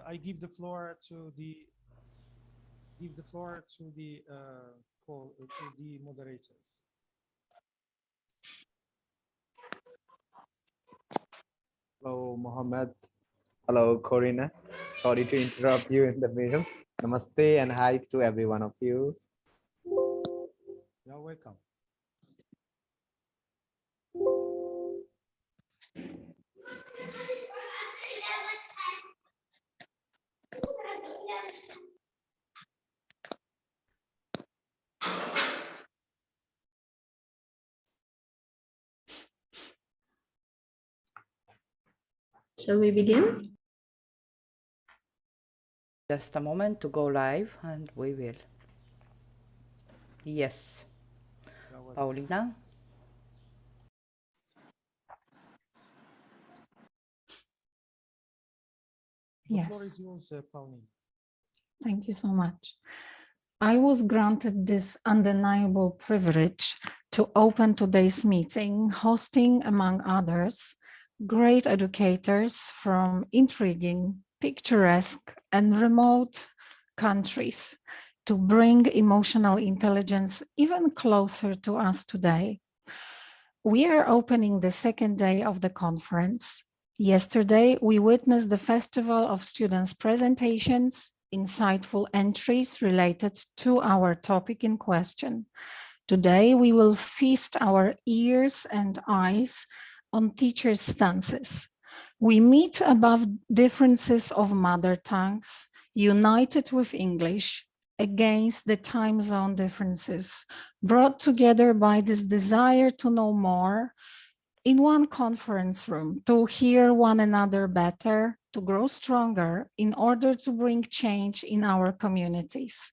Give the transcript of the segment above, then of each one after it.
I give the floor to the moderators. Hello, Mohammed. Hello, Corina. Sorry to interrupt you in the middle. Namaste and hi to every one of you. You're welcome. Shall we begin? Just a moment to go live and we will. Yes, You're welcome. Paulina. The floor is yours, Pauline. Thank you so much. I was granted this undeniable privilege to open today's meeting, hosting, among others, great educators from intriguing, picturesque, and remote countries to bring emotional intelligence even closer to us today. We are opening the second day of the conference. Yesterday, we witnessed the Festival of Students' presentations, insightful entries related to our topic in question. Today, we will feast our ears and eyes on teachers' stances. We meet above differences of mother tongues, united with English, against the time zone differences, brought together by this desire to know more in one conference room, to hear one another better, to grow stronger in order to bring change in our communities.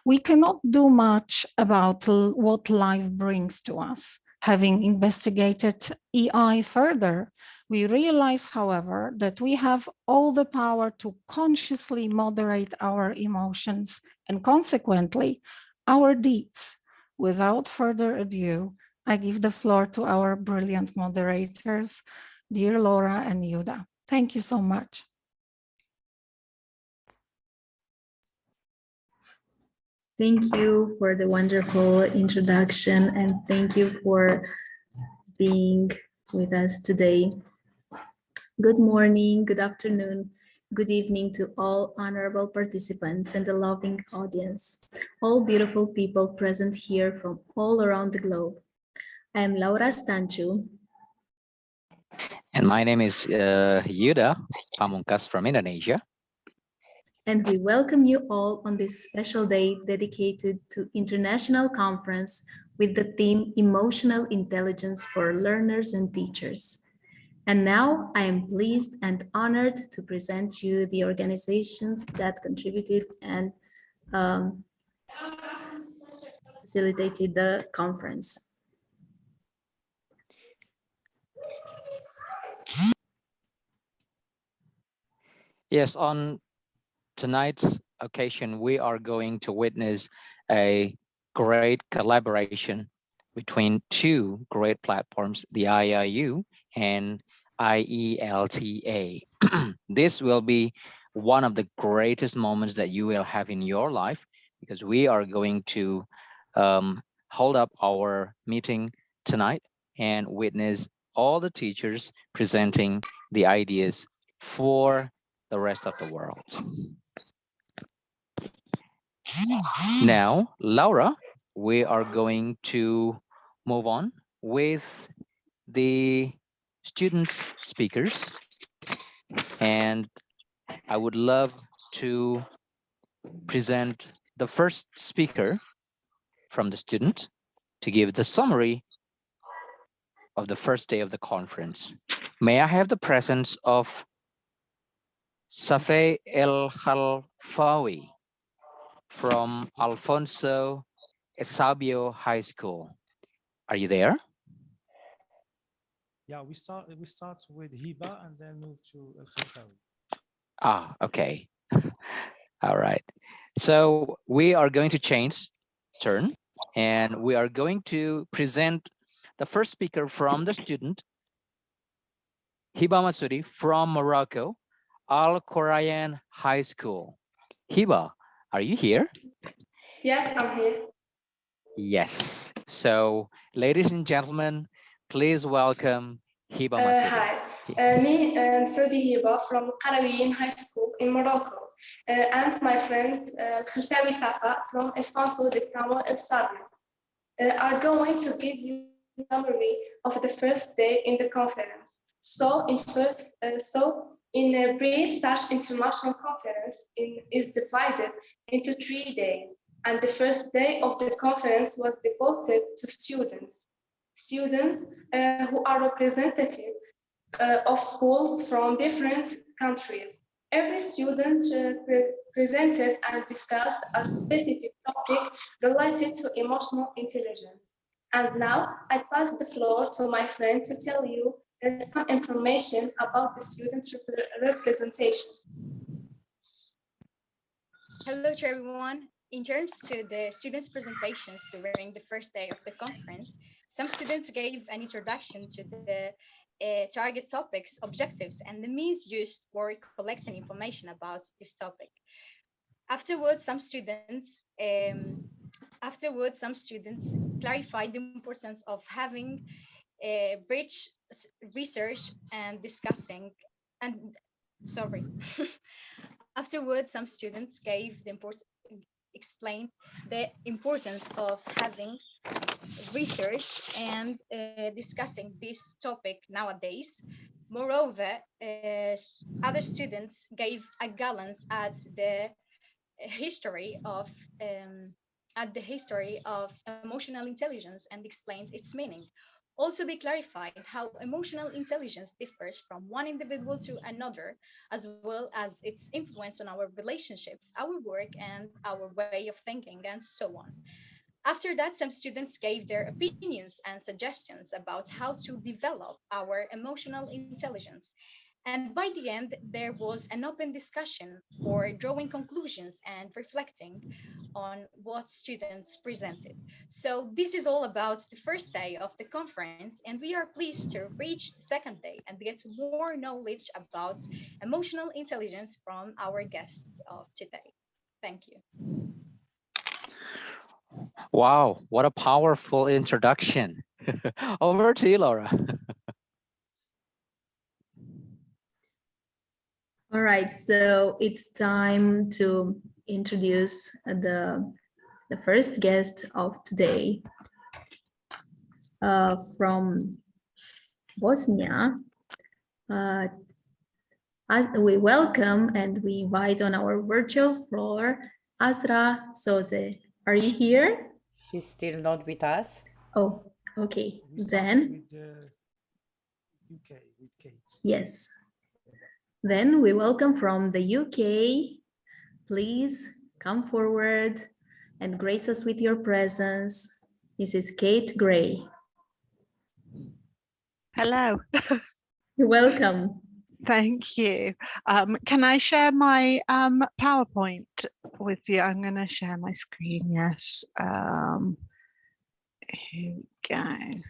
We cannot do much about what life brings to us. Having investigated EI further, we realize, however, that we have all the power to consciously moderate our emotions and consequently our deeds. Without further ado, I give the floor to our brilliant moderators, dear Laura and Yuda. Thank you so much. Thank you for the wonderful introduction and thank you for being with us today. Good morning, good afternoon, good evening to all honorable participants and the loving audience, all beautiful people present here from all around the globe. I am Laura Stancu. And my name is Yuda Pamungkas from Indonesia. And we welcome you all on this special day dedicated to International Conference with the theme Emotional Intelligence for Learners and Teachers. And now I am pleased and honored to present you the organizations that contributed and facilitated the conference. Yes, on tonight's occasion, we are going to witness a great collaboration between two great platforms, the IIU and IELTA. This will be one of the greatest moments that you will have in your life because we are going to hold up our meeting tonight and witness all the teachers presenting the ideas for the rest of the world. Now, Laura, we are going to move on with the students speakers, and I would love to present the first speaker from the student to give the summary of the first day of the conference. May I have the presence of Safe El Khalfawi from Alfonso Esabio High School. Are you there? Yeah, we start with Hiba and then move to El Khalfawi. Ah, okay. All right. So we are going to change turn and we are going to present the first speaker from the student, Hiba Masudi from Morocco. Al Quran High School. Hiba, are you here? Yes, I'm here. Yes. So, ladies and gentlemen, please welcome Hiba Masudi. Hi, me and Saudi Hiba from Qarawiyin High School in Morocco, and my friend Khalsawi Safa from Alfonso de Camo El Sabri are going to give you a summary of the first day in the conference. So in a British International Conference is divided into 3 days, and the first day of the conference was devoted to students. Students who are representative of schools from different countries. Every student presented and discussed a specific topic related to emotional intelligence. And now I pass the floor to my friend to tell you some information about the students' representation. Hello to everyone. In terms to the students' presentations during the first day of the conference, some students gave an introduction to the target topics, objectives, and the means used for collecting information about this topic. Afterwards, some students clarified the importance of having rich research and discussing Afterwards, some students explained the importance of having research and discussing this topic nowadays. Moreover, other students gave a glance at the history of emotional intelligence and explained its meaning. Also, they clarified how emotional intelligence differs from one individual to another, as well as its influence on our relationships, our work, and our way of thinking, and so on. After that, some students gave their opinions and suggestions about how to develop our emotional intelligence. And by the end, there was an open discussion for drawing conclusions and reflecting on what students presented. So this is all about the first day of the conference, and we are pleased to reach the second day and get more knowledge about emotional intelligence from our guests of today. Thank you. Wow, what a powerful introduction. Over to you, Laura. All right, so it's time to introduce the first guest of today from Bosnia. We welcome and we invite on our virtual floor Azra Soze. Are you here? She's still not with us. Oh, okay. We start Then with the UK with Kate. yes. Then we welcome from the UK. Please come forward and grace us with your presence. Mrs. Kate Gray. Hello. You're welcome. Thank you. Can I share my PowerPoint with you? I'm going to share my screen. Yes. Here we go.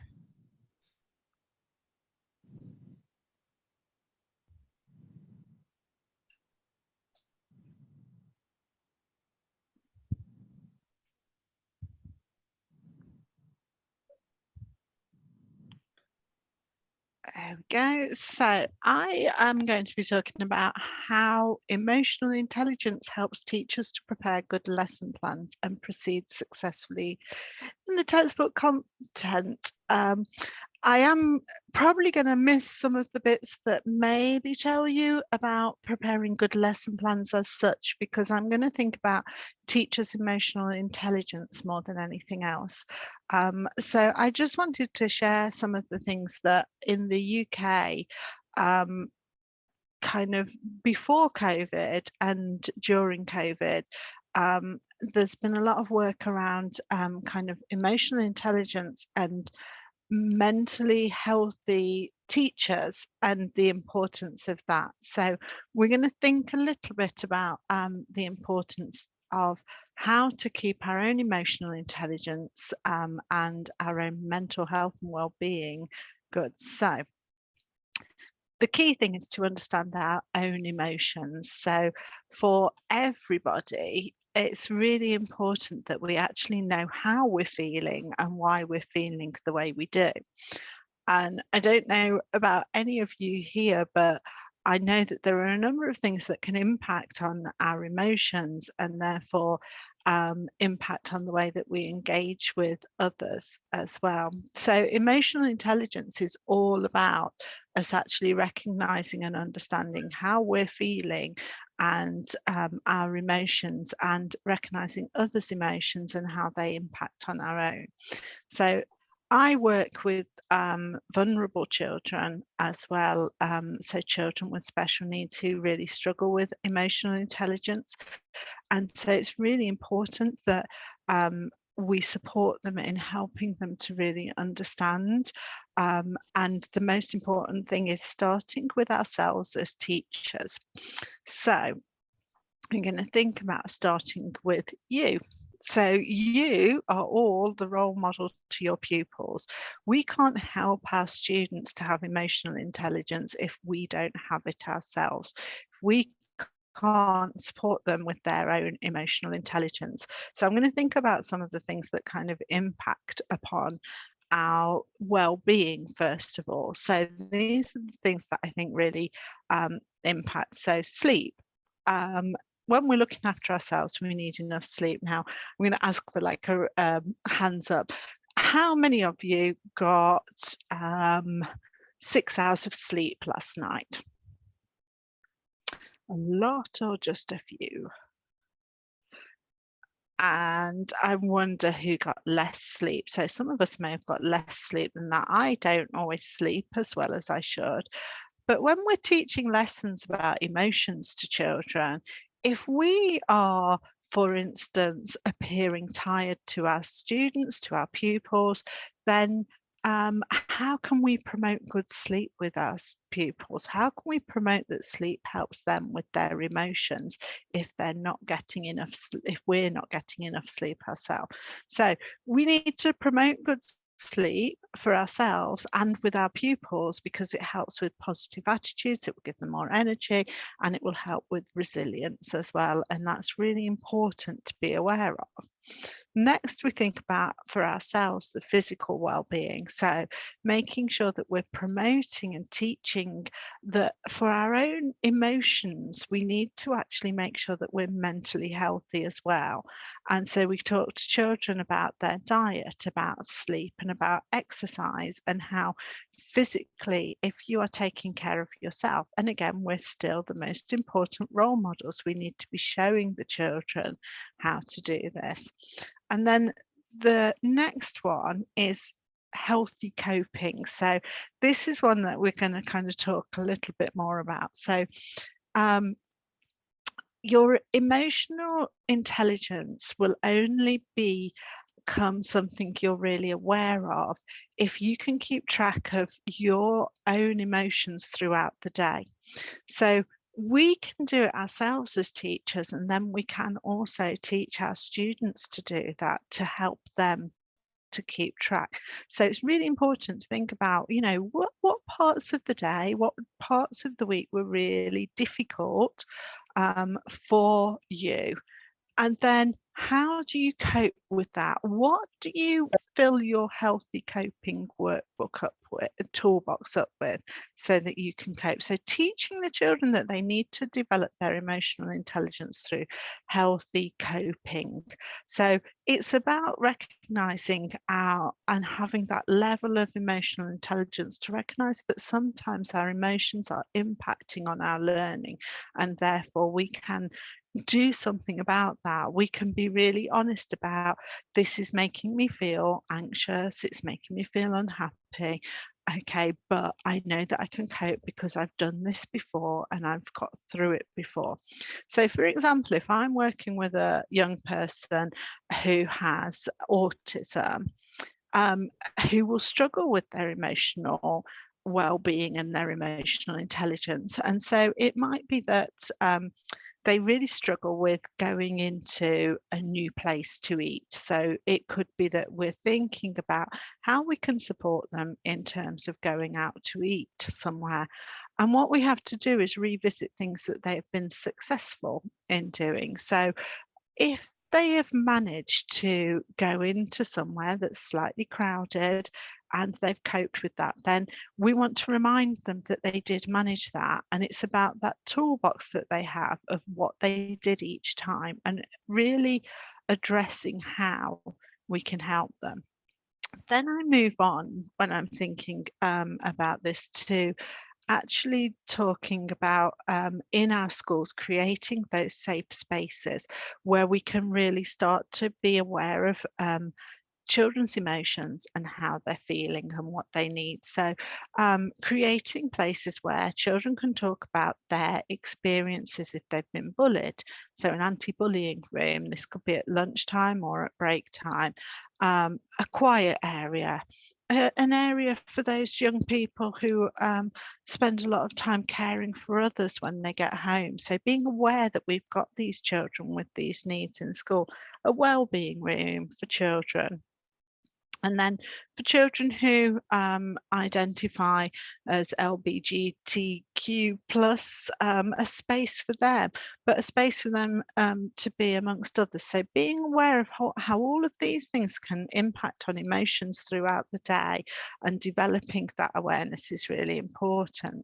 There we go. So I am going to be talking about how emotional intelligence helps teachers to prepare good lesson plans and proceed successfully in the textbook content. I am probably going to miss some of the bits that maybe tell you about preparing good lesson plans as such, because I'm going to think about teachers' emotional intelligence more than anything else. So I just wanted to share some of the things that in the UK, kind of before COVID and during COVID, there's been a lot of work around kind of emotional intelligence and mentally healthy teachers and the importance of that. So we're going to think a little bit about the importance of how to keep our own emotional intelligence and our own mental health and well-being good. So the key thing is to understand our own emotions. So for everybody, it's really important that we actually know how we're feeling and why we're feeling the way we do. And I don't know about any of you here, but I know that there are a number of things that can impact on our emotions and therefore impact on the way that we engage with others as well. So emotional intelligence is all about us actually recognizing and understanding how we're feeling and our emotions, and recognizing others' emotions and how they impact on our own. So I work with vulnerable children as well, so children with special needs who really struggle with emotional intelligence. And so it's really important that we support them in helping them to really understand. And the most important thing is starting with ourselves as teachers. So I'm going to think about starting with you. So you are all the role model to your pupils. We can't help our students to have emotional intelligence if we don't have it ourselves. We can't support them with their own emotional intelligence. So I'm going to think about some of the things that kind of impact upon our well-being first of all. So these are the things that I think really impact. So sleep. When we're looking after ourselves, we need enough sleep. Now, I'm going to ask for like a hands up. How many of you got 6 hours of sleep last night? A lot or just a few? And I wonder who got less sleep. So some of us may have got less sleep than that. I don't always sleep as well as I should. But when we're teaching lessons about emotions to children, if we are, for instance, appearing tired to our students, to our pupils, then how can we promote good sleep with our pupils? How can we promote that sleep helps them with their emotions if they're not getting enough, if we're not getting enough sleep ourselves? So we need to promote good sleep for ourselves and with our pupils, because it helps with positive attitudes, it will give them more energy, and it will help with resilience as well. And that's really important to be aware of. Next, we think about for ourselves the physical well-being. So making sure that we're promoting and teaching that for our own emotions, we need to actually make sure that we're mentally healthy as well. And so we talk to children about their diet, about sleep, and about exercise, and how physically, if you are taking care of yourself, and again, we're still the most important role models, we need to be showing the children how to do this. And then the next one is healthy coping. So this is one that we're going to kind of talk a little bit more about. So your emotional intelligence will only become something you're really aware of if you can keep track of your own emotions throughout the day. So we can do it ourselves as teachers, and then we can also teach our students to do that to help them to keep track. So it's really important to think about, you know, what parts of the day, what parts of the week were really difficult for you. And then how do you cope with that? What do you fill your healthy coping workbook up with, a toolbox up with, so that you can cope? So teaching the children that they need to develop their emotional intelligence through healthy coping. So it's about recognizing and having that level of emotional intelligence to recognize that sometimes our emotions are impacting on our learning, and therefore we can do something about that. We can be really honest about, this is making me feel anxious, it's making me feel unhappy. Okay, but I know that I can cope because I've done this before and I've got through it before. So for example, if I'm working with a young person who has autism, who will struggle with their emotional well-being and their emotional intelligence, and so it might be that they really struggle with going into a new place to eat. So it could be that we're thinking about how we can support them in terms of going out to eat somewhere. And what we have to do is revisit things that they have been successful in doing. So if they have managed to go into somewhere that's slightly crowded and they've coped with that, then we want to remind them that they did manage that. And it's about that toolbox that they have of what they did each time and really addressing how we can help them. Then I move on when I'm thinking about this to actually talking about in our schools creating those safe spaces where we can really start to be aware of children's emotions and how they're feeling and what they need. So creating places where children can talk about their experiences if they've been bullied. So an anti-bullying room, this could be at lunchtime or at break time, a quiet area, an area for those young people who spend a lot of time caring for others when they get home. So being aware that we've got these children with these needs in school, a well-being room for children. And then for children who identify as LGBTQ+, a space for them, but a space for them to be amongst others. So being aware of how all of these things can impact on emotions throughout the day and developing that awareness is really important.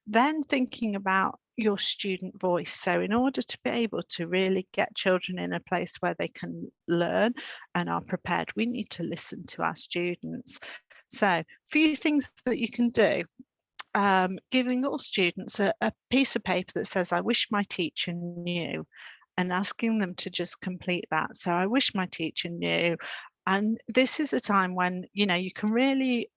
Then thinking about your student voice. So in order to be able to really get children in a place where they can learn and are prepared, we need to listen to our students. So a few things that you can do. Giving all students a piece of paper that says, I wish my teacher knew, and asking them to just complete that. So I wish my teacher knew. And this is a time when, you know, you can really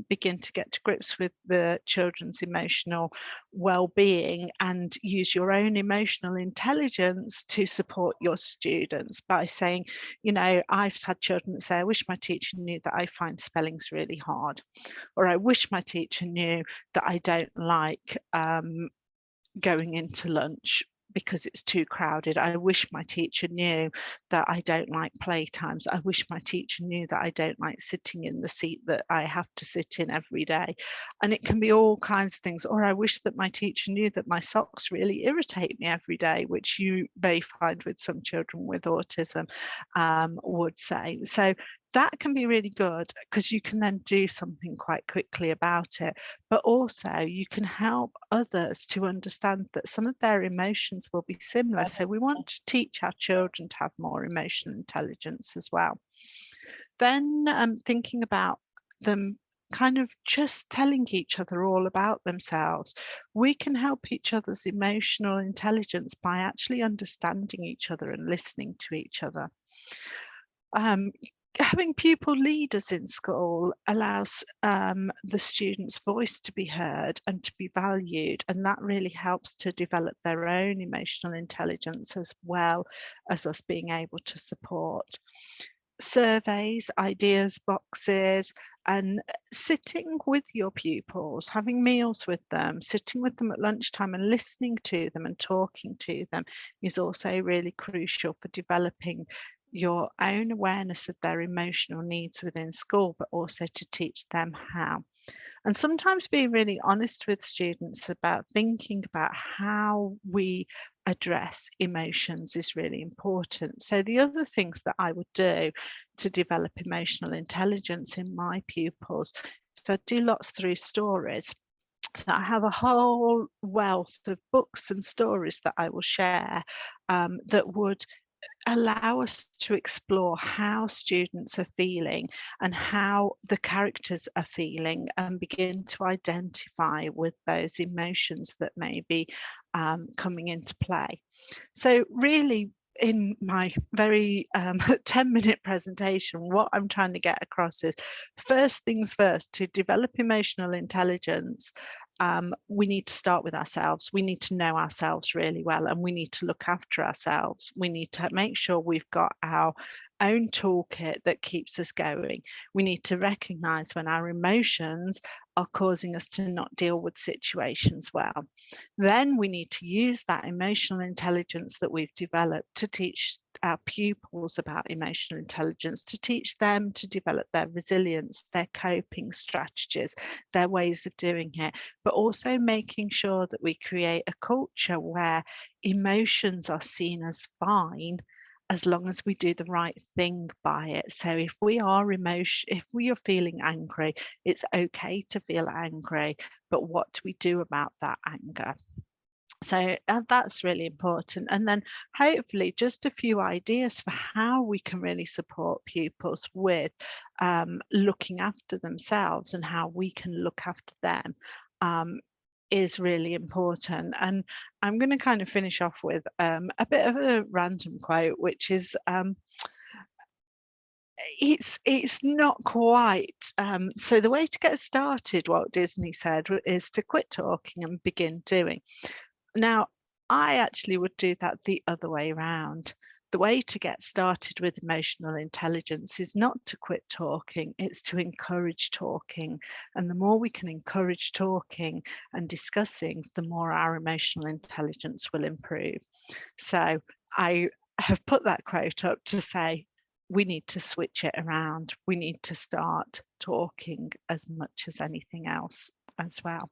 begin to get to grips with the children's emotional well-being and use your own emotional intelligence to support your students by saying, you know, I've had children that say, I wish my teacher knew that I find spellings really hard, or I wish my teacher knew that I don't like going into lunch because it's too crowded. I wish my teacher knew that I don't like playtimes. I wish my teacher knew that I don't like sitting in the seat that I have to sit in every day. And it can be all kinds of things. Or I wish that my teacher knew that my socks really irritate me every day, which you may find with some children with autism would say. So that can be really good because you can then do something quite quickly about it. But also you can help others to understand that some of their emotions will be similar. So we want to teach our children to have more emotional intelligence as well. Then thinking about them kind of just telling each other all about themselves. We can help each other's emotional intelligence by actually understanding each other and listening to each other. Having pupil leaders in school allows the student's voice to be heard and to be valued, and that really helps to develop their own emotional intelligence as well as us being able to support. Surveys, ideas boxes, and sitting with your pupils, having meals with them, sitting with them at lunchtime and listening to them and talking to them is also really crucial for developing your own awareness of their emotional needs within school, but also to teach them how. And sometimes being really honest with students about thinking about how we address emotions is really important. So the other things that I would do to develop emotional intelligence in my pupils is I do lots through stories. So I have a whole wealth of books and stories that I will share that would allow us to explore how students are feeling and how the characters are feeling and begin to identify with those emotions that may be coming into play. So really, in my very 10-minute presentation, what I'm trying to get across is, first things first, to develop emotional intelligence, we need to start with ourselves. We need to know ourselves really well, and we need to look after ourselves. We need to make sure we've got our own toolkit that keeps us going. We need to recognize when our emotions are causing us to not deal with situations well. Then we need to use that emotional intelligence that we've developed to teach our pupils about emotional intelligence, to teach them to develop their resilience, their coping strategies, their ways of doing it, but also making sure that we create a culture where emotions are seen as fine as long as we do the right thing by it. So if we are feeling angry, it's okay to feel angry, but what do we do about that anger? So that's really important. And then hopefully just a few ideas for how we can really support pupils with looking after themselves and how we can look after them is really important. And I'm going to kind of finish off with a bit of a random quote, which is it's not quite so the way to get started, Walt Disney said, is to quit talking and begin doing. Now, I actually would do that the other way around. The way to get started with emotional intelligence is not to quit talking, it's to encourage talking. And the more we can encourage talking and discussing, the more our emotional intelligence will improve. So I have put that quote up to say, we need to switch it around. We need to start talking as much as anything else as well.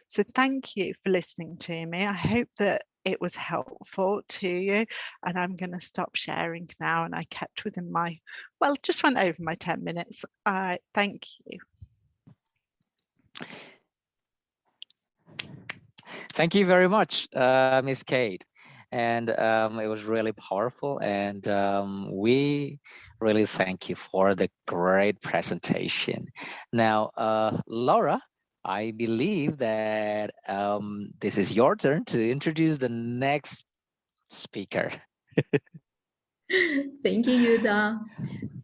So thank you for listening to me. I hope that it was helpful to you, and I'm going to stop sharing now. And I kept within my, well, just went over my 10 minutes. Thank you. Thank you very much, Miss Kate. And it was really powerful. And we really thank you for the great presentation. Now, Laura, I believe that this is your turn to introduce the next speaker. Thank you, Yuda.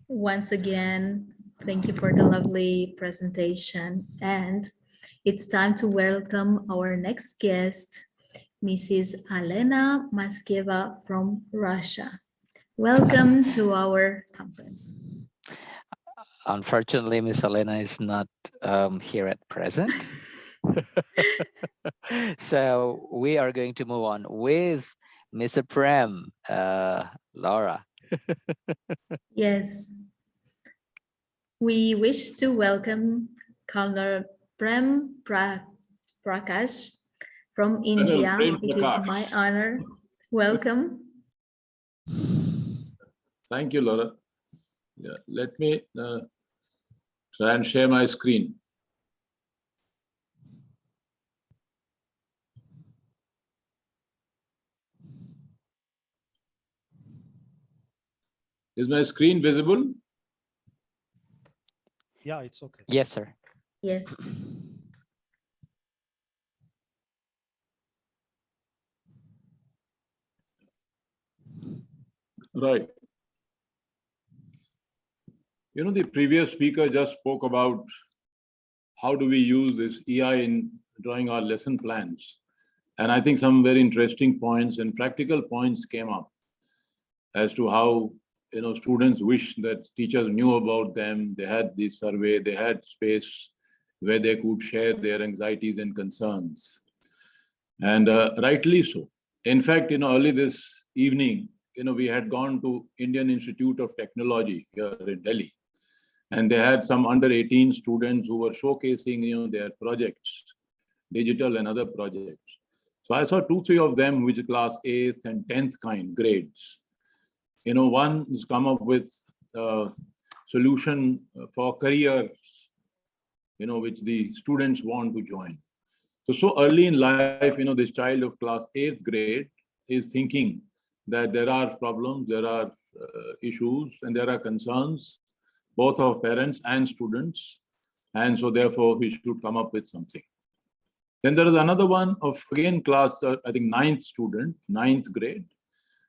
Once again, thank you for the lovely presentation. And it's time to welcome our next guest, Mrs. Alena Maskeva from Russia. Welcome to our conference. Unfortunately, Miss Alena is not here at present. So we are going to move on with Mr. Prem, Laura. Yes. We wish to welcome Colonel Prem Prakash from India. It is my honor. Welcome. Thank you, Laura. Yeah, let me try and share my screen. Is my screen visible? Yeah, it's okay. Yes, sir. Yes. Right. You know, the previous speaker just spoke about how do we use this EI in drawing our lesson plans. And I think some very interesting points and practical points came up as to how, you know, students wish that teachers knew about them. They had this survey, they had space where they could share their anxieties and concerns. And rightly so. In fact, you know, early this evening, you know, we had gone to Indian Institute of Technology here in Delhi. And they had some under 18 students who were showcasing, you know, their projects, digital and other projects. So I saw 2-3 of them, which are class 8th and 10th kind grades. You know, one has come up with a solution for careers, you know, which the students want to join. So early in life, you know, this child of class 8th grade is thinking that there are problems, there are issues, and there are concerns, both of parents and students. And so therefore we should come up with something. Then there is another one of, again, class, I think 9th student, 9th grade,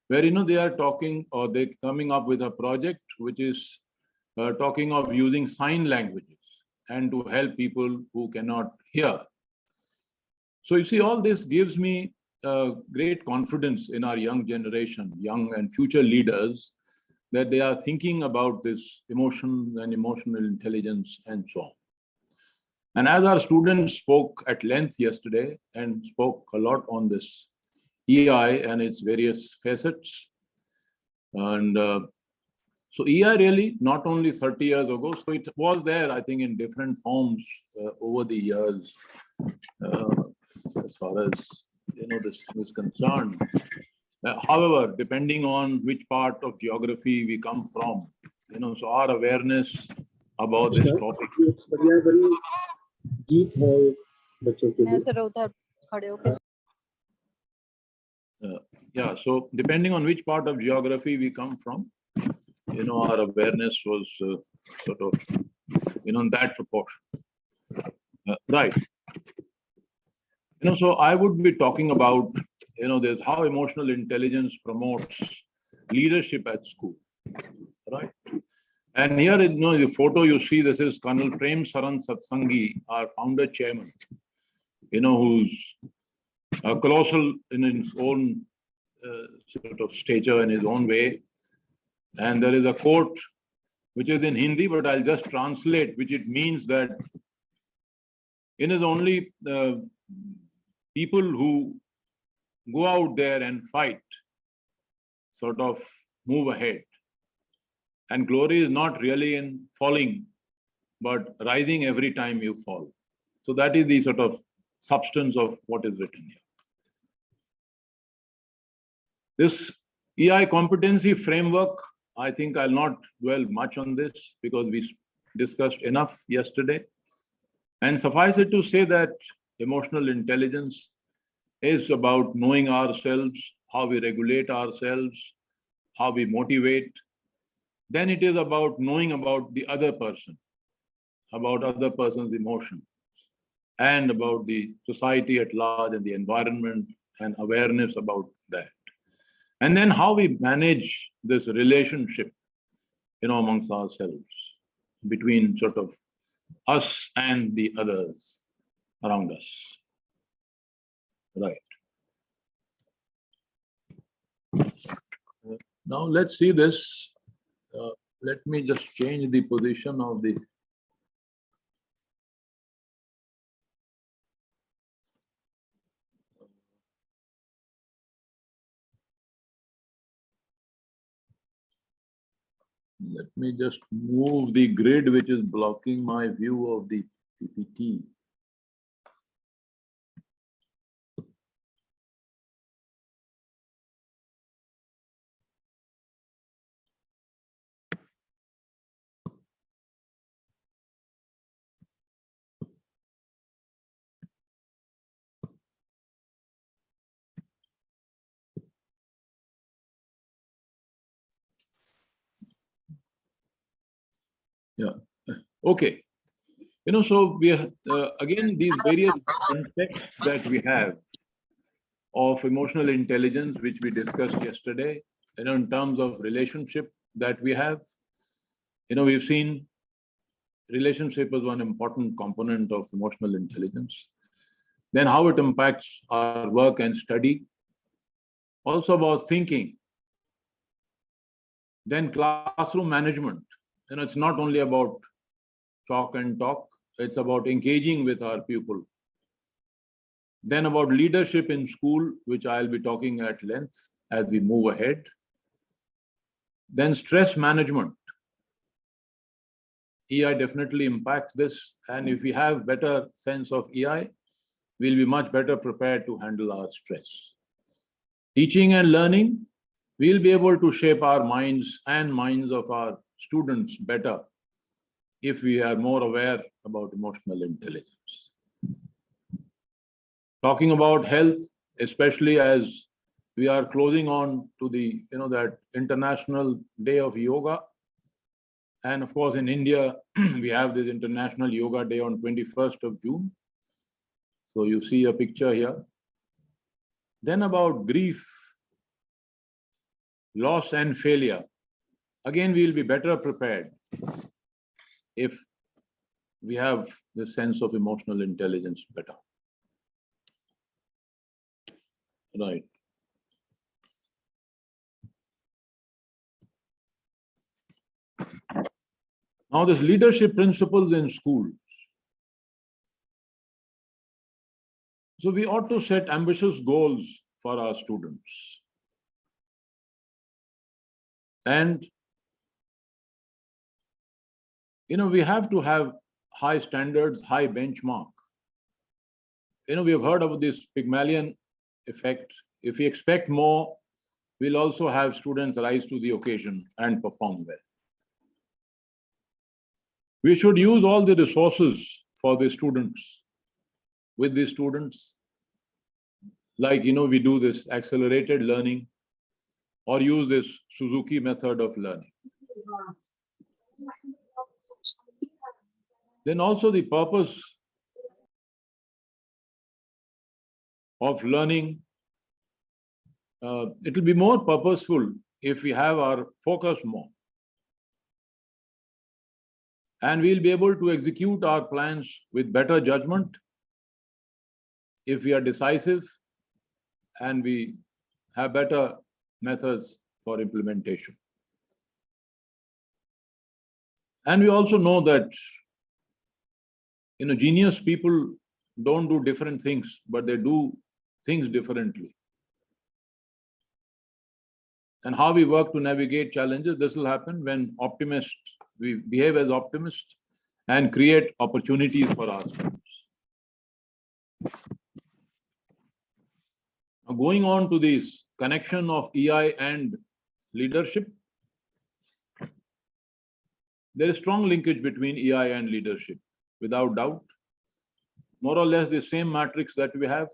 where, you know, they are talking, or they're coming up with a project which is talking of using sign languages and to help people who cannot hear. So you see, all this gives me great confidence in our young generation, young and future leaders, that they are thinking about this emotion and emotional intelligence and so on. And as our students spoke at length yesterday and spoke a lot on this EI and its various facets, And so EI really not only 30 years ago, so it was there, I think, in different forms over the years, as far as this is concerned. However, depending on which part of geography we come from, so our awareness about this topic. Yeah, so depending on which part of geography we come from, our awareness was sort of, in that proportion. Right. So I would be talking about, there's how emotional intelligence promotes leadership at school, right? And here, the photo you see, this is Colonel Prem Saran Satsangi, our founder chairman, who's colossal in his own sort of stature, in his own way. And there is a quote which is in Hindi, but I'll just translate, which it means that it is only people who go out there and fight sort of move ahead. And glory is not really in falling, but rising every time you fall. So that is the sort of substance of what is written here. This EI competency framework, I think I'll not dwell much on this because we discussed enough yesterday. And suffice it to say that emotional intelligence is about knowing ourselves, how we regulate ourselves, how we motivate. Then it is about knowing about the other person, about other person's emotions, and about the society at large and the environment and awareness about that. And then how we manage this relationship, amongst ourselves, between sort of us and the others around us. Right. Now let's see this. Let me just change the position of the. Let me just move the grid which is blocking my view of the PPT. Yeah. Okay. So we again, these various contexts that we have of emotional intelligence, which we discussed yesterday, in terms of relationship that we have, we've seen relationship as one important component of emotional intelligence. Then how it impacts our work and study. Also about thinking. Then classroom management. It's not only about talk and talk, it's about engaging with our pupil. Then about leadership in school, which I'll be talking at length as we move ahead. Then stress management. EI definitely impacts this. And if we have better sense of EI, we'll be much better prepared to handle our stress. Teaching and learning, we'll be able to shape our minds and minds of our students better if we are more aware about emotional intelligence. Talking about health, especially as we are closing on to the, that International Day of Yoga. And of course, in India, we have this International Yoga Day on 21st of June. So you see a picture here. Then about grief, loss and failure. Again, we'll be better prepared if we have the sense of emotional intelligence better. Right. Now, this leadership principles in schools. So we ought to set ambitious goals for our students. And, we have to have high standards, high benchmark. We have heard about this Pygmalion effect. If we expect more, we'll also have students rise to the occasion and perform well. We should use all the resources for the students, with the students. Like, we do this accelerated learning or use this Suzuki method of learning. Then also the purpose of learning, it will be more purposeful if we have our focus more. And we'll be able to execute our plans with better judgment if we are decisive and we have better methods for implementation. And we also know that, genius people don't do different things, but they do things differently. And how we work to navigate challenges, this will happen when optimists, we behave as optimists and create opportunities for ourselves. Now, going on to this connection of EI and leadership, there is strong linkage between EI and leadership, without doubt. More or less the same matrix that we have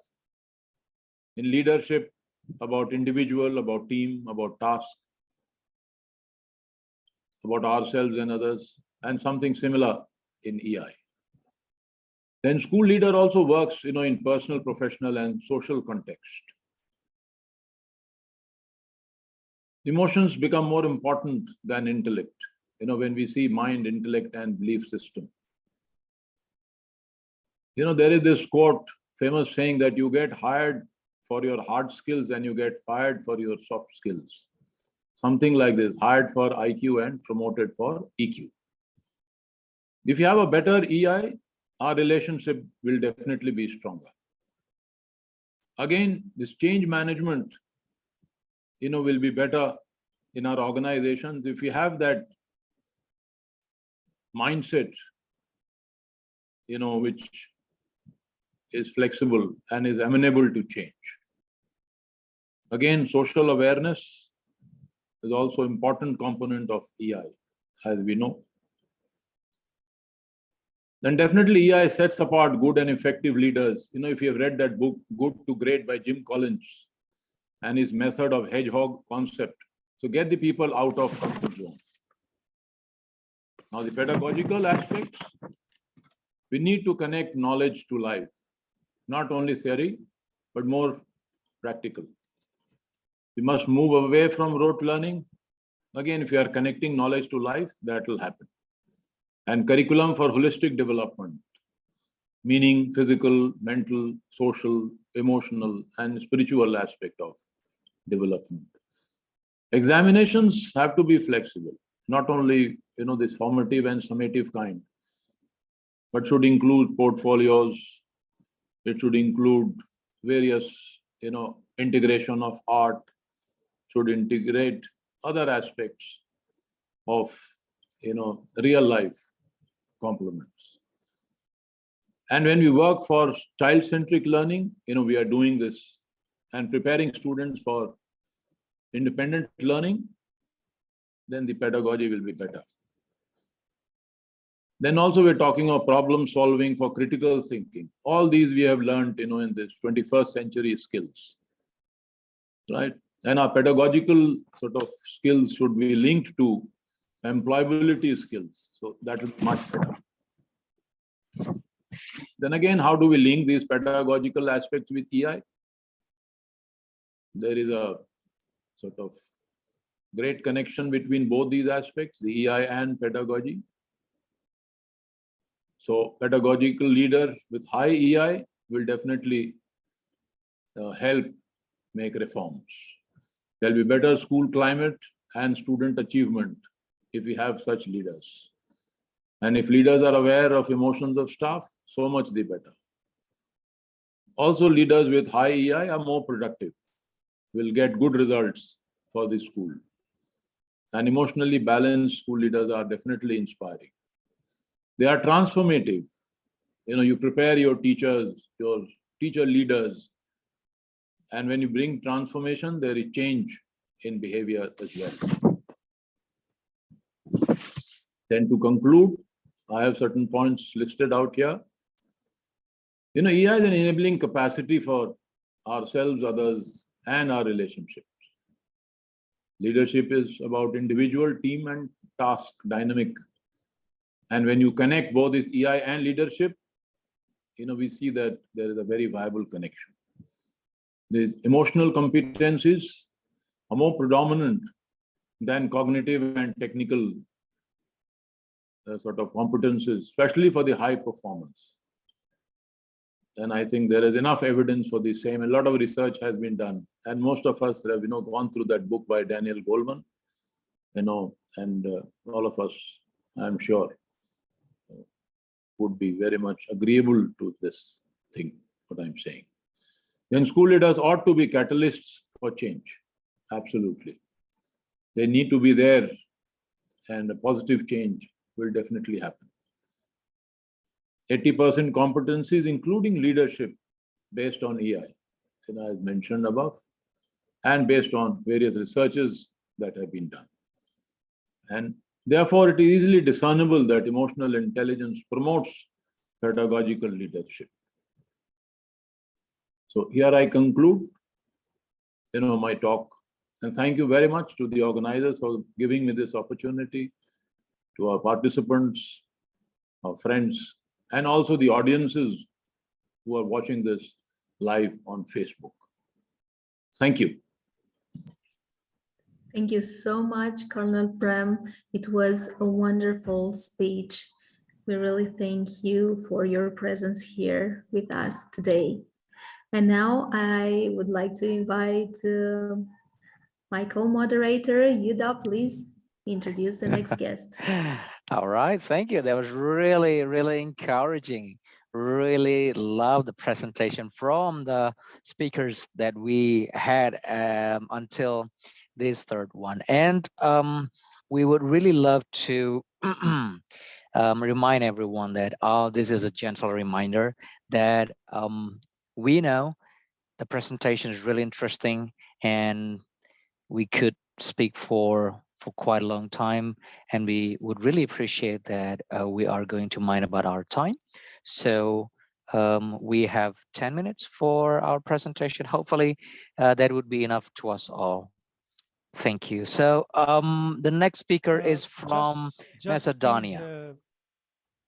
in leadership, about individual, about team, about task, about ourselves and others, and something similar in EI. Then school leader also works, in personal, professional, and social context. Emotions become more important than intellect, when we see mind, intellect, and belief system. There is this quote, famous saying that you get hired for your hard skills and you get fired for your soft skills. Something like this, hired for IQ and promoted for EQ. If you have a better EI, our relationship will definitely be stronger. Again, this change management, will be better in our organizations if we have that mindset, which is flexible and is amenable to change. Again, social awareness is also an important component of EI, as we know. Then definitely EI sets apart good and effective leaders. If you have read that book, Good to Great by Jim Collins, and his method of hedgehog concept. So get the people out of comfort zone. Now the pedagogical aspects, we need to connect knowledge to life. Not only theory, but more practical. We must move away from rote learning. Again, if you are connecting knowledge to life, that will happen. And curriculum for holistic development, meaning physical, mental, social, emotional, and spiritual aspect of development. Examinations have to be flexible, not only, this formative and summative kind, but should include portfolios. It should include various, integration of art, should integrate other aspects of, real life complements. And when we work for child-centric learning, we are doing this and preparing students for independent learning, then the pedagogy will be better. Then also we're talking of problem solving for critical thinking. All these we have learned, in this 21st century skills, right? And our pedagogical sort of skills should be linked to employability skills. So that is much better. Then again, how do we link these pedagogical aspects with EI? There is a sort of great connection between both these aspects, the EI and pedagogy. So pedagogical leader with high EI will definitely help make reforms. There'll be better school climate and student achievement if we have such leaders. And if leaders are aware of emotions of staff, so much the better. Also, leaders with high EI are more productive, will get good results for the school. And emotionally balanced school leaders are definitely inspiring. They are transformative. You prepare your teachers, your teacher leaders, and when you bring transformation, there is change in behavior as well. Then to conclude, I have certain points listed out here. EI is an enabling capacity for ourselves, others, and our relationships. Leadership is about individual, team, and task dynamic. And when you connect both this EI and leadership, we see that there is a very viable connection. These emotional competencies are more predominant than cognitive and technical sort of competencies, especially for the high performance. And I think there is enough evidence for the same. A lot of research has been done, and most of us have gone through that book by Daniel Goleman, and all of us, I'm sure, would be very much agreeable to this thing, what I'm saying. Then school leaders ought to be catalysts for change. Absolutely. They need to be there, and a positive change will definitely happen. 80% competencies, including leadership, based on EI, as mentioned above, and based on various researches that have been done. And therefore, it is easily discernible that emotional intelligence promotes pedagogical leadership. So here I conclude, my talk, and thank you very much to the organizers for giving me this opportunity, to our participants, our friends, and also the audiences who are watching this live on Facebook. Thank you. Thank you so much, Colonel Prem. It was a wonderful speech. We really thank you for your presence here with us today. And now I would like to invite my co-moderator, Yuda, please introduce the next guest. All right, thank you. That was really, really encouraging. Really love the presentation from the speakers that we had until this third one. And we would really love to remind everyone that this is a gentle reminder that we know the presentation is really interesting, and we could speak for quite a long time, and we would really appreciate that we are going to mind about our time. So we have 10 minutes for our presentation. Hopefully that would be enough to us all. Thank you. So the next speaker is from Macedonia.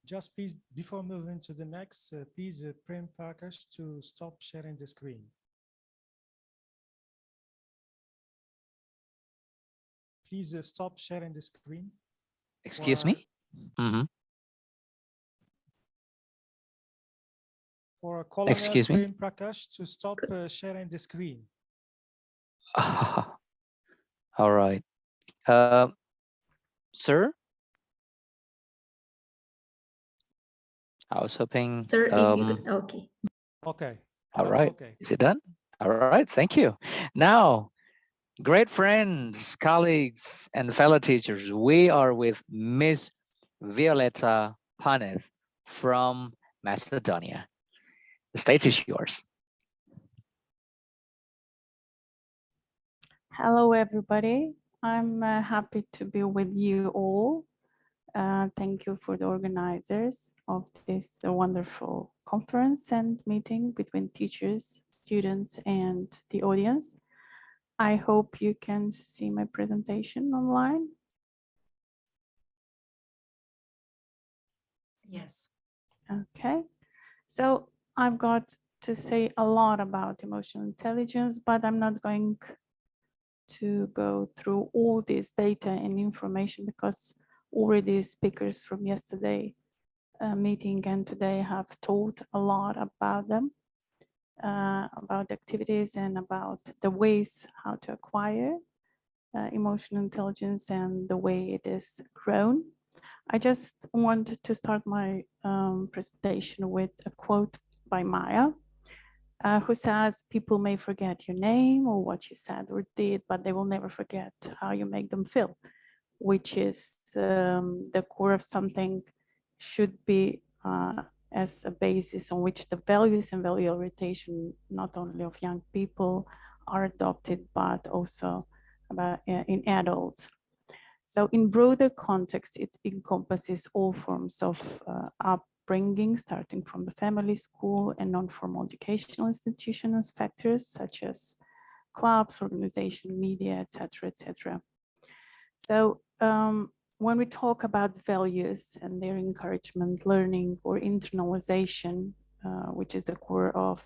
Just please, before moving to the next, please Prem Prakash to stop sharing the screen. Please stop sharing the screen. Excuse me? For Colonel Excuse me? Prem Prakash to stop sharing the screen. All right. Sir? I was hoping. Sir, okay. Okay. All right. Okay. Is it done? All right. Thank you. Now, great friends, colleagues, and fellow teachers, we are with Miss Violeta Panev from Macedonia. The stage is yours. Hello, everybody. I'm happy to be with you all. Thank you for the organizers of this wonderful conference and meeting between teachers, students, and the audience. I hope you can see my presentation online. Yes. Okay. So I've got to say a lot about emotional intelligence, but I'm not going to go through all this data and information because already speakers from yesterday meeting and today have told a lot about them, about the activities and about the ways how to acquire emotional intelligence and the way it is grown. I just wanted to start my presentation with a quote by Maya, who says, people may forget your name or what you said or did, but they will never forget how you make them feel. which is the core of something, should be as a basis on which the values and value orientation, not only of young people, are adopted, but also about in adults. So in broader context, it encompasses all forms of upbringing, starting from the family, school, and non-formal educational institutions, factors such as clubs, organization, media, etc., etc. So when we talk about values and their encouragement, learning, or internalization, which is the core of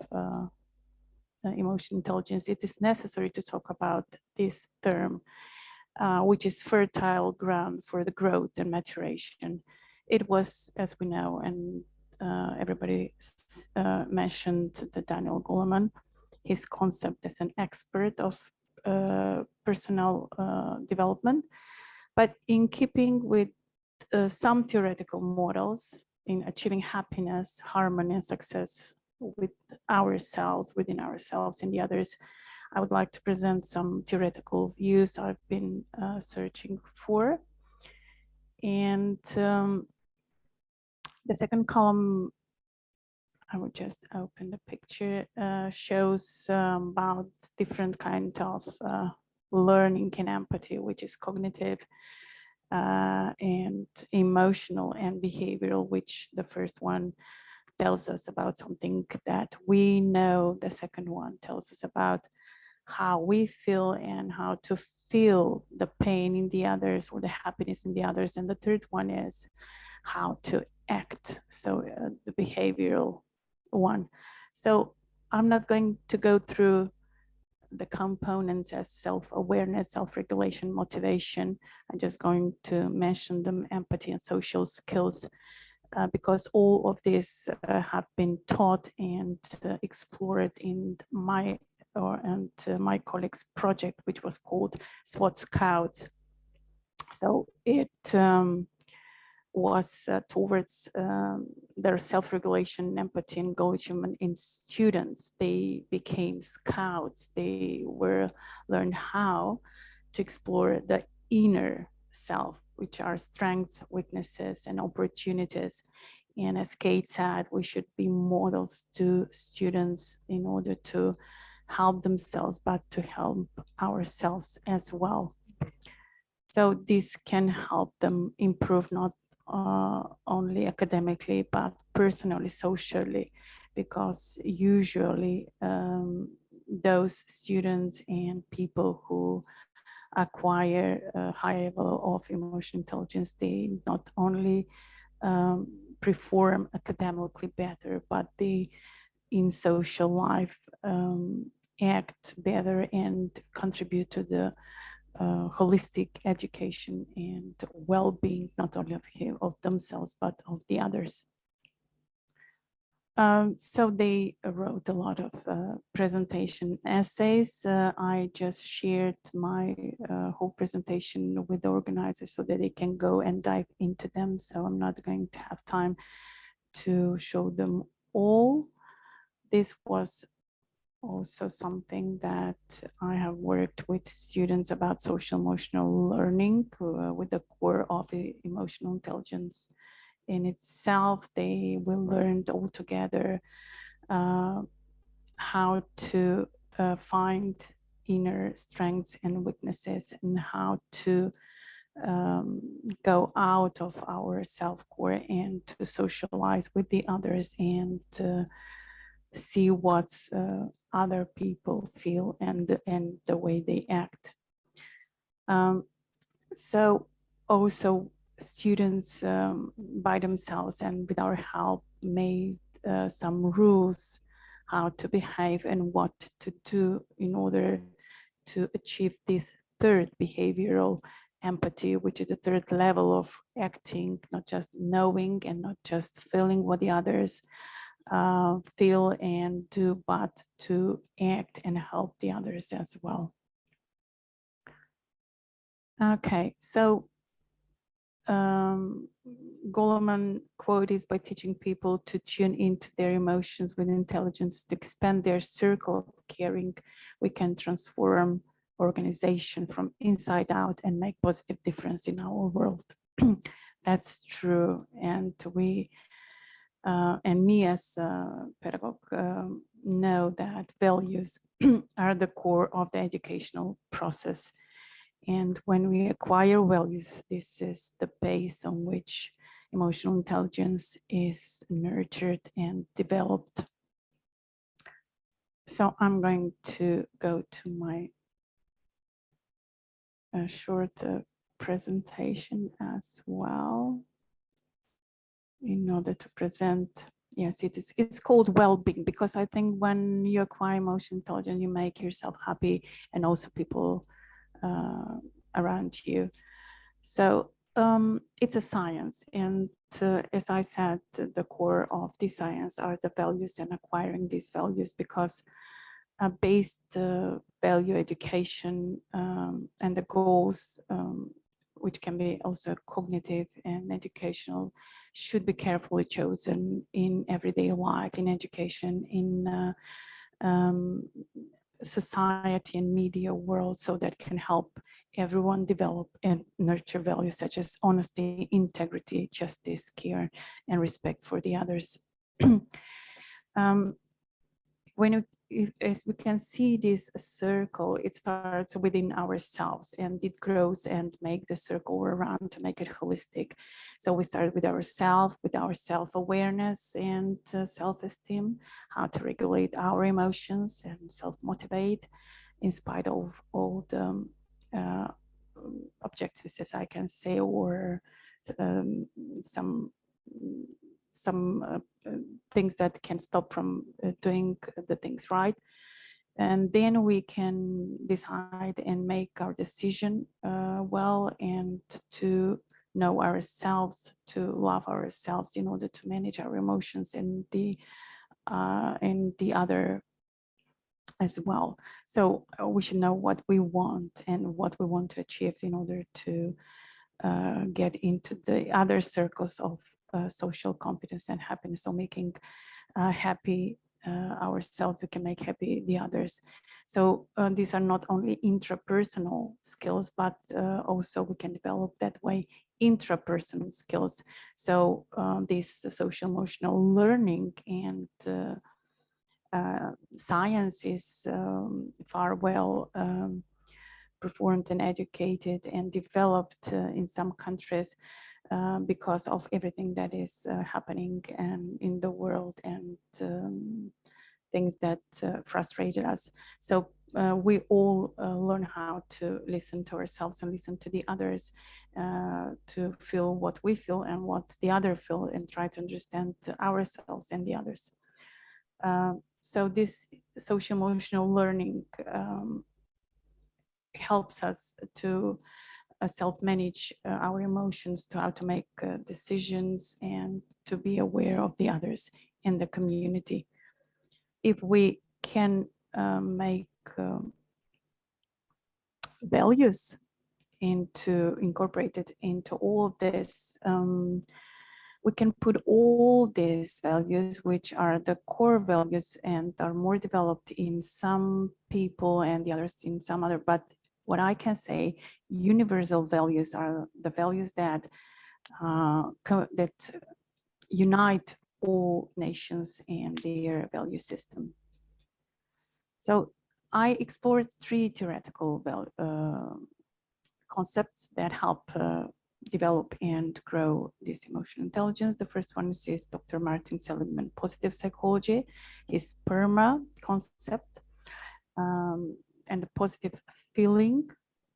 emotional intelligence, it is necessary to talk about this term, which is fertile ground for the growth and maturation. It was, as we know, and everybody mentioned the Daniel Goleman, his concept as an expert of personal development, but in keeping with some theoretical models in achieving happiness, harmony, and success with ourselves, within ourselves and the others, I would like to present some theoretical views I've been searching for. And the second column, I would just open the picture, shows about different kinds of learning and empathy, which is cognitive and emotional and behavioral, which the first one tells us about something that we know. The second one tells us about how we feel and how to feel the pain in the others or the happiness in the others. And the third one is how to act. So the behavioral one. So I'm not going to go through the components as self-awareness, self-regulation, motivation. I'm just going to mention them: empathy and social skills, because all of these have been taught and explored in my my colleagues' project, which was called SWOT Scouts. So it was towards their self-regulation, empathy, and engagement in students. They became scouts. They learned how to explore the inner self, which are strengths, weaknesses, and opportunities. And as Kate said, we should be models to students in order to help themselves, but to help ourselves as well. So this can help them improve not only academically, but personally, socially, because usually those students and people who acquire a high level of emotional intelligence, they not only perform academically better, but they in social life act better and contribute to the holistic education and well-being, not only of themselves, but of the others. So they wrote a lot of presentation essays. I just shared my whole presentation with the organizers so that they can go and dive into them. So I'm not going to have time to show them all. This was also something that I have worked with students about social emotional learning with the core of emotional intelligence in itself. They will learn all together how to find inner strengths and weaknesses and how to go out of our self-core and to socialize with the others and see what other people feel and the way they act. So also students by themselves and with our help made some rules how to behave and what to do in order to achieve this third behavioral empathy, which is the third level of acting, not just knowing and not just feeling what the others feel and do, but to act and help the others as well. Okay, so Goleman quote is: by teaching people to tune into their emotions with intelligence, to expand their circle of caring, we can transform organization from inside out and make positive difference in our world. That's true. And we, and me as a pedagogue, know that values are the core of the educational process. And when we acquire values, this is the base on which emotional intelligence is nurtured and developed. So I'm going to go to my short presentation as well in order to present. Yes, it's called well-being, because I think when you acquire emotional intelligence, you make yourself happy and also people around you. So it's a science, and as I said, the core of this science are the values and acquiring these values, because based value education and the goals, which can be also cognitive and educational, should be carefully chosen in everyday life, in education, in society and media world, so that can help everyone develop and nurture values such as honesty, integrity, justice, care, and respect for the others. As we can see this circle, it starts within ourselves and it grows and make the circle around to make it holistic. So we start with ourselves, with our self-awareness and self-esteem, how to regulate our emotions and self-motivate in spite of all the objectives, as I can say, or some things that can stop from doing the things right. And then we can decide and make our decision well, and to know ourselves, to love ourselves in order to manage our emotions and the other as well. So we should know what we want and what we want to achieve in order to get into the other circles of social competence and happiness. So making happy ourselves, we can make happy the others. So these are not only intrapersonal skills, but also we can develop that way intrapersonal skills. So this social emotional learning and science is far well performed and educated and developed in some countries because of everything that is happening in the world and things that frustrated us. So we all learn how to listen to ourselves and listen to the others, to feel what we feel and what the other feel, and try to understand ourselves and the others. So this social emotional learning helps us to self-manage our emotions, to how to make decisions and to be aware of the others in the community. If we can make values incorporated into all of this, we can put all these values, which are the core values and are more developed in some people and the others in some other, but what I can say, universal values are the values that that unite all nations and their value system. So I explored 3 theoretical concepts that help develop and grow this emotional intelligence. The first one is Dr. Martin Seligman, positive psychology, his PERMA concept, and the positive feeling,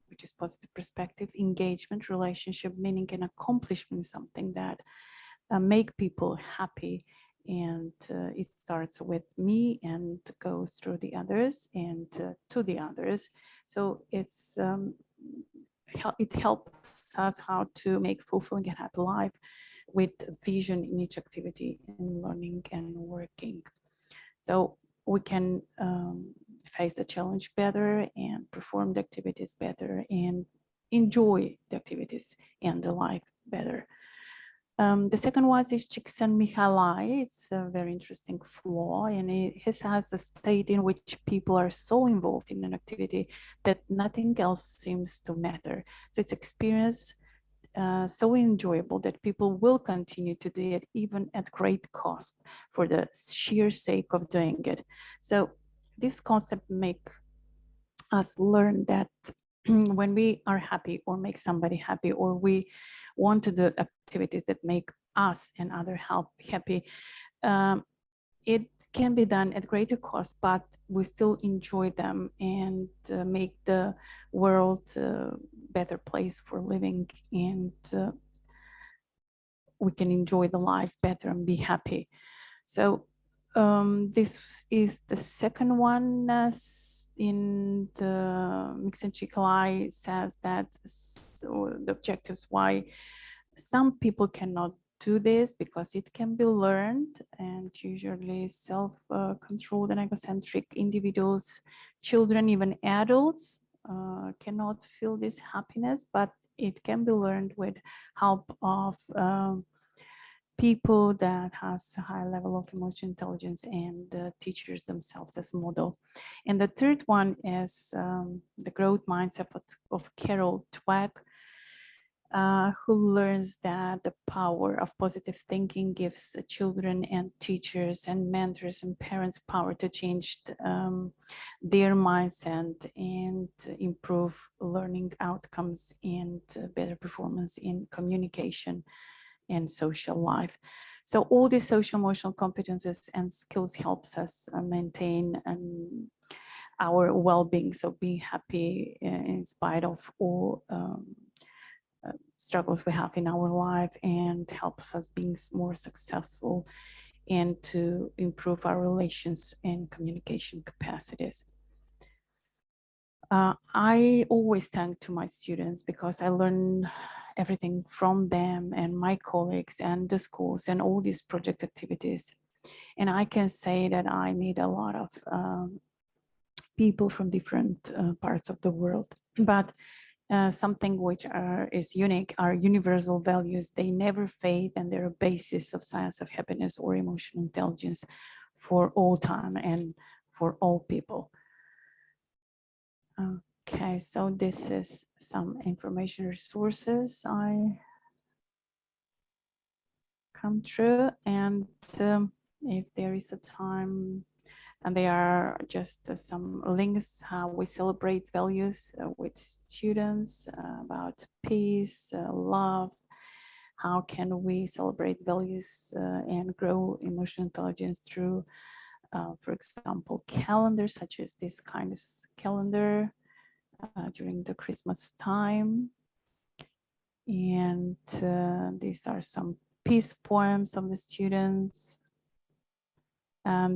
which is positive perspective, engagement, relationship, meaning, and accomplishment is something that make people happy. And it starts with me and goes through the others and to the others. So it's it helps us how to make fulfilling and happy life with vision in each activity in learning and working. So we can face the challenge better and perform the activities better and enjoy the activities and the life better. The second one is Csikszentmihalyi. It's a very interesting flaw, and it has a state in which people are so involved in an activity that nothing else seems to matter. So it's experience so enjoyable that people will continue to do it even at great cost for the sheer sake of doing it. So this concept make us learn that when we are happy or make somebody happy, or we want to do activities that make us and other happy, it can be done at greater cost, but we still enjoy them and make the world a better place for living, and we can enjoy the life better and be happy. So this is the second one. In the Csikszentmihalyi says that the objectives why some people cannot do this, because it can be learned, and usually self-controlled and egocentric individuals, children, even adults cannot feel this happiness, but it can be learned with help of people that has a high level of emotional intelligence, and teachers themselves as model. And the third one is the growth mindset of Carol Dweck, who learns that the power of positive thinking gives children and teachers and mentors and parents power to change their mindset and improve learning outcomes and better performance in communication and social life. So all these social emotional competences and skills helps us maintain our well-being, so being happy in spite of all struggles we have in our life, and helps us being more successful and to improve our relations and communication capacities. I always thank to my students, because I learn everything from them and my colleagues and the schools and all these project activities. And I can say that I meet a lot of people from different parts of the world, but something which is unique are universal values. They never fade, and they're a basis of science of happiness or emotional intelligence for all time and for all people. Okay, so this is some information resources I come through, and if there is a time, and they are just some links how we celebrate values with students about peace, love, how can we celebrate values and grow emotional intelligence through, for example, calendars such as this kind of calendar during the Christmas time. And these are some peace poems of the students.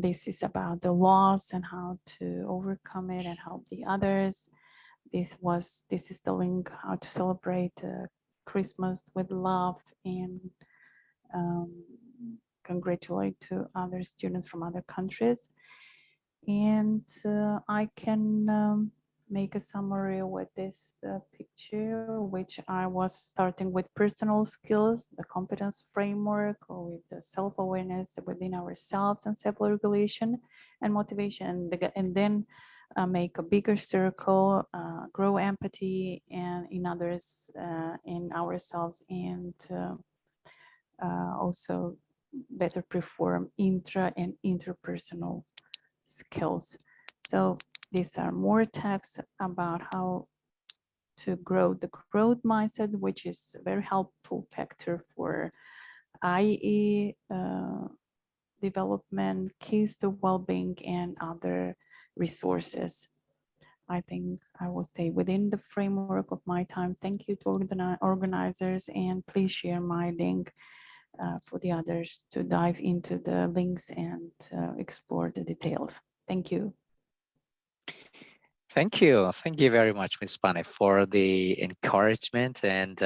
This is about the loss and how to overcome it and help the others. This is the link how to celebrate Christmas with love and congratulate to other students from other countries. And I can make a summary with this picture, which I was starting with personal skills, the competence framework, or with the self-awareness within ourselves and self-regulation and motivation, and then make a bigger circle, grow empathy and in others, in ourselves, and also better perform intra and interpersonal skills. So these are more texts about how to grow the growth mindset, which is a very helpful factor for IE development, keys to well-being, and other resources. I think I will say within the framework of my time. Thank you to organizers, and please share my link for the others to dive into the links and explore the details. Thank you. Thank you. Thank you very much, Ms. Pane, for the encouragement and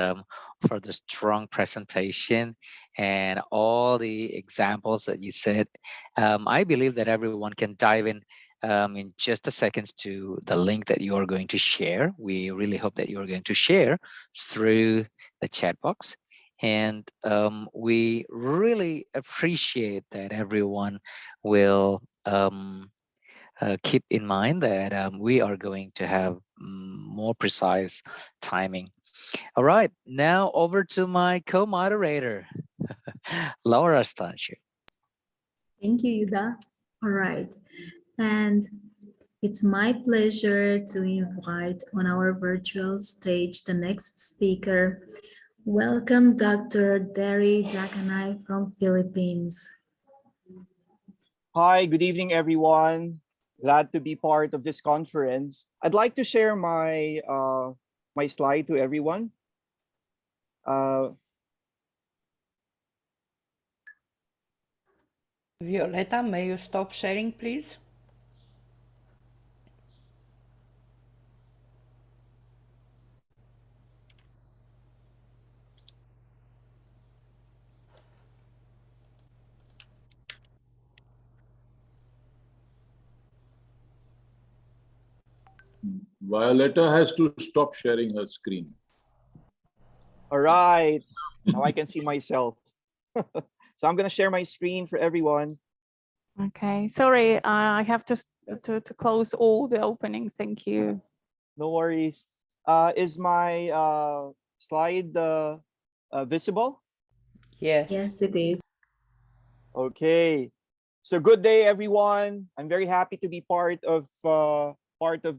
for the strong presentation and all the examples that you said. I believe that everyone can dive in just a second to the link that you are going to share. We really hope that you are going to share through the chat box. And we really appreciate that everyone will keep in mind that we are going to have more precise timing. All right, now over to my co-moderator, Laura Stanciu. Thank you, Yuda. All right. And it's my pleasure to invite on our virtual stage the next speaker. Welcome, Dr. Derry Dakanay from Philippines. Hi, good evening, everyone. Glad to be part of this conference. I'd like to share my my slide to everyone. Violeta, may you stop sharing, please? Violeta has to stop sharing her screen. All right, now I can see myself. So I'm gonna share my screen for everyone. Okay, sorry, I have to close all the openings. Thank you. No worries. Is my slide visible? Yes. Yes, it is. Okay. So good day, everyone. I'm very happy to be part of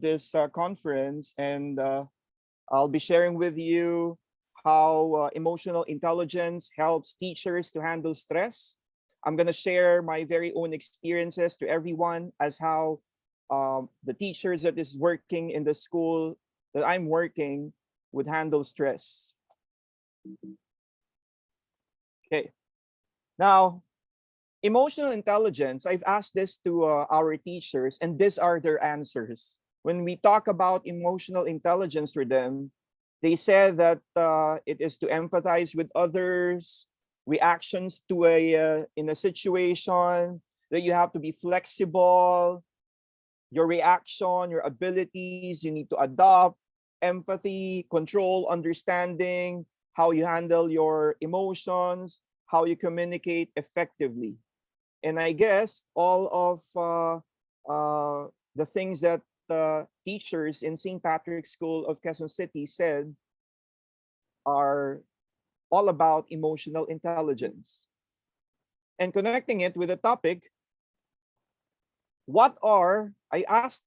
this conference, and I'll be sharing with you how emotional intelligence helps teachers to handle stress. I'm going to share my very own experiences to everyone as how the teachers that is working in the school that I'm working would handle stress. Okay. Now, emotional intelligence, I've asked this to our teachers, and these are their answers. When we talk about emotional intelligence for them, they said that it is to empathize with others, reactions to in a situation, that you have to be flexible, your reaction, your abilities, you need to adopt, empathy, control, understanding, how you handle your emotions, how you communicate effectively. And I guess all of the things that teachers in St. Patrick's School of Quezon City said are all about emotional intelligence. And connecting it with the topic, I asked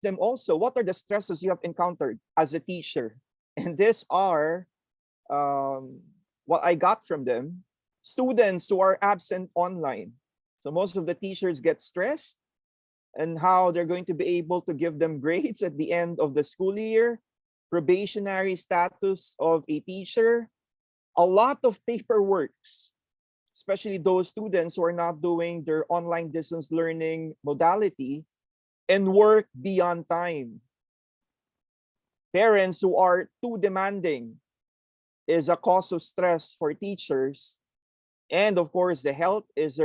them also, what are the stresses you have encountered as a teacher? And these are what I got from them. Students who are absent online. So most of the teachers get stressed and how they're going to be able to give them grades at the end of the school year, probationary status of a teacher, a lot of paperwork, especially those students who are not doing their online distance learning modality, and work beyond time. Parents who are too demanding is a cause of stress for teachers. And of course, the health is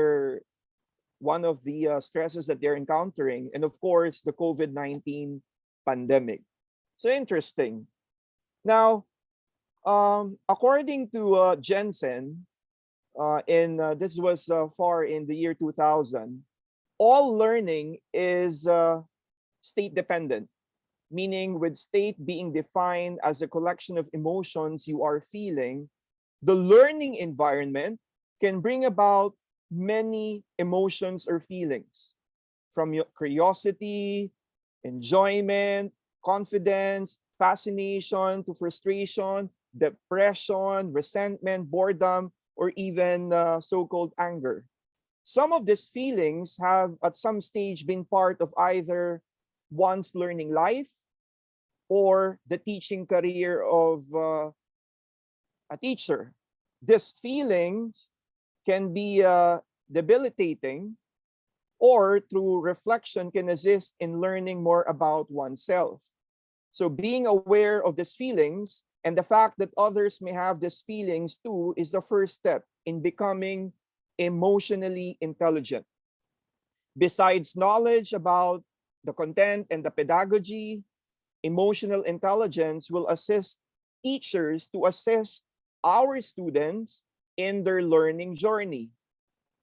one of the stresses that they're encountering. And of course, the COVID-19 pandemic. So interesting. Now, according to Jensen, this was far in the year 2000, all learning is state dependent, meaning with state being defined as a collection of emotions you are feeling, the learning environment can bring about many emotions or feelings, from your curiosity, enjoyment, confidence, fascination to frustration, depression, resentment, boredom, or even so-called anger. Some of these feelings have at some stage been part of either one's learning life or the teaching career of a teacher. These feelings can be debilitating, or through reflection can assist in learning more about oneself. So being aware of these feelings and the fact that others may have these feelings too is the first step in becoming emotionally intelligent. Besides knowledge about the content and the pedagogy, emotional intelligence will assist teachers to assess our students in their learning journey.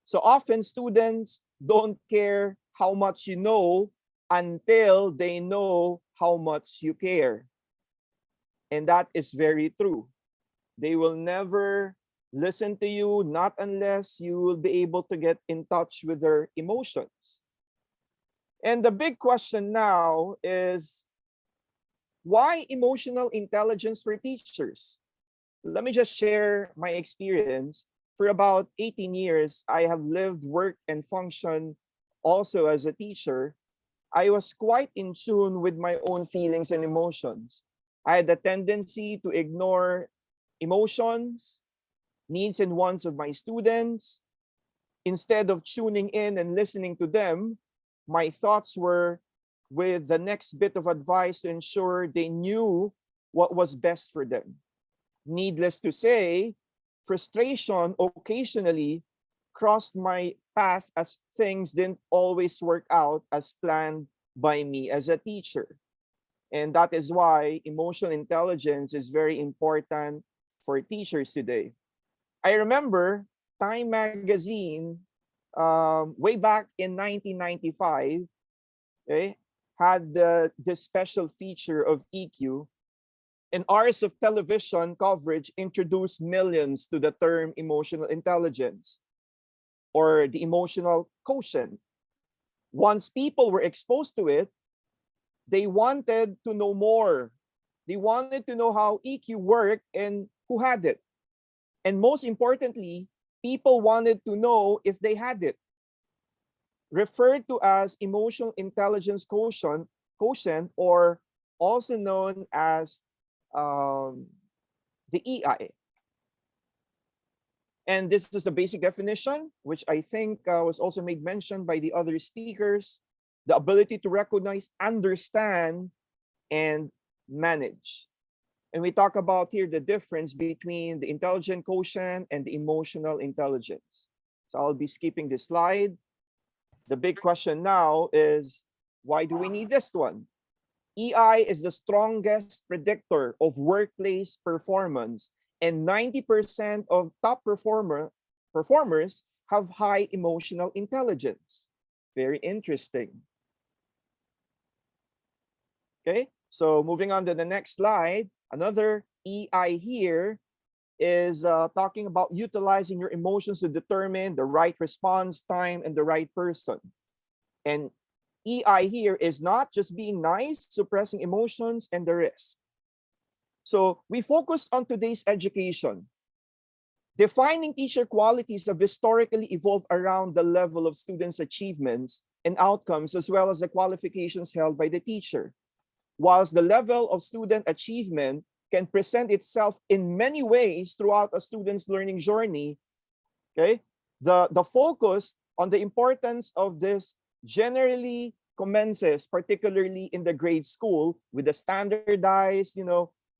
So often students don't care how much you know until they know how much you care. And that is very true. They will never listen to you, not unless you will be able to get in touch with their emotions. And the big question now is, why emotional intelligence for teachers? Let me just share my experience. For about 18 years, I have lived, worked, and functioned also as a teacher. I was quite in tune with my own feelings and emotions. I had a tendency to ignore emotions, needs, and wants of my students. Instead of tuning in and listening to them, my thoughts were with the next bit of advice to ensure they knew what was best for them. Needless to say, frustration occasionally crossed my path as things didn't always work out as planned by me as a teacher. And that is why emotional intelligence is very important for teachers today. I remember Time Magazine, way back in 1995, okay, had this special feature of EQ, and hours of television coverage introduced millions to the term emotional intelligence, or the emotional quotient. Once people were exposed to it, they wanted to know more. They wanted to know how EQ worked and who had it. And most importantly, people wanted to know if they had it. Referred to as emotional intelligence quotient, or also known as the EI. And this is the basic definition, which I think was also made mention by the other speakers: the ability to recognize, understand, and manage. And we talk about here the difference between the intelligent quotient and the emotional intelligence. So I'll be skipping this slide. The big question now is, why do we need this one? EI is the strongest predictor of workplace performance, and 90% of top performers have high emotional intelligence. Very interesting. Okay, so moving on to the next slide, another EI here is talking about utilizing your emotions to determine the right response time and the right person. And EI here is not just being nice, suppressing emotions, and the rest. So we focus on today's education. Defining teacher qualities have historically evolved around the level of students' achievements and outcomes, as well as the qualifications held by the teacher. Whilst the level of student achievement can present itself in many ways throughout a student's learning journey, okay, the focus on the importance of this generally commences, particularly in the grade school, with the standardized,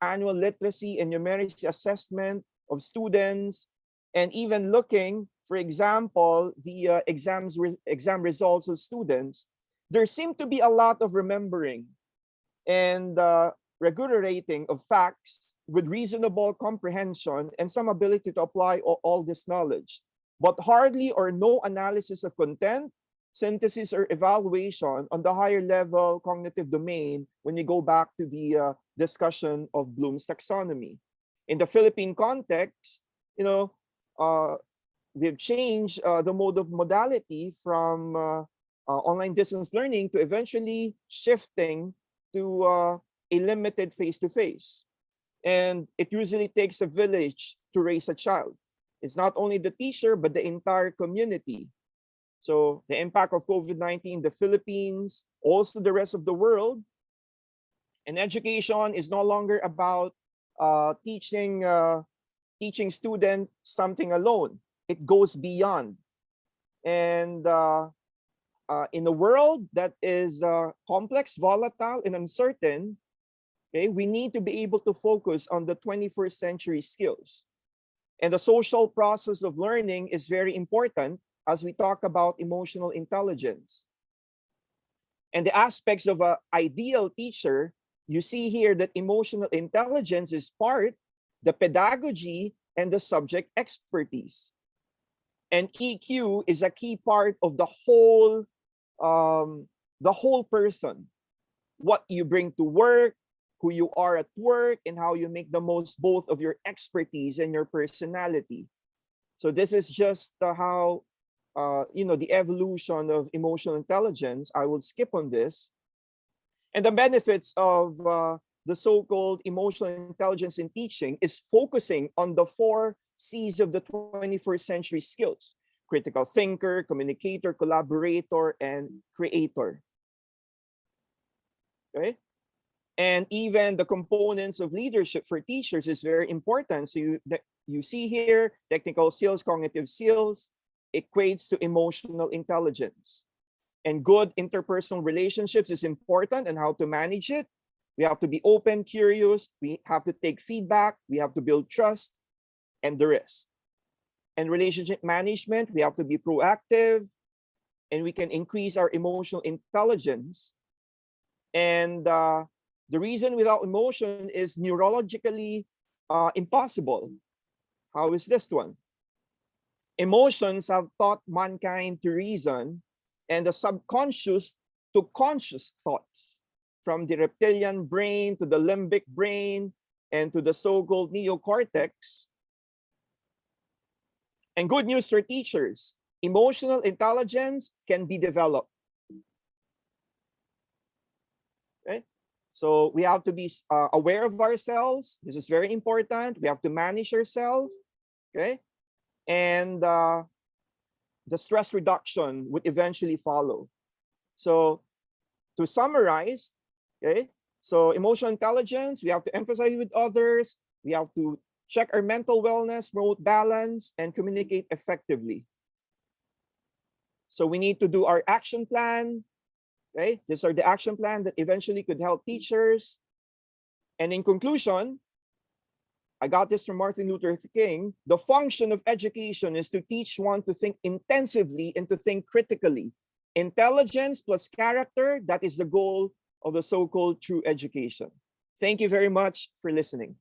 annual literacy and numeracy assessment of students, and even looking, for example, the exam results of students. There seem to be a lot of remembering and regurgitating of facts with reasonable comprehension and some ability to apply all this knowledge, but hardly or no analysis of content, synthesis, or evaluation on the higher level cognitive domain when you go back to the discussion of Bloom's taxonomy. In the Philippine context, we've changed the modality from online distance learning to eventually shifting to a limited face-to-face. And it usually takes a village to raise a child. It's not only the teacher, but the entire community. So the impact of COVID-19 in the Philippines, also the rest of the world. And education is no longer about teaching students something alone. It goes beyond. And in a world that is complex, volatile, and uncertain, okay, we need to be able to focus on the 21st century skills. And the social process of learning is very important as we talk about emotional intelligence. And the aspects of an ideal teacher, you see here that emotional intelligence is part, the pedagogy and the subject expertise. And EQ is a key part of the whole person. What you bring to work, who you are at work, and how you make the most both of your expertise and your personality. So this is just how, the evolution of emotional intelligence. I will skip on this. And the benefits of the so-called emotional intelligence in teaching is focusing on the 4 C's of the 21st century skills: critical thinker, communicator, collaborator, and creator. Okay? And even the components of leadership for teachers is very important. So you see here, technical skills, cognitive skills equates to emotional intelligence. And good interpersonal relationships is important, and how to manage it. We have to be open, curious. We have to take feedback. We have to build trust, and the rest. And relationship management, we have to be proactive, and we can increase our emotional intelligence. And the reason without emotion is neurologically impossible. How is this one? Emotions have taught mankind to reason, and the subconscious to conscious thoughts, from the reptilian brain to the limbic brain and to the so-called neocortex. And good news for teachers, emotional intelligence can be developed. Okay? So we have to be aware of ourselves. This is very important. We have to manage ourselves. Okay? And the stress reduction would eventually follow. So to summarize, okay, so emotional intelligence, we have to emphasize with others. We have to check our mental wellness, promote balance, and communicate effectively. So we need to do our action plan. Okay, these are the action plan that eventually could help teachers. And in conclusion, I got this from Martin Luther King. The function of education is to teach one to think intensively and to think critically. Intelligence plus character, that is the goal of the so-called true education. Thank you very much for listening.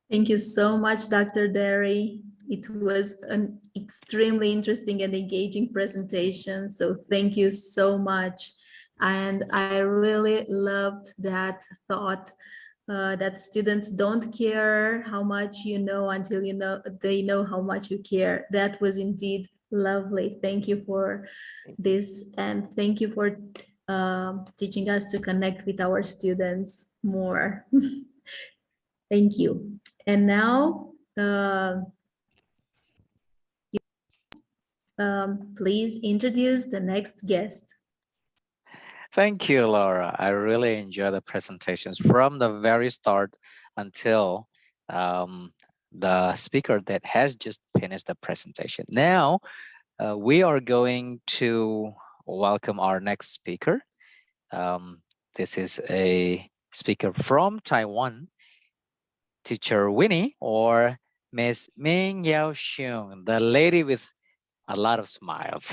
Thank you so much, Dr. Derry. It was an extremely interesting and engaging presentation. So thank you so much. And I really loved that thought that students don't care how much you know until they know how much you care. That was indeed lovely. Thank you for this, and thank you for teaching us to connect with our students more. Thank you. And now, please introduce the next guest. Thank you, Laura. I really enjoy the presentations from the very start until the speaker that has just finished the presentation. Now, we are going to welcome our next speaker. This is a speaker from Taiwan, Teacher Winnie, or Miss Ming Yao Xiong, the lady with a lot of smiles.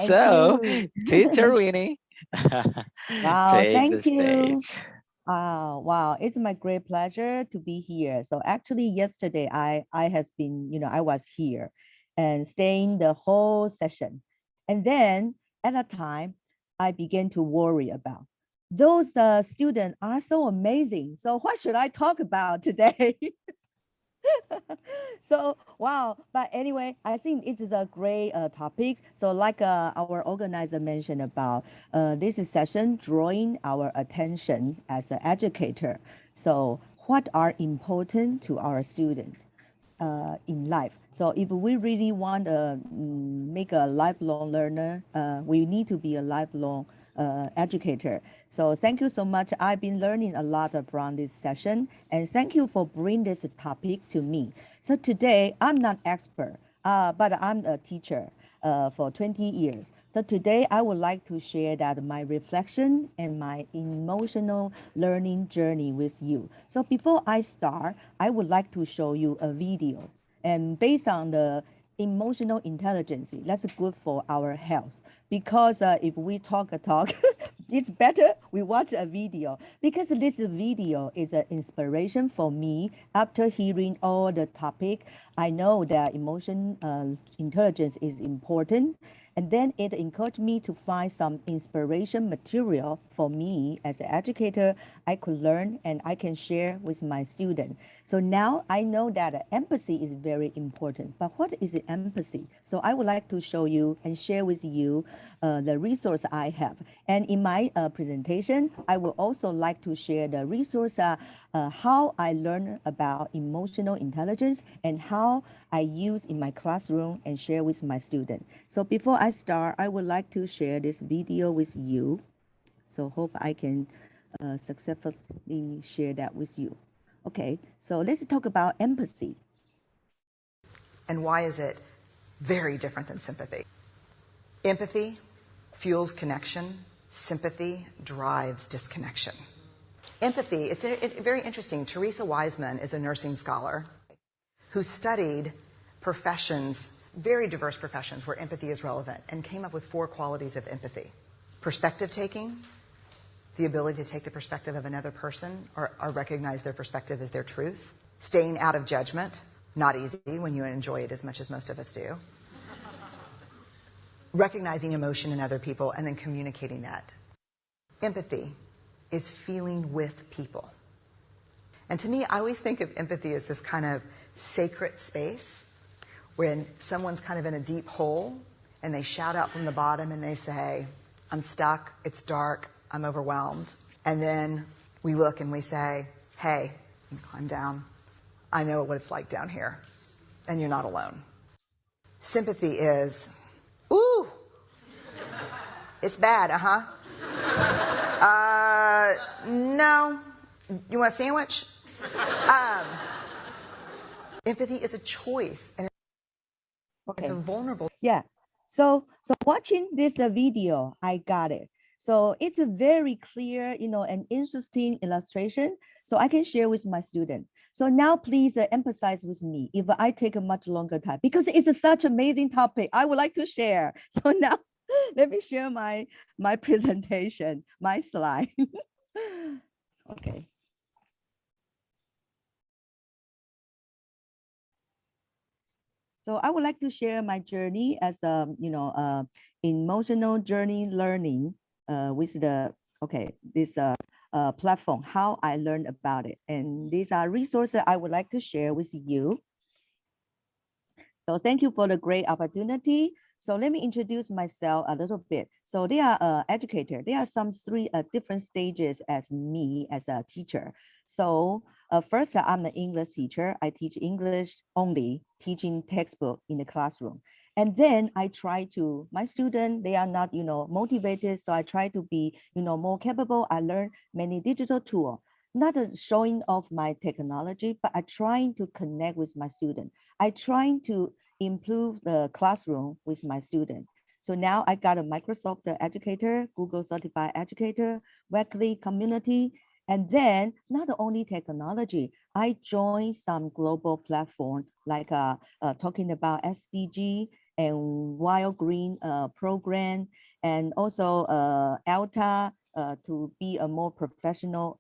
So, Teacher Winnie, Wow, take the thank you. stage. Wow, it's my great pleasure to be here. So actually yesterday I has been, I was here and staying the whole session. And then at a time I began to worry about those students are so amazing. So what should I talk about today? So wow, but anyway, I think it is a great topic. So like our organizer mentioned about this session drawing our attention as an educator. So what are important to our students in life? So if we really want to make a lifelong learner, we need to be a lifelong educator. So thank you so much. I've been learning a lot from this session, and thank you for bringing this topic to me. So today I'm not expert, but I'm a teacher for 20 years. So today I would like to share that my reflection and my emotional learning journey with you. So before I start, I would like to show you a video, and based on the emotional intelligence, that's good for our health. Because if we talk, it's better we watch a video, because this video is an inspiration for me. After hearing all the topic, I know that emotion intelligence is important. And then it encouraged me to find some inspiration material for me as an educator I could learn and I can share with my students. So now I know that empathy is very important. But what is empathy? So I would like to show you and share with you the resource I have. And in my presentation, I will also like to share the resource how I learn about emotional intelligence and how I use in my classroom and share with my students. So before I start, I would like to share this video with you. So hope I can successfully share that with you. Okay, so let's talk about empathy. And why is it very different than sympathy? Empathy fuels connection. Sympathy drives disconnection. Empathy, it's very interesting. Teresa Wiseman is a nursing scholar who studied professions, very diverse professions where empathy is relevant, and came up with 4 qualities of empathy. Perspective taking, the ability to take the perspective of another person or recognize their perspective as their truth. Staying out of judgment, not easy when you enjoy it as much as most of us do. Recognizing emotion in other people and then communicating that. Empathy is feeling with people. And to me, I always think of empathy as this kind of sacred space when someone's kind of in a deep hole and they shout out from the bottom and they say, I'm stuck, it's dark, I'm overwhelmed. And then we look and we say, hey, you climb down. I know what it's like down here. And you're not alone. Sympathy is, ooh, it's bad, no. You want a sandwich? Empathy is a choice, and it's a vulnerable. Yeah. So watching this video, I got it. So it's a very clear, an interesting illustration. So I can share with my student. So now please emphasize with me if I take a much longer time, because it's such amazing topic I would like to share. So now let me share my presentation, my slide. Okay. So I would like to share my journey as a, emotional journey learning with this platform, how I learned about it. And these are resources I would like to share with you. So thank you for the great opportunity. So let me introduce myself a little bit. So they are educator. There are some 3 different stages as me as a teacher. So first, I'm an English teacher. I teach English only, teaching textbook in the classroom. And then I try to, my students, they are not, motivated. So I try to be, more capable. I learn many digital tools, not showing off my technology, but I trying to connect with my student. I trying to improve the classroom with my student. So now I got a Microsoft educator, Google certified educator, Weekly community. And then not only technology, I joined some global platform like talking about SDG and Wild Green program, and also ALTA to be a more professional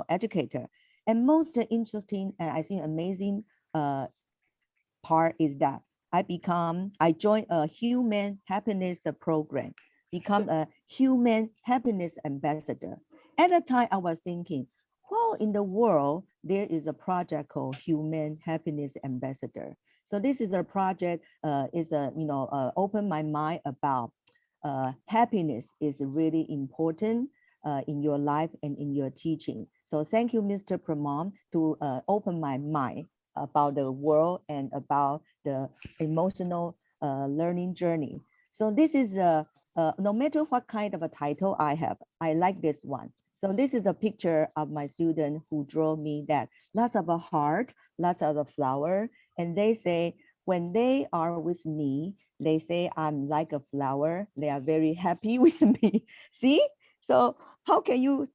educator. And most interesting and I think amazing part is that I joined a human happiness program, become a human happiness ambassador. At the time I was thinking, well, in the world, there is a project called Human Happiness Ambassador. So this is a project, open my mind about happiness is really important in your life and in your teaching. So thank you, Mr. Pramon, to open my mind about the world and about the emotional learning journey. So this is no matter what kind of a title I have, I like this one. So this is a picture of my student who drew me that lots of a heart, lots of a flower. And they say, when they are with me, they say, I'm like a flower. They are very happy with me. See? So how can you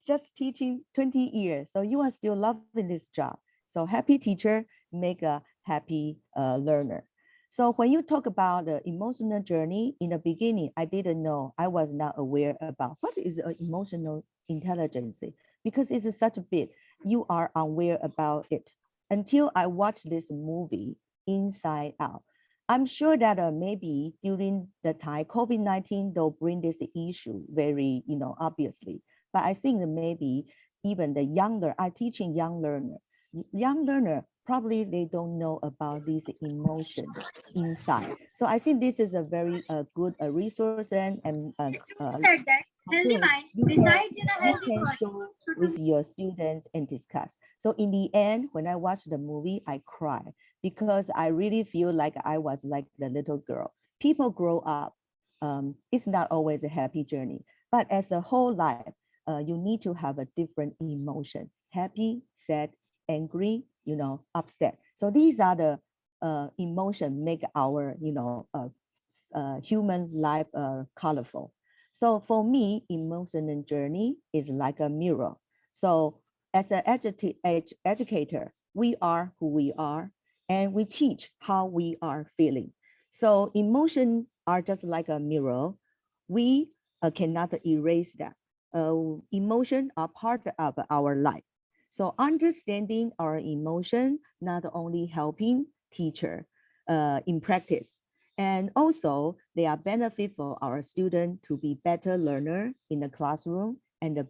just teaching 20 years? So you are still loving this job. So happy teacher make a happy learner. So when you talk about the emotional journey, in the beginning, I didn't know, I was not aware about what is emotional intelligence, because it's such a bit, you are aware about it until I watched this movie, Inside Out. I'm sure that maybe during the time COVID-19, they'll bring this issue very, obviously. But I think that maybe even the younger, I teaching young learner, probably they don't know about these emotions inside. So I think this is a very good resource and Said that healthy mind resides in a healthy body. show with your students and discuss. So in the end, when I watched the movie, I cried because I really feel like I was like the little girl. People grow up. It's not always a happy journey, but as a whole life, you need to have a different emotion: happy, sad, angry, upset. So these are the emotion make our, human life colorful. So for me, emotional journey is like a mirror. So as an educator, we are who we are, and we teach how we are feeling. So emotions are just like a mirror. We cannot erase that. Emotions are part of our life. So understanding our emotion, not only helping teacher in practice, and also they are benefit for our student to be better learner in the classroom and a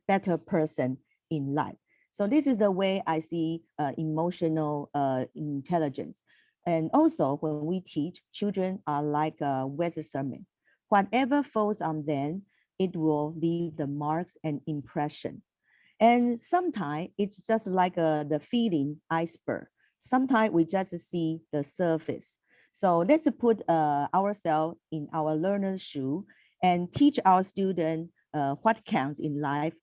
better person in life. So this is the way I see emotional intelligence. And also when we teach, children are like a wet cement. Whatever falls on them, it will leave the marks and impression. And sometimes it's just like the feeling iceberg. Sometimes we just see the surface. So let's put ourselves in our learner's shoe and teach our students what counts in life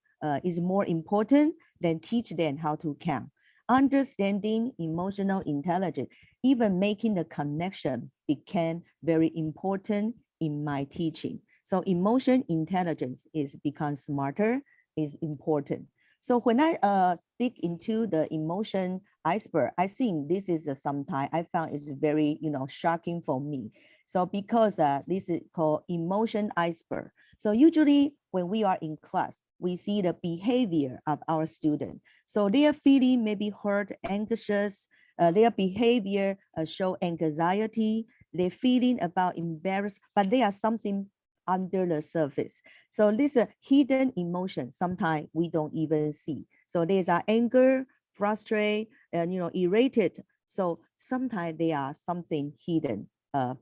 is more important than teach them how to count. Understanding emotional intelligence, even making the connection became very important in my teaching. So emotion intelligence is become smarter, is important. So when I dig into the emotion iceberg, I think this is sometimes I found is very, shocking for me. So because this is called emotion iceberg. So usually when we are in class, we see the behavior of our student. So they are feeling maybe hurt, anxious, their behavior show anxiety, they're feeling about embarrassed, but they are something under the surface. So this hidden emotion, sometimes we don't even see. So there's anger, frustrated, and irritated. So sometimes they are something hidden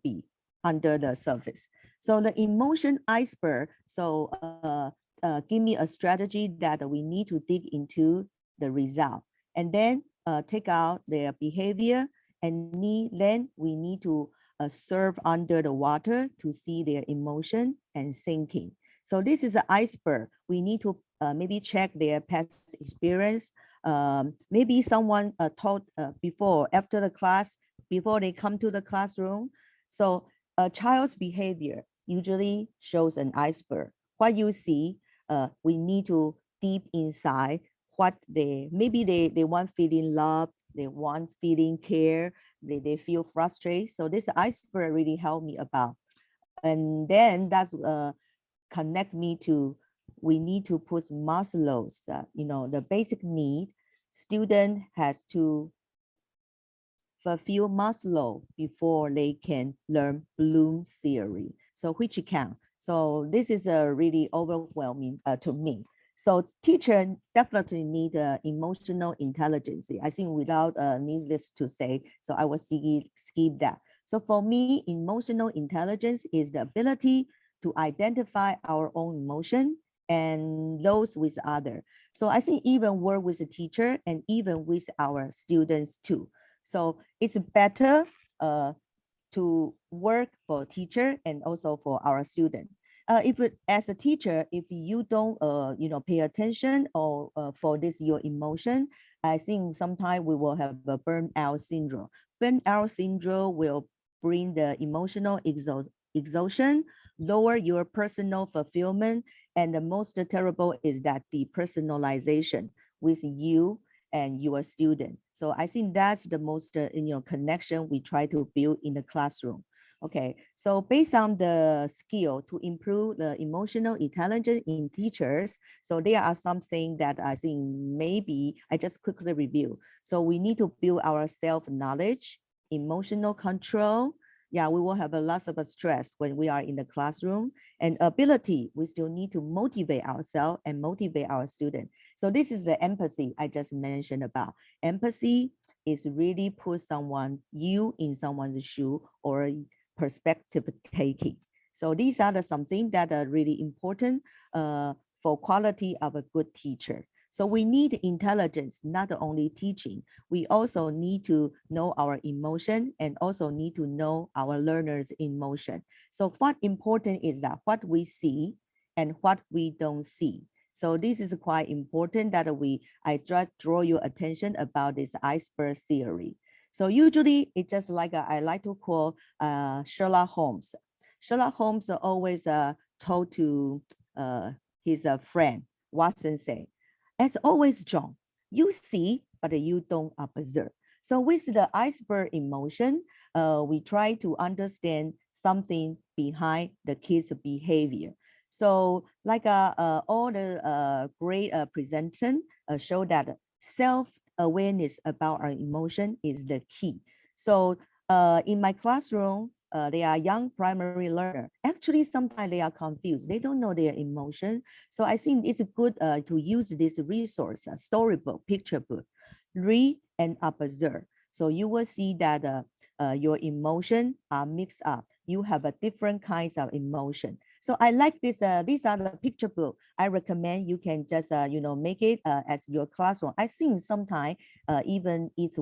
be under the surface. So the emotion iceberg, so give me a strategy that we need to dig into the result, and then take out their behavior, and then we need to serve under the water to see their emotion and thinking. So this is an iceberg. We need to maybe check their past experience. Maybe someone taught before, after the class, before they come to the classroom. So a child's behavior usually shows an iceberg. What you see, we need to deep inside what maybe they want feeling love, they want feeling care, they feel frustrated. So this iceberg really helped me about. And then that's connect me to, we need to put Maslow's, the basic need. Student has to fulfill Maslow before they can learn Bloom theory. So which count. So this is really overwhelming to me. So teacher definitely need emotional intelligence. I think without needless to say, so I will skip that. So for me, emotional intelligence is the ability to identify our own emotion and those with other. So I think even work with a teacher and even with our students too. So it's better to work for teacher and also for our student. As a teacher, if you don't pay attention or for this your emotion, I think sometimes we will have a burnout syndrome. Burnout syndrome will bring the emotional exhaustion, lower your personal fulfillment, and the most terrible is that depersonalization with you and your student. So I think that's the most connection we try to build in the classroom. Okay, so based on the skill to improve the emotional intelligence in teachers, so there are something that I think maybe I just quickly review. So we need to build our self-knowledge, emotional control. Yeah, we will have a lot of stress when we are in the classroom, and ability, we still need to motivate ourselves and motivate our students. So this is the empathy I just mentioned about. Empathy is really put you in someone's shoe or perspective taking. So these are something that are really important for quality of a good teacher. So we need intelligence, not only teaching. We also need to know our emotion and also need to know our learners' emotion. So what important is that what we see and what we don't see. So this is quite important that I just draw your attention about this iceberg theory. So usually it's just like I like to call Sherlock Holmes. Sherlock Holmes always told to his friend, Watson say, as always, John, you see, but you don't observe. So with the iceberg emotion, we try to understand something behind the kids' behavior. So like all the great presentation show that self-awareness about our emotion is the key. So in my classroom, they are young primary learner. Actually, sometimes they are confused. They don't know their emotion. So I think it's good to use this resource, storybook, picture book, read and observe. So you will see that your emotion are mixed up. You have a different kinds of emotion. So I like this. These are the picture book. I recommend you can just make it as your classroom. I think sometimes even it's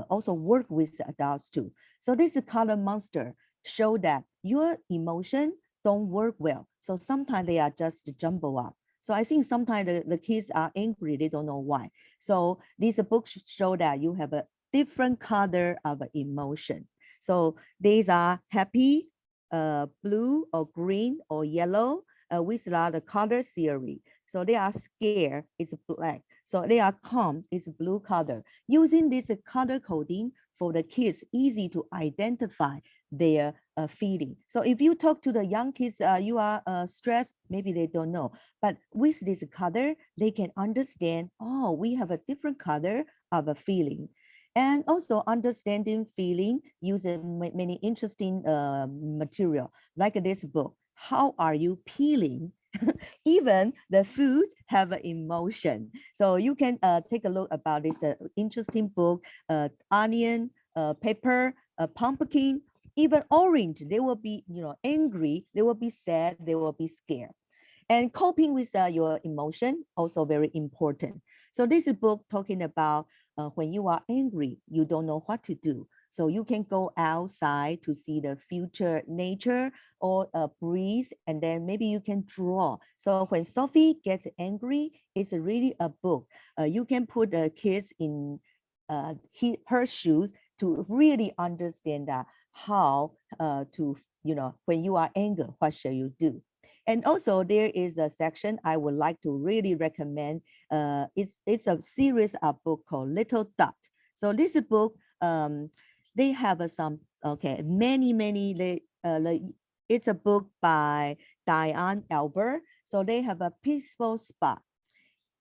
also work with adults too. So this color monster show that your emotion don't work well. So sometimes they are just jumble up. So I think sometimes the kids are angry, they don't know why. So these books show that you have a different color of emotion. So these are happy, blue or green or yellow with a lot of color theory. So they are scared, it's black. So they are calm, it's blue color. Using this color coding for the kids, easy to identify their feeling. So if you talk to the young kids, you are stressed, maybe they don't know. But with this color, they can understand, oh, we have a different color of a feeling. And also understanding feeling using many interesting material, like this book, How Are You Peeling? Even the foods have an emotion. So you can take a look about this interesting book, onion, pepper, pumpkin, even orange, they will be angry, they will be sad, they will be scared. And coping with your emotion, also very important. So this is book talking about when you are angry, you don't know what to do. So you can go outside to see the future nature or breathe, and then maybe you can draw. So when Sophie gets angry, it's really a book. You can put the kids in her shoes to really understand that how to, when you are angry, what shall you do? And also there is a section I would like to really recommend. It's a series of book called Little Dot. So this book, they have some, many, it's a book by Diane Albert. So they have a peaceful spot,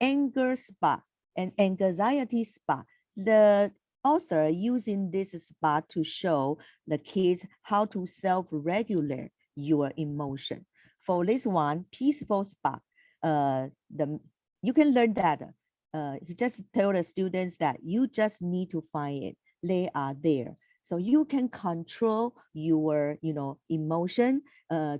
anger spot, and anxiety spot. The author using this spot to show the kids how to self-regulate your emotion. For this one, peaceful spot, you can learn that. You just tell the students that you just need to find it. They are there. So you can control your, emotion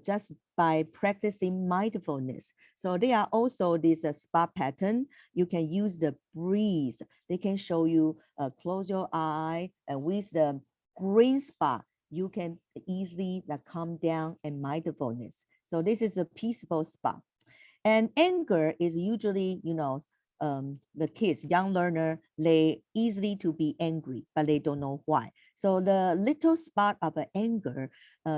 just by practicing mindfulness. So there are also this spot pattern. You can use the breeze. They can show you close your eye, and with the green spot, you can easily calm down and mindfulness. So this is a peaceful spot. And anger is usually, the kids, young learner, they easily to be angry, but they don't know why. So the little spot of anger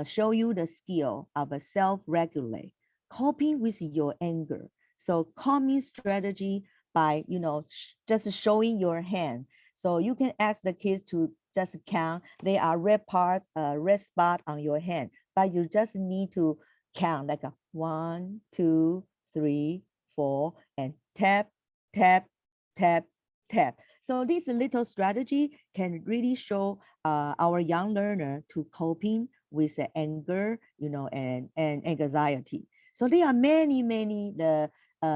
show you the skill of a self-regulate, coping with your anger. So calming strategy by, just showing your hand. So you can ask the kids to just count. There are red spot on your hand, but you just need to count like a 1, 2, 3, 4, and tap, tap, tap, tap. So this little strategy can really show our young learner to coping with the anger, and anxiety. So there are many the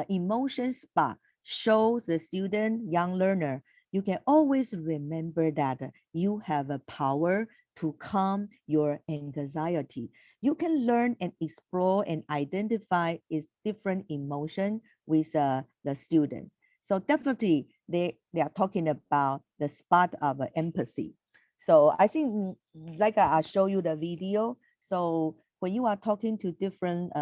emotion spot shows the student, young learner. You can always remember that you have a power to calm your anxiety. You can learn and explore and identify its different emotion with the student. So definitely they are talking about the spot of empathy. So I think, like I show you the video. So when you are talking to different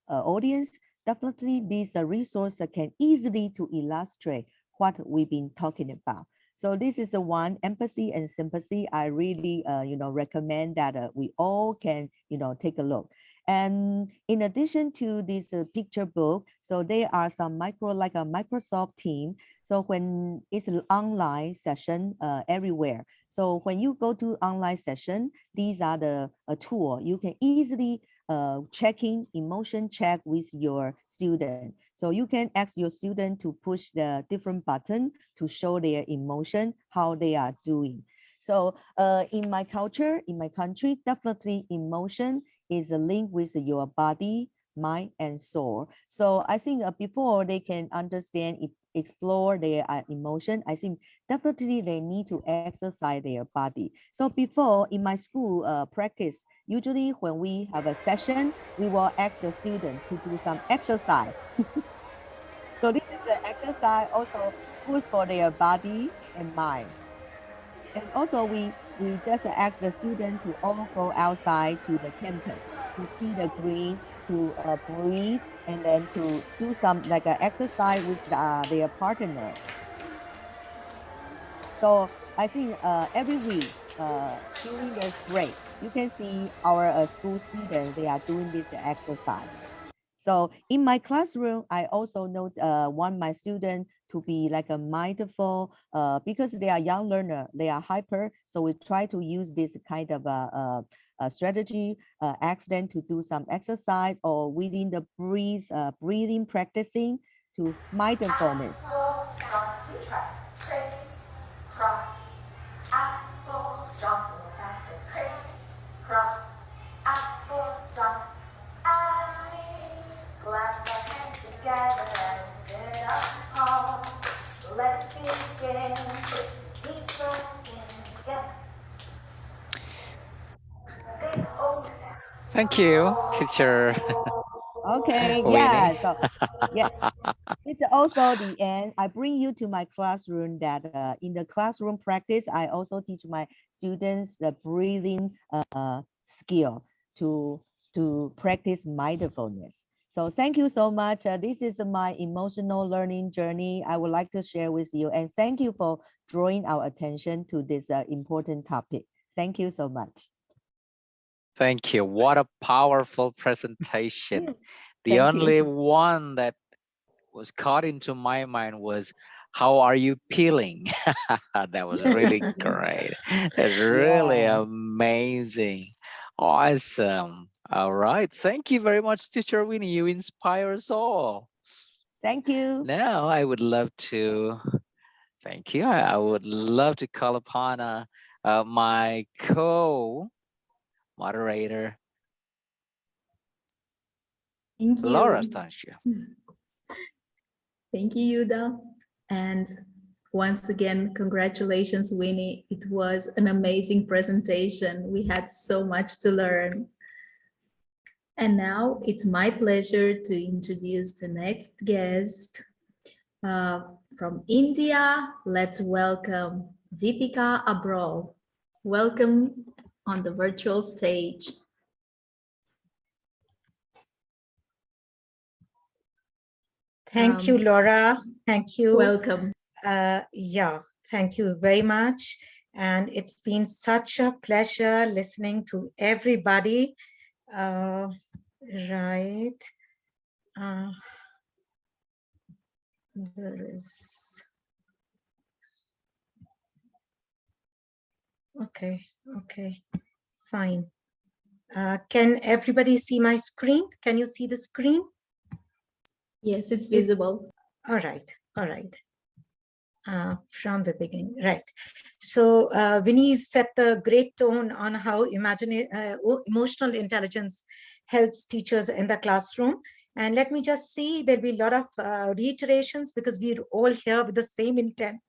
audience, definitely these resources can easily to illustrate what we've been talking about. So this is the one, empathy and sympathy. I really, recommend that we all can, take a look. And in addition to this picture book, so there are some like a Microsoft team. So when it's an online session everywhere. So when you go to online session, these are the tool. You can easily checking emotion check with your student. So you can ask your student to push the different button to show their emotion, how they are doing. So in my culture, in my country, definitely emotion is a link with your body, mind, and soul. So I think before they can understand, explore their emotion, I think definitely they need to exercise their body. So before in my school practice, usually when we have a session, we will ask the student to do some exercise. So this is the exercise also good for their body and mind. And also we just ask the student to all go outside to the campus to see the green, to breathe, and then to do some like an exercise with their partner. So I think every week during the break, you can see our school students, they are doing this exercise. So in my classroom, I also want my students to be like a mindful because they are young learner, they are hyper. So we try to use this kind of a strategy, ask them to do some exercise or within the breathing practicing to mindfulness. Thank you, teacher. Okay, Winnie. yeah. So yeah, it's also the end. I bring you to my classroom that in the classroom practice, I also teach my students the breathing skill to practice mindfulness. So thank you so much. This is my emotional learning journey I would like to share with you. And thank you for drawing our attention to this important topic. Thank you so much. Thank you. What a powerful presentation. The Thank only you. one that was caught into my mind was, how are you peeling? That was really great. It's really Yeah. amazing. Awesome. All right. Thank you very much, Teacher Winnie. You inspire us all. Thank you. Now I would love to, thank you. I would love to call upon my co-moderator, Thank you. Laura Stancia. Thank you, Yuda. And once again, congratulations, Winnie. It was an amazing presentation. We had so much to learn. And now it's my pleasure to introduce the next guest from India. Let's welcome Deepika Abrol. Welcome on the virtual stage. Thank you, Laura. Thank you. Welcome. Yeah, thank you very much. And it's been such a pleasure listening to everybody. Right. There is. Okay, okay, fine. Can everybody see my screen? Can you see the screen? Yes, it's visible. All right, all right. From the beginning, right. So Vinny set the great tone on how emotional intelligence helps teachers in the classroom. And let me just see, there'll be a lot of reiterations because we're all here with the same intent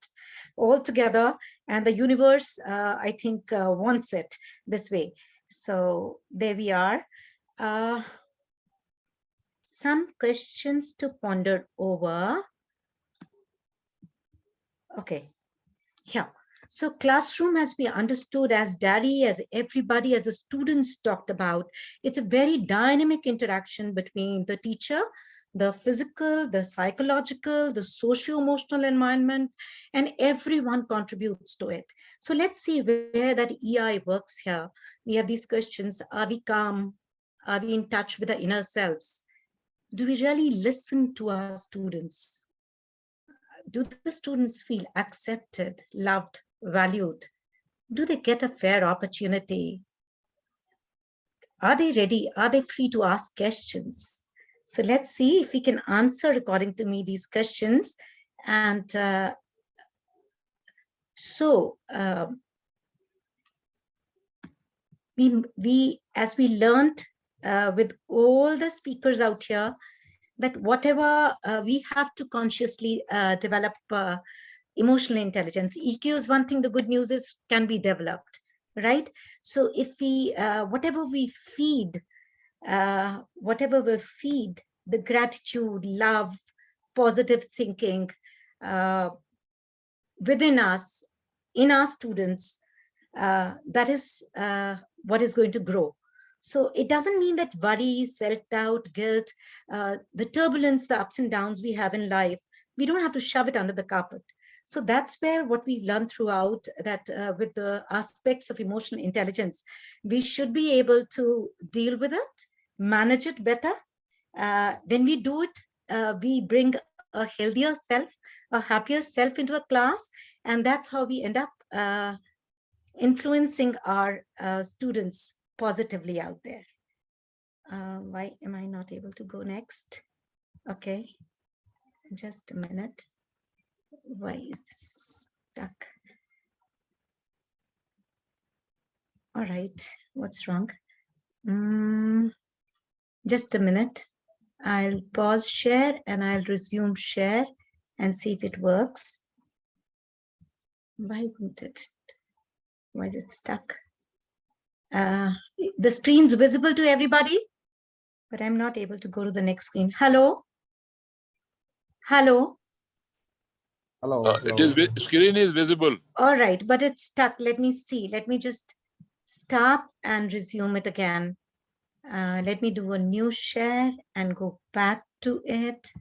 all together, and the universe, I think, wants it this way. So there we are. Some questions to ponder over. Okay, yeah. So classroom has been understood as Daddy, as everybody, as the students talked about. It's a very dynamic interaction between the teacher, the physical, the psychological, the socio-emotional environment, and everyone contributes to it. So let's see where that EI works here. We have these questions. Are we calm? Are we in touch with the inner selves? Do we really listen to our students? Do the students feel accepted, loved, valued? Do they get a fair opportunity? Are they ready? Are they free to ask questions? So let's see if we can answer, according to me, these questions. And we, as we learned with all the speakers out here, that whatever we have to consciously develop emotional intelligence. EQ is one thing. The good news is can be developed, right? So if we, whatever we feed, the gratitude, love, positive thinking within us, in our students, that is what is going to grow. So it doesn't mean that worry, self-doubt, guilt, the turbulence, the ups and downs we have in life, we don't have to shove it under the carpet. So that's where what we've learned throughout, that with the aspects of emotional intelligence, we should be able to deal with it, manage it better. When we do it, we bring a healthier self, a happier self into the class, and that's how we end up influencing our students positively out there. Why am I not able to go next? Okay, just a minute. Why is this stuck? All right, what's wrong? Just a minute. I'll pause share and I'll resume share and see if it works. Why won't it? Why is it stuck? The screen's visible to everybody, but I'm not able to go to the next screen. Hello? Hello? Hello. Screen is visible. All right, but it's stuck. Let me see. Let me just stop and resume it again. Let me do a new share and go back to it.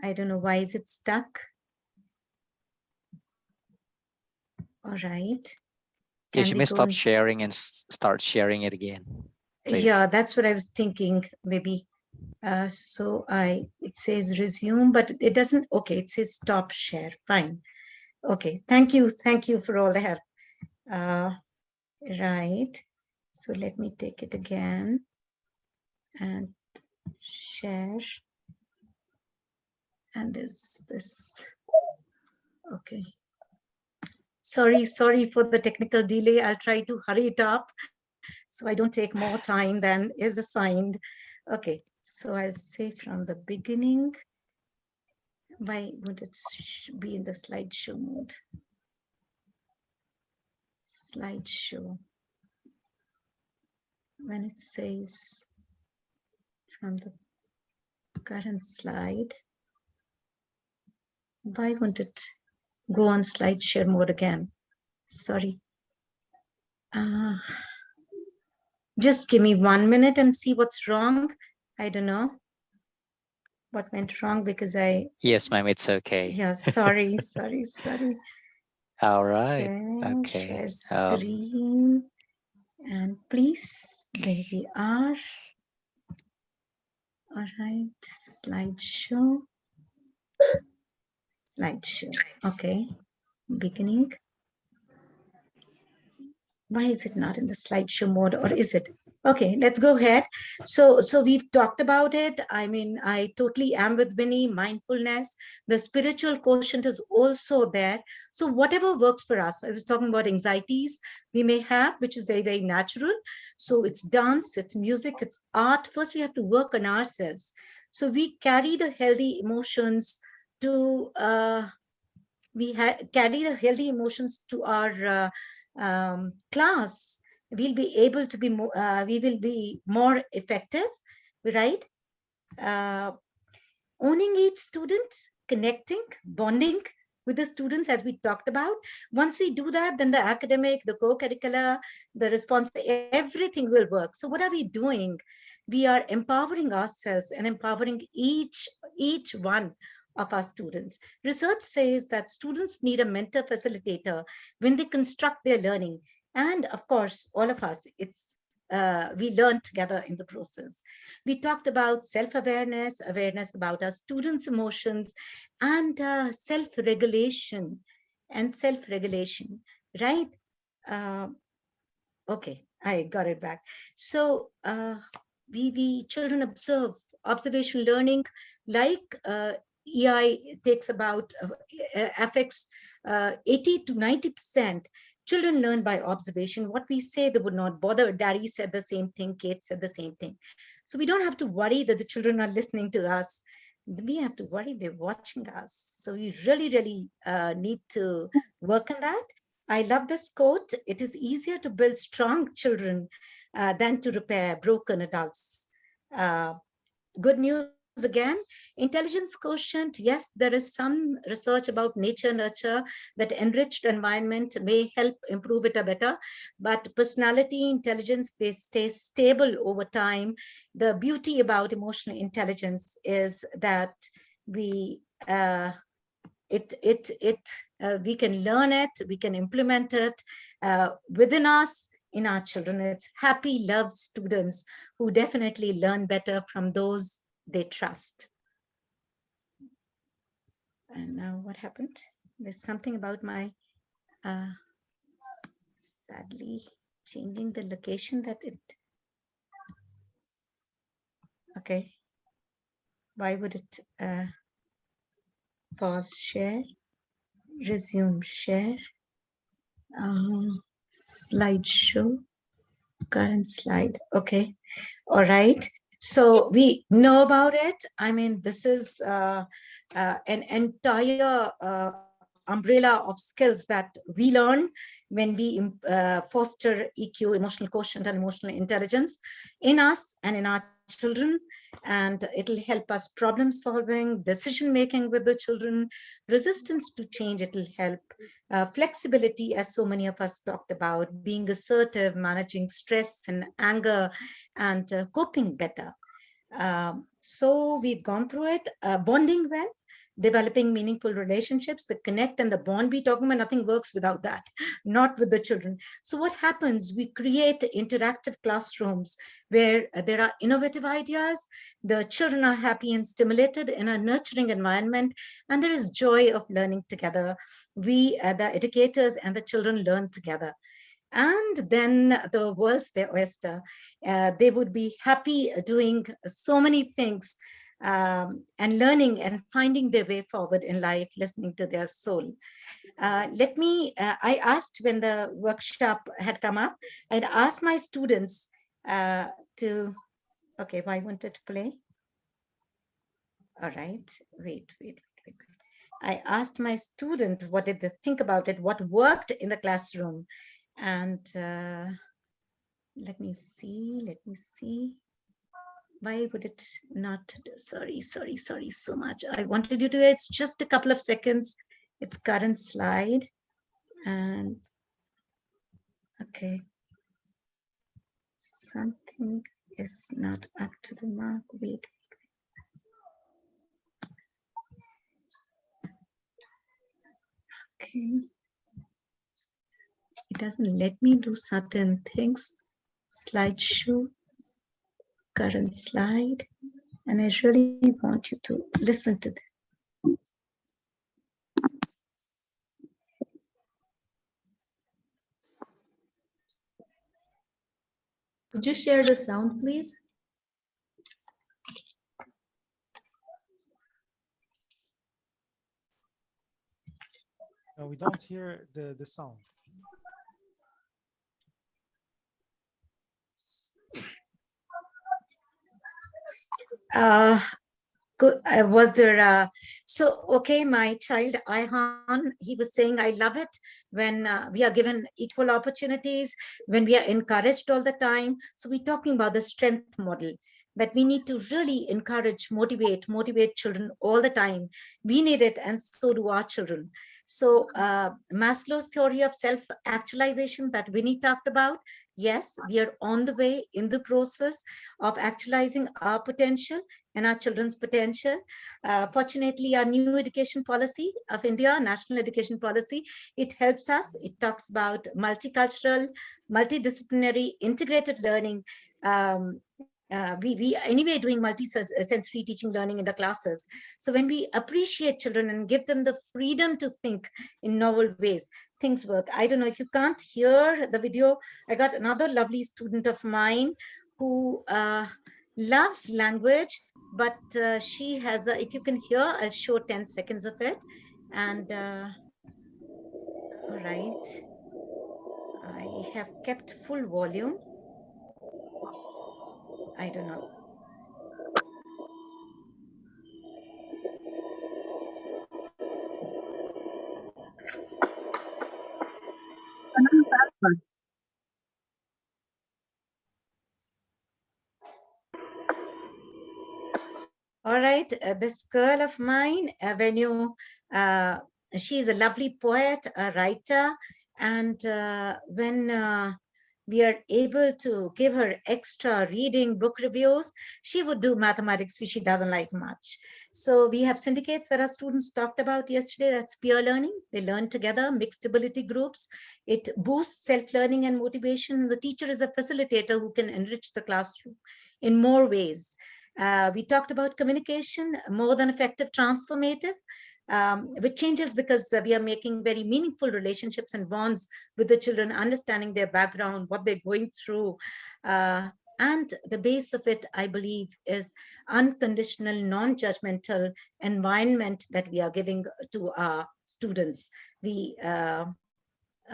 I don't know why is it stuck. All right. Yes, you may stop and sharing and start sharing it again. Please. Yeah, that's what I was thinking, maybe. So it says resume, but it doesn't. Okay, it says stop share. Fine. Okay, thank you for all the help. Right. So let me take it again and share. And this. Okay. Sorry for the technical delay. I'll try to hurry it up so I don't take more time than is assigned. Okay, so I'll say from the beginning. Why would it be in the slideshow mode? Slideshow. When it says from the current slide, why won't it go on slide share mode again? Sorry. Just give me 1 minute and see what's wrong. I don't know what went wrong because I... Yes, ma'am, it's okay. Yeah, sorry. All right. Share Okay. screen. And please, there we are. All right, slideshow. Slideshow. Okay, beginning. Why is it not in the slideshow mode, or is it? Okay, let's go ahead. So we've talked about it. I mean, I totally am with Winnie. Mindfulness, the spiritual quotient is also there. So whatever works for us. I was talking about anxieties we may have, which is very, very natural. So it's dance, it's music, it's art. First, we have to work on ourselves. So we carry the healthy emotions to, carry the healthy emotions to our class. We'll be able to be more, we will be more effective, right? Owning each student, connecting, bonding with the students, as we talked about. Once we do that, then the academic, the co-curricular, the response, everything will work. So what are we doing? We are empowering ourselves and empowering each one of our students. Research says that students need a mentor facilitator when they construct their learning. And of course, all of us, we learn together in the process. We talked about self-awareness, awareness about our students' emotions, and self-regulation, right? Okay, I got it back. So we children observe, observation learning, like EI takes about, affects 80 to 90%. Children learn by observation. What we say, they would not bother. Daddy said the same thing, Kate said the same thing. So we don't have to worry that the children are listening to us. We have to worry they're watching us. So we really, really need to work on that. I love this quote. It is easier to build strong children than to repair broken adults. Good news again, intelligence quotient. Yes, there is some research about nature nurture, that enriched environment may help improve it a better, but personality, intelligence, they stay stable over time. The beauty about emotional intelligence is that we we can learn it, we can implement it within us, in our children. It's happy, loved students who definitely learn better from those they trust. And now what happened? There's something about my, sadly, changing the location that it, okay. Why would it pause share, resume share, slideshow, current slide, okay. All right. So we know about it. I mean, this is an entire umbrella of skills that we learn when we foster EQ, emotional quotient, and emotional intelligence in us and in our children. And it'll help us problem solving, decision making with the children, resistance to change. It'll help flexibility, as so many of us talked about, being assertive, managing stress and anger, and coping better. So we've gone through it. Bonding well, developing meaningful relationships, the connect and the bond we talking about, nothing works without that, not with the children. So what happens? We create interactive classrooms where there are innovative ideas, the children are happy and stimulated in a nurturing environment, and there is joy of learning together. We, the educators and the children, learn together. And then the world's their oyster. They would be happy doing so many things, and learning and finding their way forward in life, listening to their soul. I asked, when the workshop had come up, I'd asked my students to, okay, why won't it play? All right, wait. I asked my student, what did they think about it? What worked in the classroom? And let me see. Why would it not? Sorry so much. I wanted you to, it's just a couple of seconds. It's current slide. And okay. Something is not up to the mark. Wait. Okay. It doesn't let me do certain things. Slideshow, current slide. And I really want you to listen to this. Could you share the sound, please? No, we don't hear the sound. Was there so okay, my child Ayhan, he was saying I love it when we are given equal opportunities, when we are encouraged all the time. So we're talking about the strength model, that we need to really encourage, motivate children all the time. We need it, and so do our children. So Maslow's theory of self-actualization that Winnie talked about, yes, we are on the way in the process of actualizing our potential and our children's potential. Fortunately, our new education policy of India, national education policy, it helps us. It talks about multicultural, multidisciplinary, integrated learning. We anyway doing multi-sensory teaching learning in the classes. So when we appreciate children and give them the freedom to think in novel ways, things work. I don't know if you can't hear the video. I got another lovely student of mine who loves language, but she has a, if you can hear, I'll show 10 seconds of it. And all right, I have kept full volume. I don't know. All right, this girl of mine, she's a lovely poet, a writer, and when we are able to give her extra reading book reviews, she would do mathematics, which she doesn't like much. So we have syndicates that our students talked about yesterday. That's peer learning. They learn together, mixed ability groups. It boosts self-learning and motivation. The teacher is a facilitator who can enrich the classroom in more ways. We talked about communication, more than effective, transformative, which changes because we are making very meaningful relationships and bonds with the children, understanding their background, what they're going through. And the base of it, I believe, is unconditional, non-judgmental environment that we are giving to our students. We,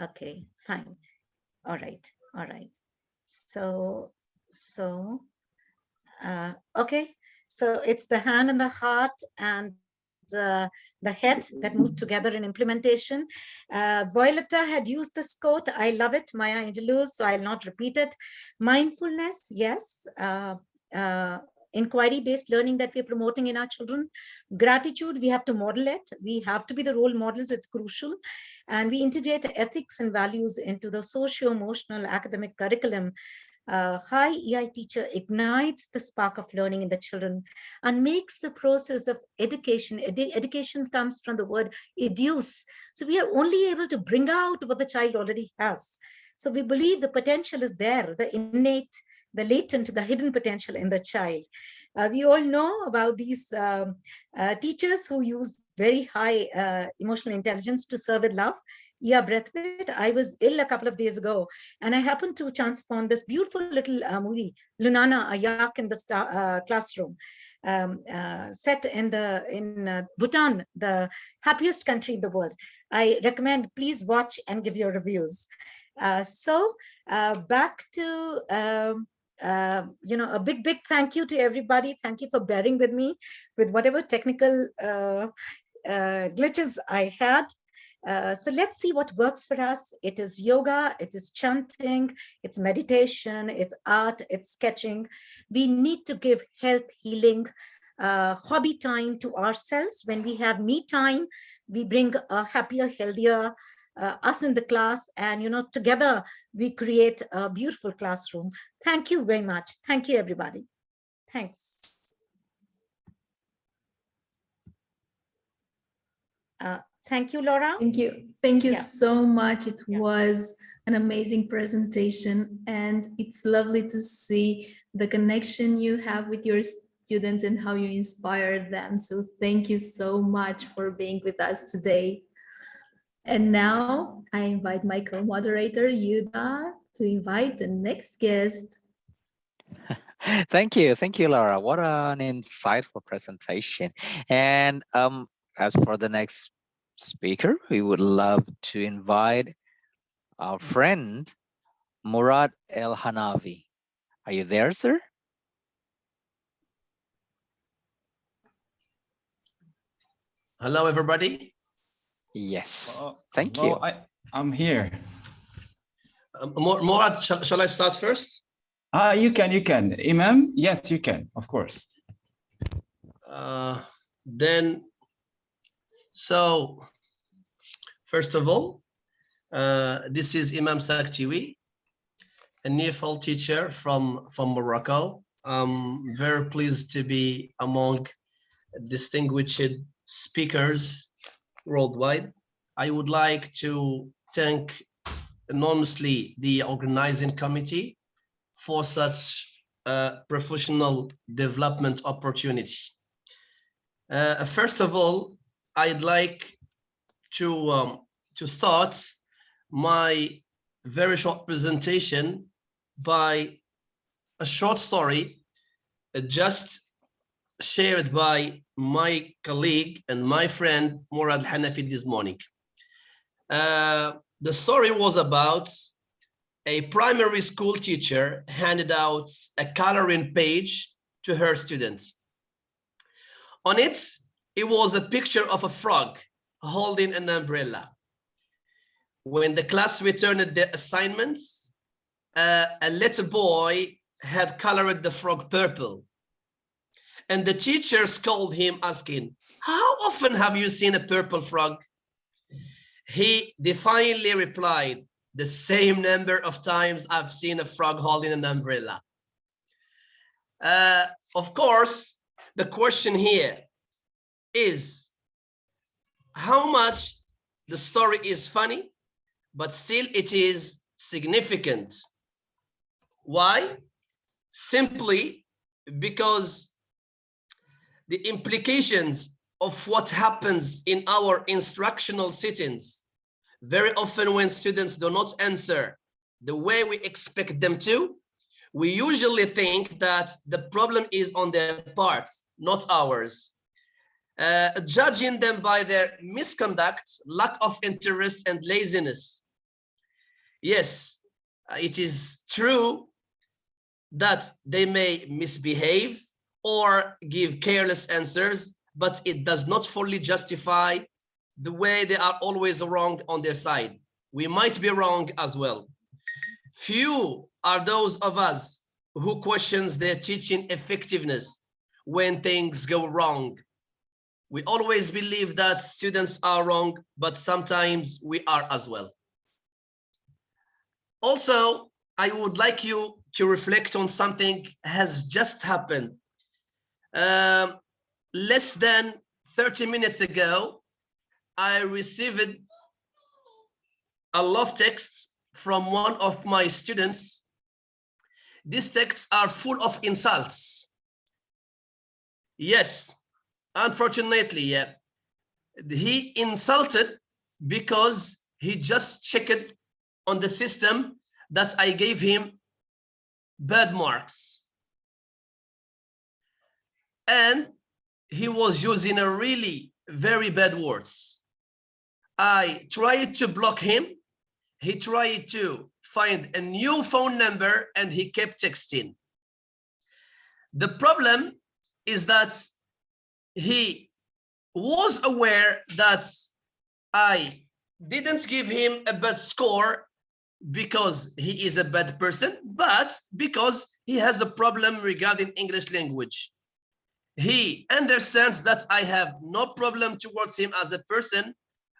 okay, fine. All right. Okay, so it's the hand and the heart and the head that move together in implementation. Violetta had used this quote. I love it, Maya Angelou, so I'll not repeat it. Mindfulness, yes. Inquiry-based learning that we're promoting in our children. Gratitude, we have to model it. We have to be the role models. It's crucial. And we integrate ethics and values into the socio-emotional academic curriculum. High EI teacher ignites the spark of learning in the children and makes the process of education. Education comes from the word educe. So we are only able to bring out what the child already has. So we believe the potential is there, the innate, the latent, the hidden potential in the child. We all know about these teachers who use very high emotional intelligence to serve with love. Yeah, Breathwaite. I was ill a couple of days ago, and I happened to chance upon this beautiful little movie, Lunana, a yak in the classroom, set in Bhutan, the happiest country in the world. I recommend, please watch and give your reviews. Back to a big thank you to everybody. Thank you for bearing with me with whatever technical glitches I had. So let's see what works for us. It is yoga, it is chanting, it's meditation, it's art, it's sketching. We need to give health, healing, hobby time to ourselves. When we have me time, we bring a happier, healthier us in the class, and together we create a beautiful classroom. Thank you very much. Thank you, everybody. Thanks. Thank you, Laura. Thank you so much. It was an amazing presentation, and it's lovely to see the connection you have with your students and how you inspire them. So thank you so much for being with us today. And now I invite my co-moderator, Yuda, to invite the next guest. Thank you, Laura. What an insightful presentation. And as for the next speaker, we would love to invite our friend Murad El Hanavi. Are you there, sir? Hello, everybody. Yes, thank you. I'm here. Murad, shall I start first? You can. Imam, yes, you can, of course. So first of all, this is Imam Saktiwi, a NEFL teacher from Morocco. I'm very pleased to be among distinguished speakers worldwide. I would like to thank enormously the organizing committee for such a professional development opportunity. First of all, I'd like to start my very short presentation by a short story just shared by my colleague and my friend Murad Hanafi this morning. The story was about a primary school teacher handed out a coloring page to her students. On it, it was a picture of a frog holding an umbrella. When the class returned their assignments, a little boy had colored the frog purple. And the teacher scolded him, asking, "How often have you seen a purple frog?" He defiantly replied, "The same number of times I've seen a frog holding an umbrella." Of course, the question here is how much the story is funny, but still it is significant. Why? Simply because the implications of what happens in our instructional settings, very often when students do not answer the way we expect them to, we usually think that the problem is on their part, not ours. Judging them by their misconduct, lack of interest, and laziness. Yes, it is true that they may misbehave or give careless answers, but it does not fully justify the way they are always wrong on their side. We might be wrong as well. Few are those of us who questions their teaching effectiveness when things go wrong. We always believe that students are wrong, but sometimes we are as well. Also, I would like you to reflect on something has just happened. Less than 30 minutes ago, I received a love text from one of my students. These texts are full of insults. Yes, unfortunately, yeah. He insulted because he just checked on the system that I gave him bad marks. And he was using a really very bad words. I tried to block him. He tried to find a new phone number and he kept texting. The problem is that he was aware that I didn't give him a bad score because he is a bad person, but because he has a problem regarding English language. He understands that I have no problem towards him as a person,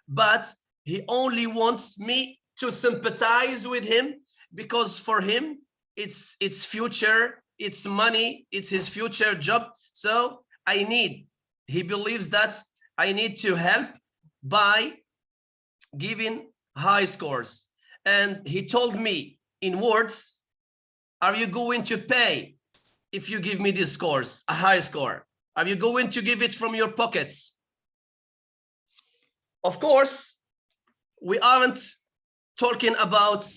but he only wants me to sympathize with him because for him, it's future, it's money, it's his future job. So he believes that I need to help by giving high scores. And he told me in words, "Are you going to pay if you give me these scores, a high score? Are you going to give it from your pockets?" Of course, we aren't talking about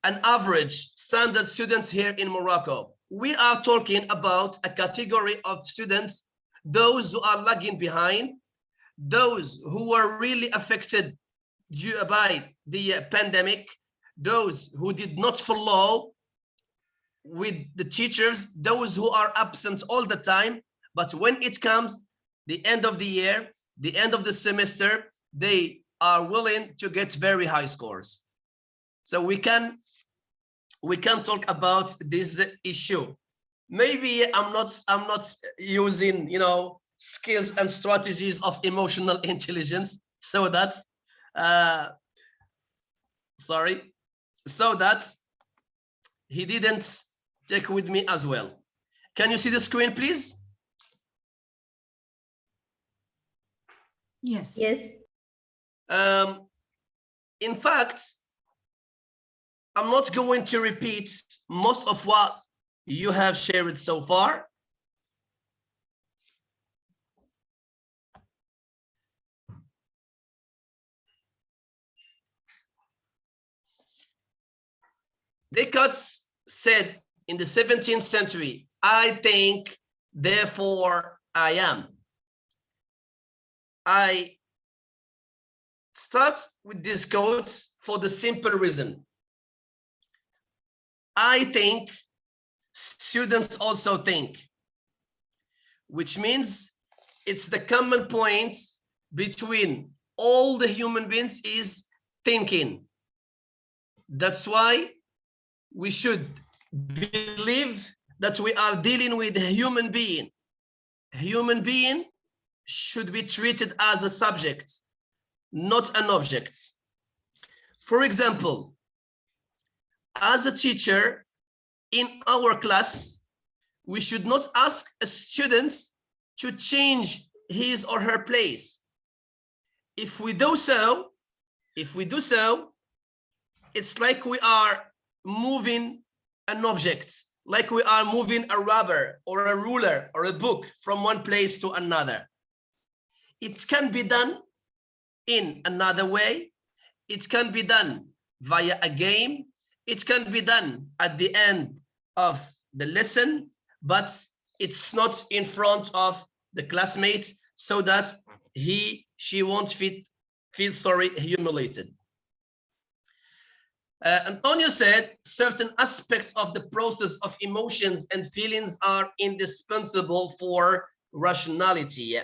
an average standard students here in Morocco. we are talking about a category of students, those who are lagging behind, those who are really affected by the pandemic, those who did not follow with the teachers, those who are absent all the time, but when it comes the end of the year, the end of the semester, they are willing to get very high scores. So we can talk about this issue. Maybe I'm not using, you know, skills and strategies of emotional intelligence, so that's sorry, so that he didn't check with me as well. Can you see the screen, please? Yes. Yes. In fact, I'm not going to repeat most of what you have shared so far. Descartes said in the 17th century, I think, therefore I am. I start with this quote for the simple reason. I think, students also think, which means it's the common point between all the human beings is thinking. That's why we should believe that we are dealing with a human being. A human being should be treated as a subject, not an object. For example, as a teacher in our class, we should not ask a student to change his or her place. If we do so, it's like we are moving an object, like we are moving a rubber or a ruler or a book from one place to another. It can be done in another way. It can be done via a game. It can be done at the end of the lesson, but it's not in front of the classmate so that she won't feel humiliated. Antonio said certain aspects of the process of emotions and feelings are indispensable for rationality.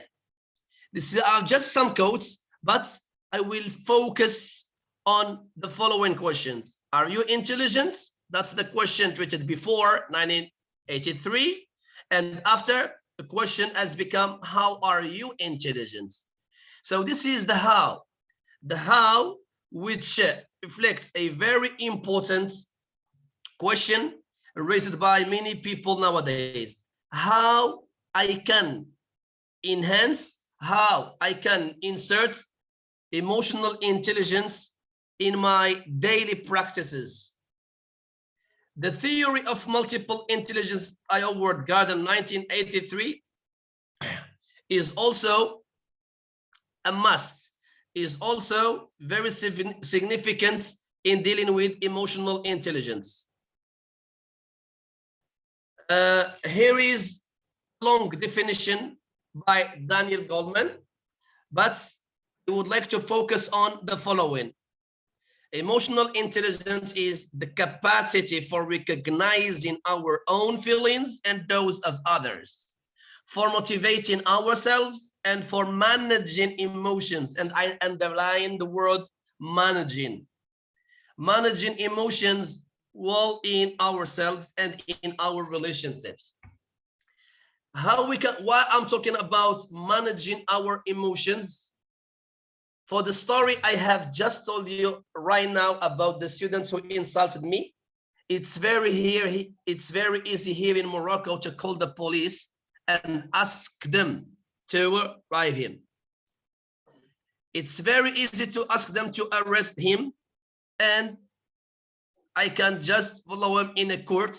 These are just some quotes, but I will focus on the following questions. Are you intelligent? That's the question treated before 1983. And after, the question has become, how are you intelligent? So this is the how which reflects a very important question raised by many people nowadays. How I can enhance, how I can insert emotional intelligence in my daily practices. The theory of multiple intelligence by Howard Gardner 1983 is also a must, is also very significant in dealing with emotional intelligence. Here is a long definition by Daniel Goleman, but I would like to focus on the following. Emotional intelligence is the capacity for recognizing our own feelings and those of others, for motivating ourselves and for managing emotions. And I underline the word managing. Managing emotions well in ourselves and in our relationships. Why I'm talking about managing our emotions? For the story I have just told you right now about the students who insulted me, it's very easy here in Morocco to call the police and ask them to arrive him. It's very easy to ask them to arrest him, and I can just follow him in a court.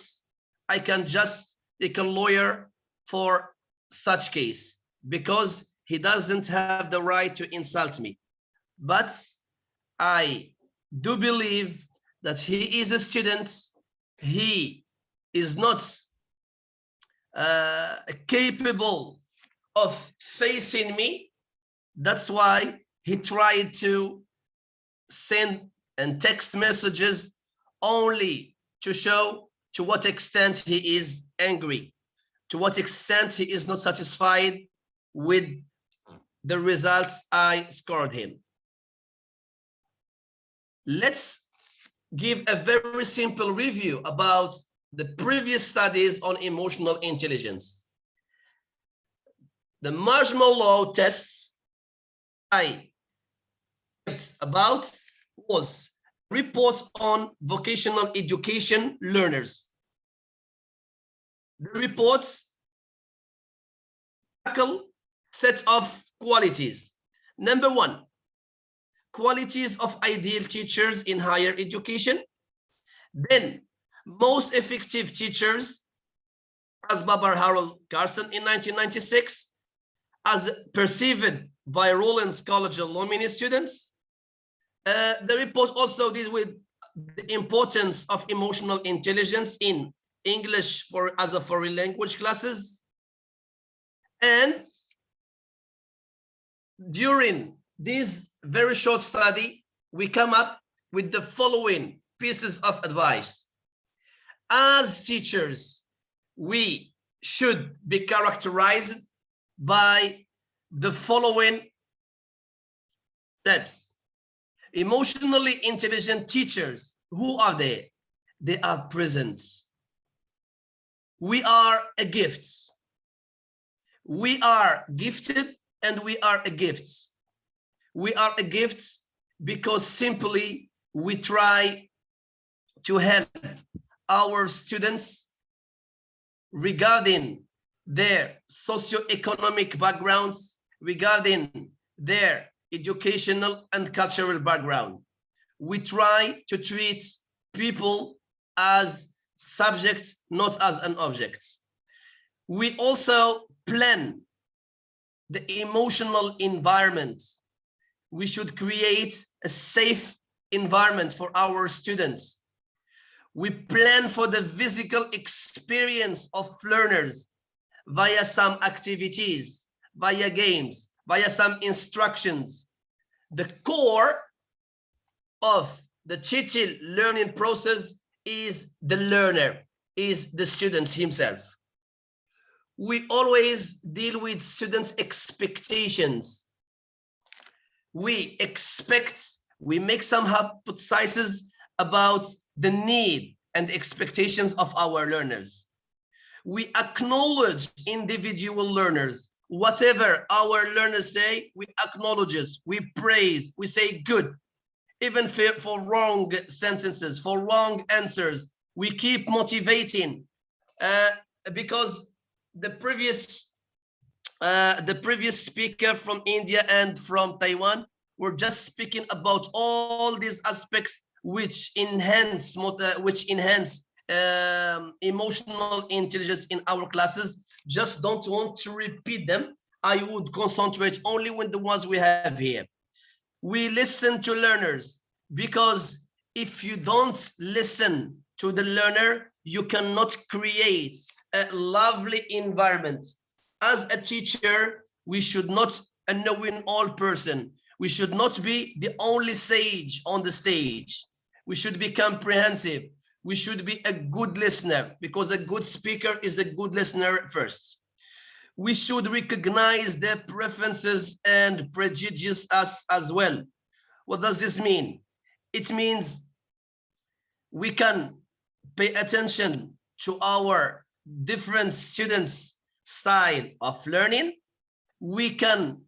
I can just take a lawyer for such case because he doesn't have the right to insult me. But I do believe that he is a student. He is not capable of facing me. That's why he tried to send and text messages only to show to what extent he is angry, to what extent he is not satisfied with the results I scored him. Let's give a very simple review about the previous studies on emotional intelligence. The marginal law tests I talked about was reports on vocational education learners. The reports tackle set of qualities. Number one, qualities of ideal teachers in higher education. Then, most effective teachers, as Babar Harold Carson in 1996, as perceived by Rollins College alumni students. The report also deals with the importance of emotional intelligence in English as a foreign language classes. And during this very short study, we come up with the following pieces of advice. As teachers, we should be characterized by the following steps. Emotionally intelligent teachers, who are they? They are present. We are a gift. We are gifted and we are a gift. We are a gift because simply we try to help our students regarding their socioeconomic backgrounds, regarding their educational and cultural background. We try to treat people as subjects, not as an object. We also plan the emotional environment. We should create a safe environment for our students. We plan for the physical experience of learners via some activities, via games, via some instructions. The core of the teaching learning process is the learner, is the student himself. We always deal with students' expectations. We expect, we make some hypotheses about the need and expectations of our learners. We acknowledge individual learners. Whatever our learners say, we acknowledge it, we praise, we say good. Even for wrong sentences, for wrong answers, we keep motivating because the previous speaker from India and from Taiwan were just speaking about all these aspects which enhance emotional intelligence in our classes. Just don't want to repeat them. I would concentrate only on the ones we have here. We listen to learners, because if you don't listen to the learner, you cannot create a lovely environment. As a teacher, we should not a know-it-all person. We should not be the only sage on the stage. We should be comprehensive. We should be a good listener, because a good speaker is a good listener first. We should recognize their preferences and prejudices as well. What does this mean? It means we can pay attention to our different students' style of learning. We can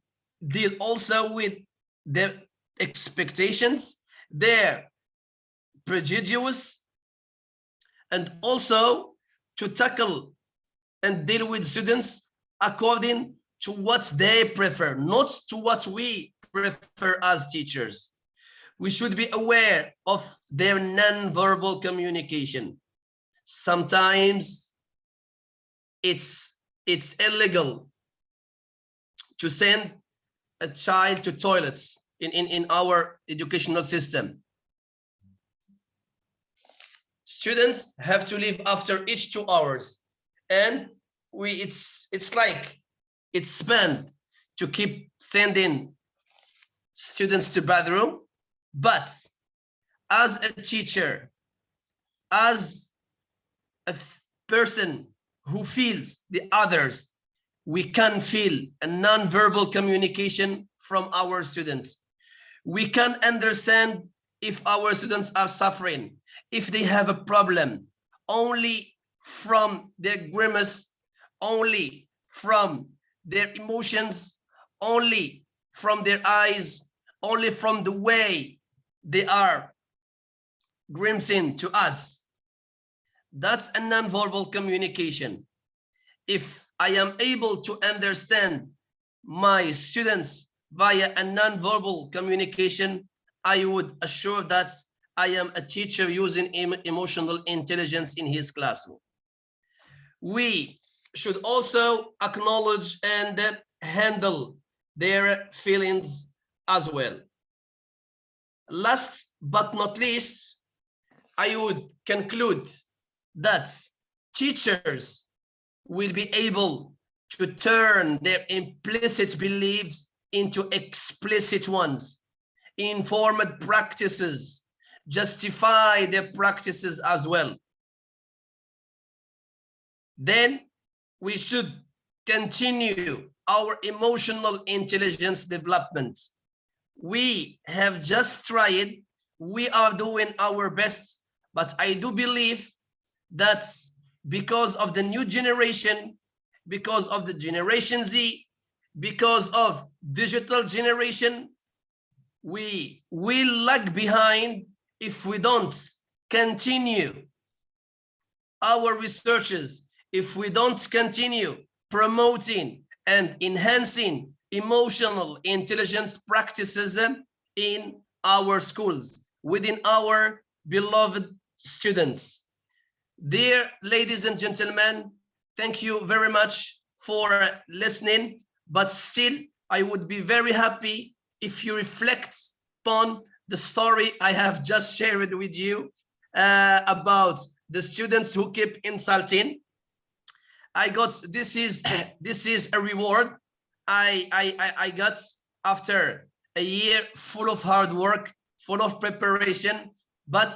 deal also with their expectations, their prejudice, and also to tackle and deal with students according to what they prefer, not to what we prefer as teachers. We should be aware of their non-verbal communication. Sometimes it's illegal to send a child to toilets in our educational system. Students have to leave after each 2 hours, and it's like it's spent to keep sending students to bathroom, but as a teacher, as a person who feels the others, we can feel a non-verbal communication from our students. We can understand if our students are suffering, if they have a problem, only from their grimace, only from their emotions, only from their eyes, only from the way they are grimacing to us. That's a non-verbal communication. If I am able to understand my students via a non-verbal communication, I would assure that I am a teacher using emotional intelligence in his classroom. We should also acknowledge and handle their feelings as well. Last but not least, I would conclude that teachers will be able to turn their implicit beliefs into explicit ones, informed practices, justify their practices as well. Then we should continue our emotional intelligence development. We have just tried, we are doing our best, but I do believe that because of the new generation, because of the Generation Z, because of digital generation, we will lag behind if we don't continue our researches, if we don't continue promoting and enhancing emotional intelligence practices in our schools, within our beloved students. Dear ladies and gentlemen, thank you very much for listening, but still I would be very happy if you reflect upon the story I have just shared with you about the students who keep insulting. I got, this is a reward I got after a year full of hard work, full of preparation, but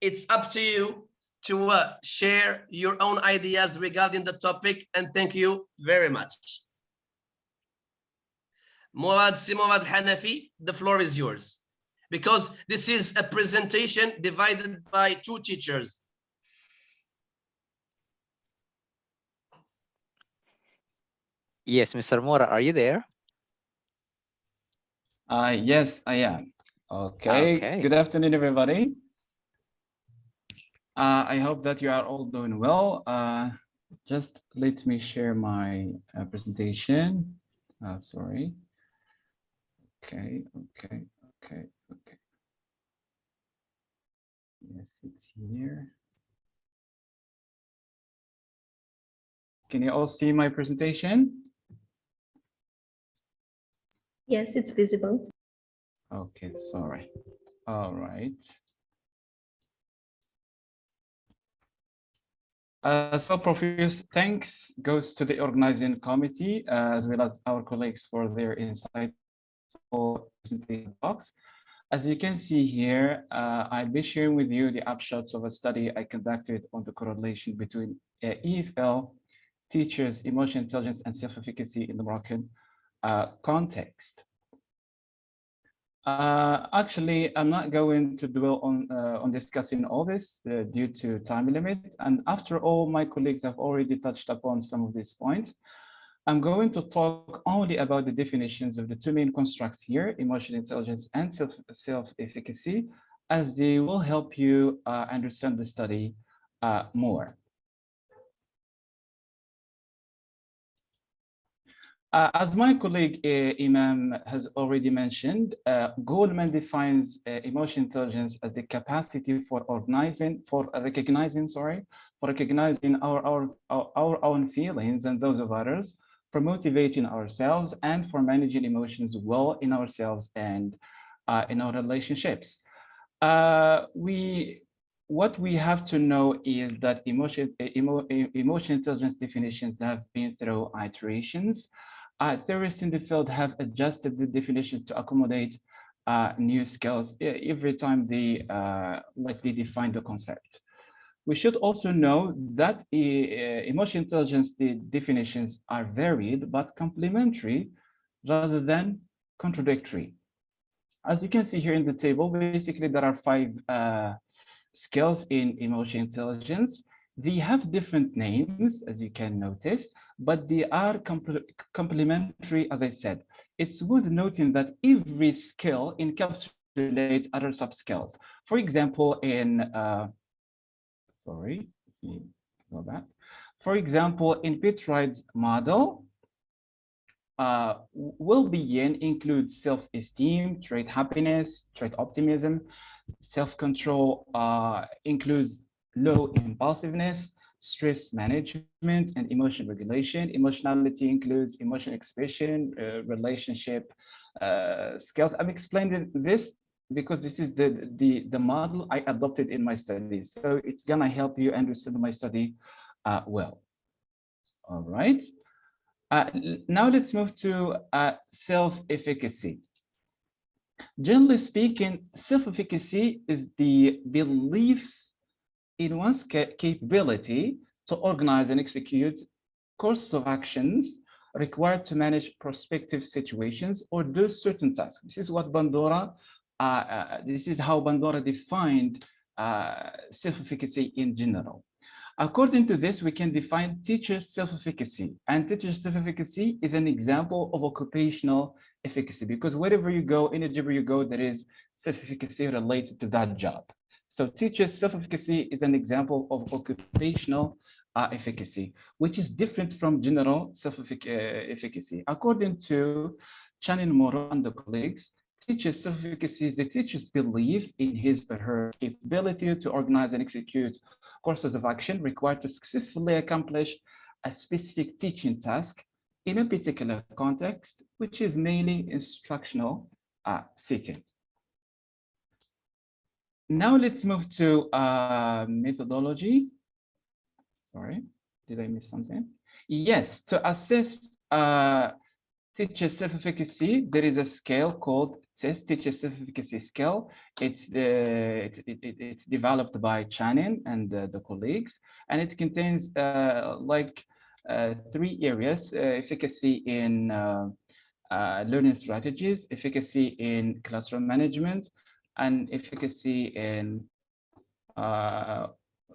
it's up to you to share your own ideas regarding the topic, and thank you very much. Murad Hanafi, the floor is yours, because this is a presentation divided by two teachers. Yes, Mr. Mora, are you there? Yes, I am. Okay. Good afternoon, everybody. I hope that you are all doing well. Just let me share my presentation. Sorry. Okay. Yes, it's here. Can you all see my presentation? Yes, it's visible. Okay, sorry. All right. So profuse thanks goes to the organizing committee as well as our colleagues for their insightful presentation talks. As you can see here, I'll be sharing with you the upshots of a study I conducted on the correlation between EFL, teachers, emotional intelligence, and self-efficacy in the Moroccan context. Actually, I'm not going to dwell on discussing all this due to time limit. And after all, my colleagues have already touched upon some of these points. I'm going to talk only about the definitions of the two main constructs here, emotional intelligence and self-efficacy, as they will help you understand the study more. As my colleague Imam has already mentioned, Goldman defines emotional intelligence as the capacity for recognizing our own feelings and those of others, for motivating ourselves, and for managing emotions well in ourselves and in our relationships. We what we have to know is that emotion intelligence definitions have been through iterations. Theorists in the field have adjusted the definitions to accommodate new skills every time they define the concept. We should also know that emotional intelligence definitions are varied but complementary rather than contradictory. As you can see here in the table, basically there are 5 skills in emotional intelligence. They have different names, as you can notice, but they are complementary, as I said. It's worth noting that every skill encapsulates other sub-skills. For example, in, go back. For example, in Pitride's model, well-being includes self-esteem, trait happiness, trait optimism. Self-control includes low impulsiveness, stress management, and emotion regulation. Emotionality includes emotion expression, relationship skills. I'm explaining this because this is the model I adopted in my studies. So it's gonna help you understand my study well. All right. Now let's move to self-efficacy. Generally speaking, self-efficacy is the beliefs in one's capability to organize and execute courses of actions required to manage prospective situations or do certain tasks. This is what Bandura, this is how Bandura defined self-efficacy in general. According to this, we can define teacher self-efficacy, and teacher self-efficacy is an example of occupational efficacy, because wherever you go, in a job you go, there is self-efficacy related to that job. So teacher self-efficacy is an example of occupational efficacy, which is different from general self-efficacy. According to Channing Moro and the colleagues, teacher self-efficacy is the teacher's belief in his or her capability to organize and execute courses of action required to successfully accomplish a specific teaching task in a particular context, which is mainly instructional setting. Now let's move to methodology. Sorry, did I miss something? Yes, to assess teacher self-efficacy, there is a scale called TESS, Teacher Self-Efficacy Scale. It's developed by Channing and the colleagues, and it contains 3 areas: efficacy in learning strategies, efficacy in classroom management, and efficacy in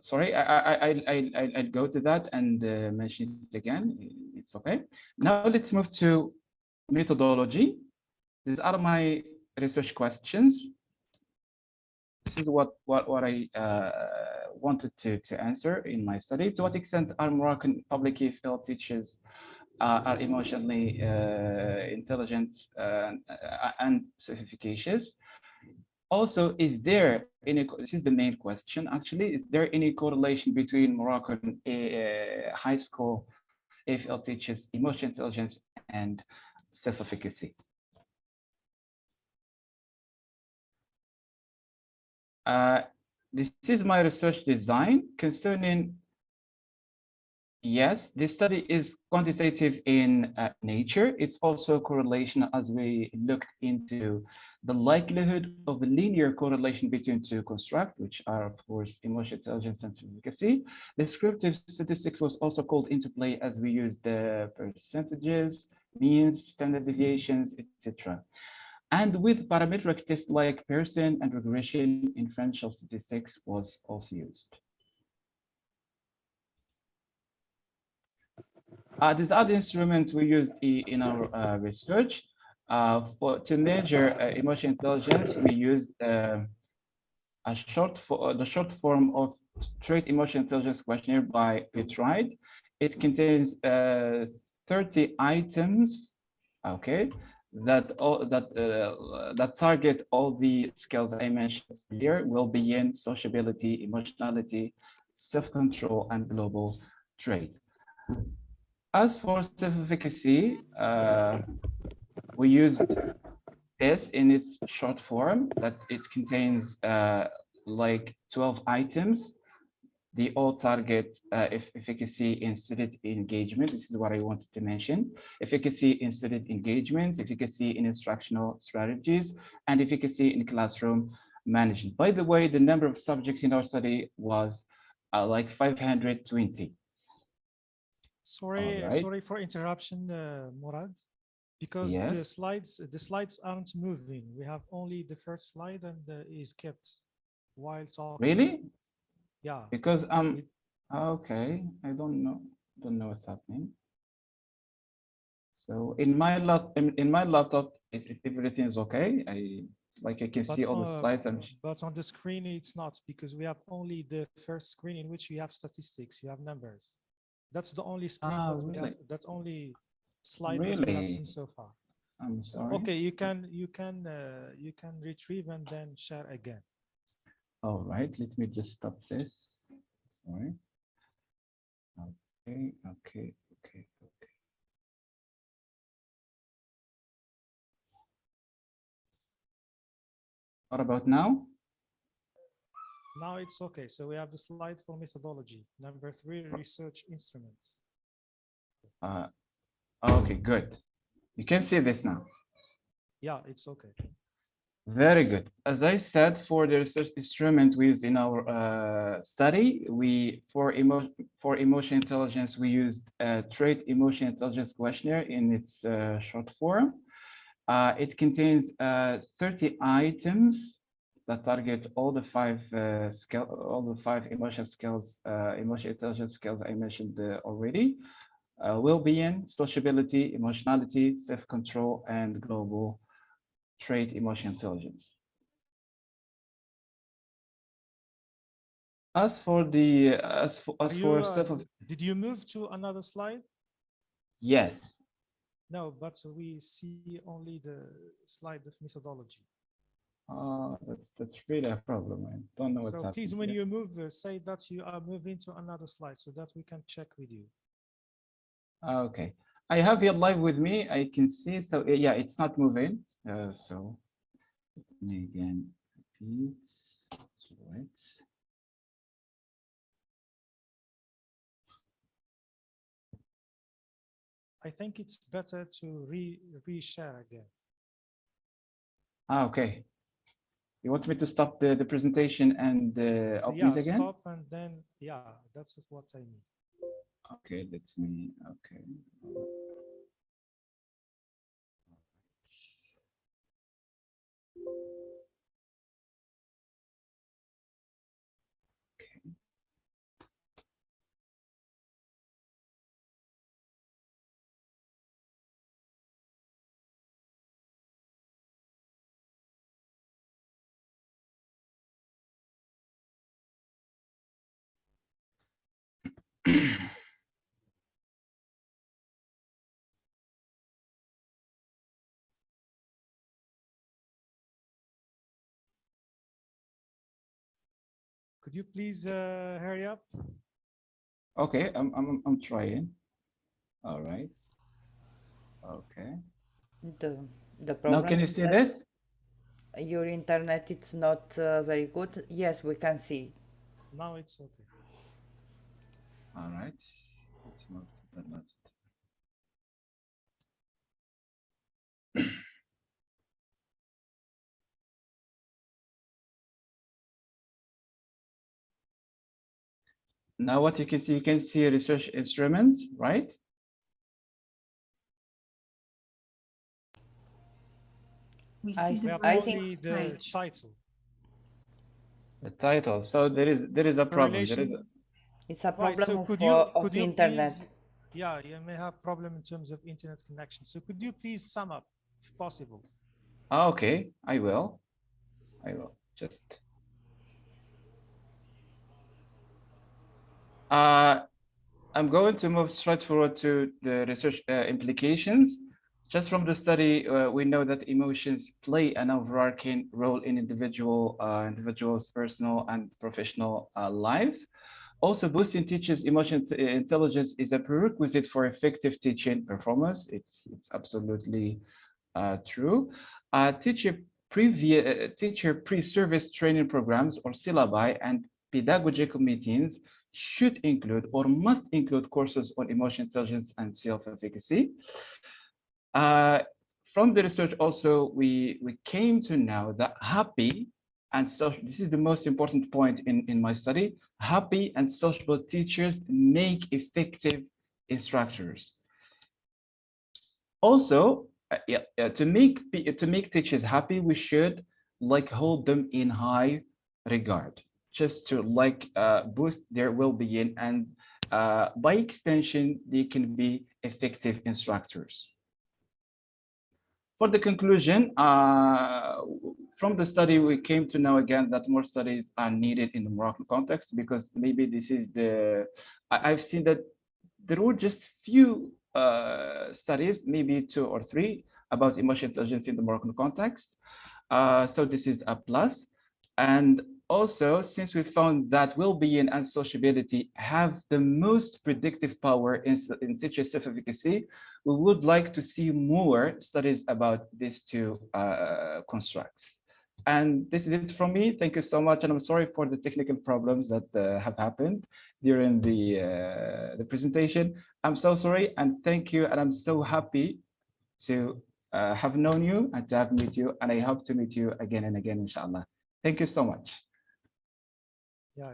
sorry, I'll go to that and mention it again. It's okay. Now let's move to methodology. These are my research questions. This is what I wanted to answer in my study. To what extent are Moroccan public EFL teachers are emotionally intelligent and self-efficacious? Also, is there any, this is the main question actually, is there any correlation between Moroccan high school EFL teachers' emotional intelligence and self-efficacy? This is my research design concerning, yes, this study is quantitative in nature. It's also correlation as we looked into the likelihood of a linear correlation between 2 constructs, which are of course emotional intelligence and self-efficacy. Descriptive statistics was also called into play as we used the percentages, means, standard deviations, etc. And with parametric tests like Pearson and regression, inferential statistics was also used. These are the instruments we used in our research. To measure emotional intelligence, we used the short form of Trait Emotional Intelligence Questionnaire by Pitride. It contains 30 items, okay, that target all the skills I mentioned earlier: well-being, sociability, emotionality, self-control, and global trait. As for self-efficacy, we used this in its short form, that it contains like 12 items. They all target efficacy in student engagement. This is what I wanted to mention. Efficacy in student engagement, efficacy in instructional strategies, and efficacy in classroom management. By the way, the number of subjects in our study was like 520. Sorry, All right. sorry for interruption, Murad, because the Yes. slides aren't moving. We have only the first slide and is kept while talking. Really? Yeah. Because okay, I don't know what's happening. So in my laptop, if everything is okay, I can see all the slides. But on the screen it's not, because we have only the first screen in which you have statistics, you have numbers. That's the only screen that we have. Really? That's only slide that we have seen so far. I'm sorry. Okay, you can retrieve and then share again. All right, let me just stop this. Sorry. Okay. What about now? Now it's okay. So we have the slide for methodology. Number 3, research instruments. Okay, good. You can see this now. Yeah, it's okay. Very good. As I said, for the research instrument we used in our study, for emotion intelligence, we used a trait emotion intelligence questionnaire in its short form. It contains 30 items that target all the five emotional skills, emotional intelligence skills I mentioned already: well-being, sociability, emotionality, self-control, and global trait emotional intelligence. As for did you move to another slide? Yes. No, but we see only the slide of methodology. That's really a problem. I don't know what's happening. So please, when here. you move, say that you are moving to another slide so that we can check with you. Okay, I have here live with me. I can see. So yeah, it's not moving. So let me again repeat. Right. I think it's better to re-share again. Okay. You want me to stop the presentation and open it again? Stop and then, that's what I mean. Okay, that's me. Okay. Could you please hurry up? Okay, I'm trying. All right. Okay. The problem. Now can you see that this? Your internet, it's not very good. Yes, we can see. Now it's okay. All right. Let's move to the last. Now what you can see research instruments, right? We see the title. The title. So there is a problem. It's a problem so of internet. Please, you may have problem in terms of internet connection. So could you please sum up, if possible? Okay, I will. Just. I'm going to move straight forward to the research implications. Just from the study, we know that emotions play an overarching role in individuals' personal and professional lives. Also, boosting teachers' emotional intelligence is a prerequisite for effective teaching performance. It's absolutely true. teacher pre-service training programs or syllabi and pedagogical meetings should include or must include courses on emotional intelligence and self-efficacy. From the research also, we came to know that happy and social, this is the most important point in my study, happy and sociable teachers make effective instructors. Also, to make teachers happy, we should hold them in high regard, just to boost their well-being, and by extension, they can be effective instructors. For the conclusion, from the study, we came to know again that more studies are needed in the Moroccan context, because maybe this is I've seen that there were just few studies, maybe 2 or 3, about emotional intelligence in the Moroccan context. So this is a plus. And also, since we found that well-being and sociability have the most predictive power in teacher self-efficacy, we would like to see more studies about these 2 constructs. And this is it from me. Thank you so much. And I'm sorry for the technical problems that have happened during the presentation. I'm so sorry, and thank you. And I'm so happy to have known you and to have met you. And I hope to meet you again and again, inshallah. Thank you so much. Yeah.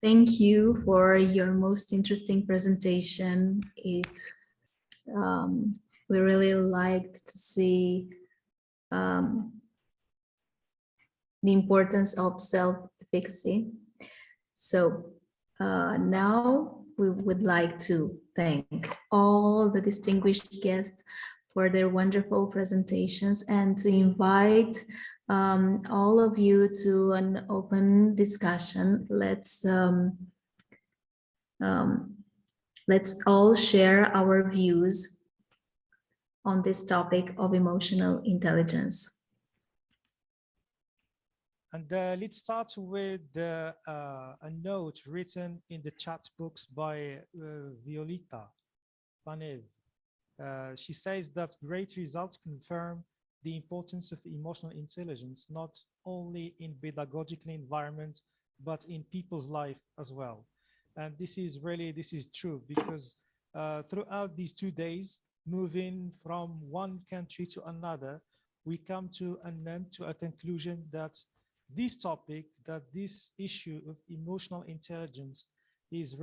Thank you for your most interesting presentation. We really liked to see the importance of self-efficacy. So now we would like to thank all the distinguished guests for their wonderful presentations, and to invite all of you to an open discussion. Let's all share our views on this topic of emotional intelligence. And let's start with a note written in the chat box by Violeta Panev. She says that great results confirm the importance of emotional intelligence, not only in pedagogical environments, but in people's life as well. And this is true, because throughout these 2 days, moving from one country to another, we come to a conclusion that this topic, that this issue of emotional intelligence is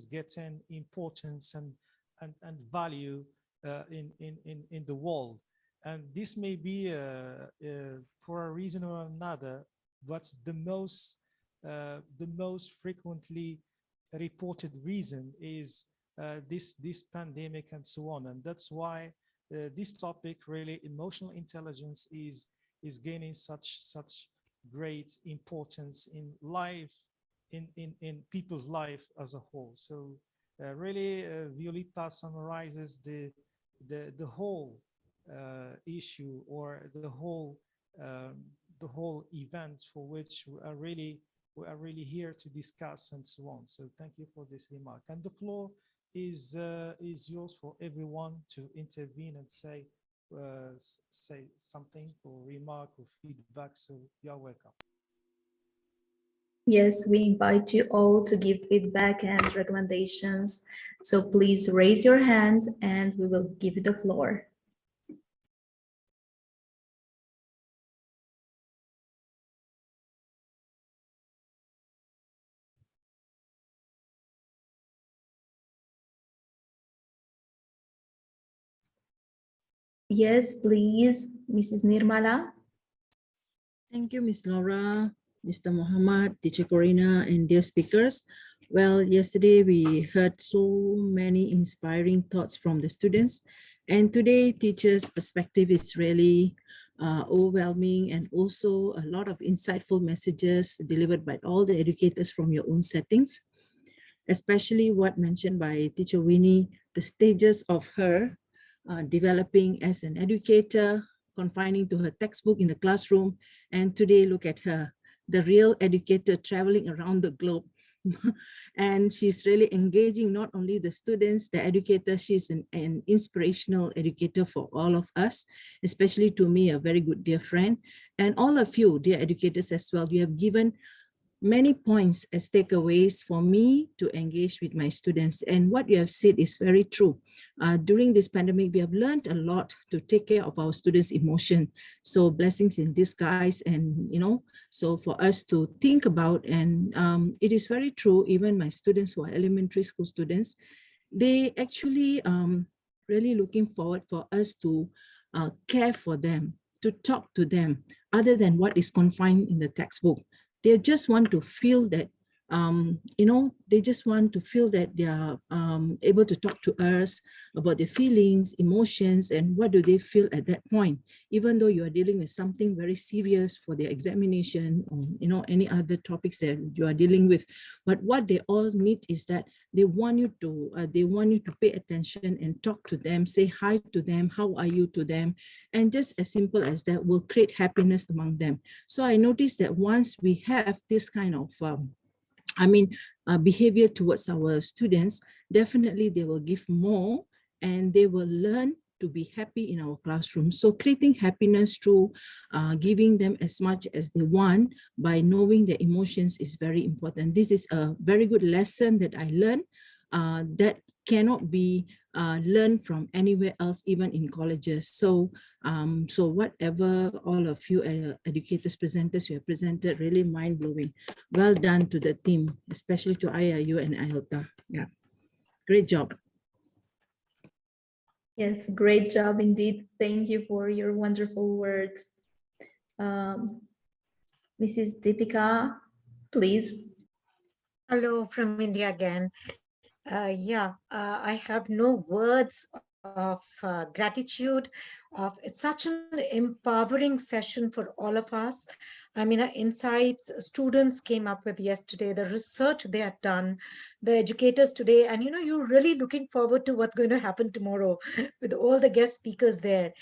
getting importance and value in the world. And this may be for a reason or another, but the most frequently reported reason is this pandemic and so on. And that's why this topic, really, emotional intelligence, is gaining such great importance in life, in people's life as a whole. So really, Violeta summarizes the whole issue, or the whole event for which we are really here to discuss and so on. So thank you for this remark. And the floor is yours for everyone to intervene and say something, or remark, or feedback. So you are welcome. Yes, we invite you all to give feedback and recommendations. So please raise your hand and we will give you the floor. Yes, please, Mrs. Nirmala. Thank you, Ms. Laura, Mr. Muhammad, Teacher Corina, and dear speakers. Well, yesterday we heard so many inspiring thoughts from the students, and today teachers' perspective is really overwhelming, and also a lot of insightful messages delivered by all the educators from your own settings, especially what mentioned by Teacher Winnie, the stages of her developing as an educator, confining to her textbook in the classroom, and today look at her, the real educator traveling around the globe And she's really engaging not only the students, the educators, she's an inspirational educator for all of us, especially to me, a very good dear friend. And all of you, dear educators as well, you have given many points as takeaways for me to engage with my students. And what you have said is very true. During this pandemic, we have learned a lot to take care of our students' emotion. So blessings in disguise, and so for us to think about, and it is very true, even my students who are elementary school students, they actually really looking forward for us to care for them, to talk to them, other than what is confined in the textbook. They just want to feel that, they just want to feel that they are able to talk to us about their feelings, emotions, and what do they feel at that point, even though you are dealing with something very serious for their examination, or any other topics that you are dealing with. But what they all need is that they want you to pay attention and talk to them, say hi to them, how are you to them, and just as simple as that will create happiness among them. So I noticed that once we have this kind of behavior towards our students, definitely they will give more and they will learn to be happy in our classroom. So creating happiness through giving them as much as they want by knowing their emotions is very important. This is a very good lesson that I learned that cannot be learned from anywhere else, even in colleges. So so whatever all of you educators, presenters, you have presented, really mind-blowing. Well done to the team, especially to IIU and IELTA. Yeah, great job. Yes, great job indeed. Thank you for your wonderful words. Mrs. Deepika, please. Hello from India again. I have no words of gratitude of such an empowering session for all of us. I mean, the insights students came up with yesterday, the research they had done, the educators today, and you're really looking forward to what's going to happen tomorrow with all the guest speakers there.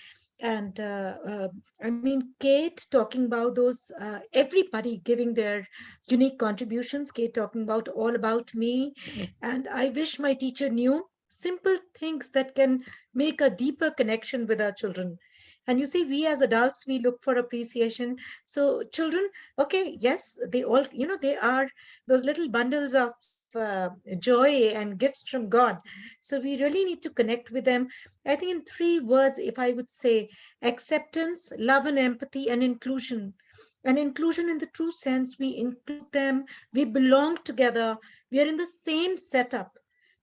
And I mean, Kate talking about those, everybody giving their unique contributions, Kate talking about all about me. And I wish my teacher knew simple things that can make a deeper connection with our children. And you see, we as adults, we look for appreciation. So children, okay, yes, they all, they are those little bundles of joy and gifts from God. So we really need to connect with them. I think in 3 words, if I would say acceptance, love and empathy, and inclusion. And inclusion in the true sense, we include them, we belong together, we are in the same setup.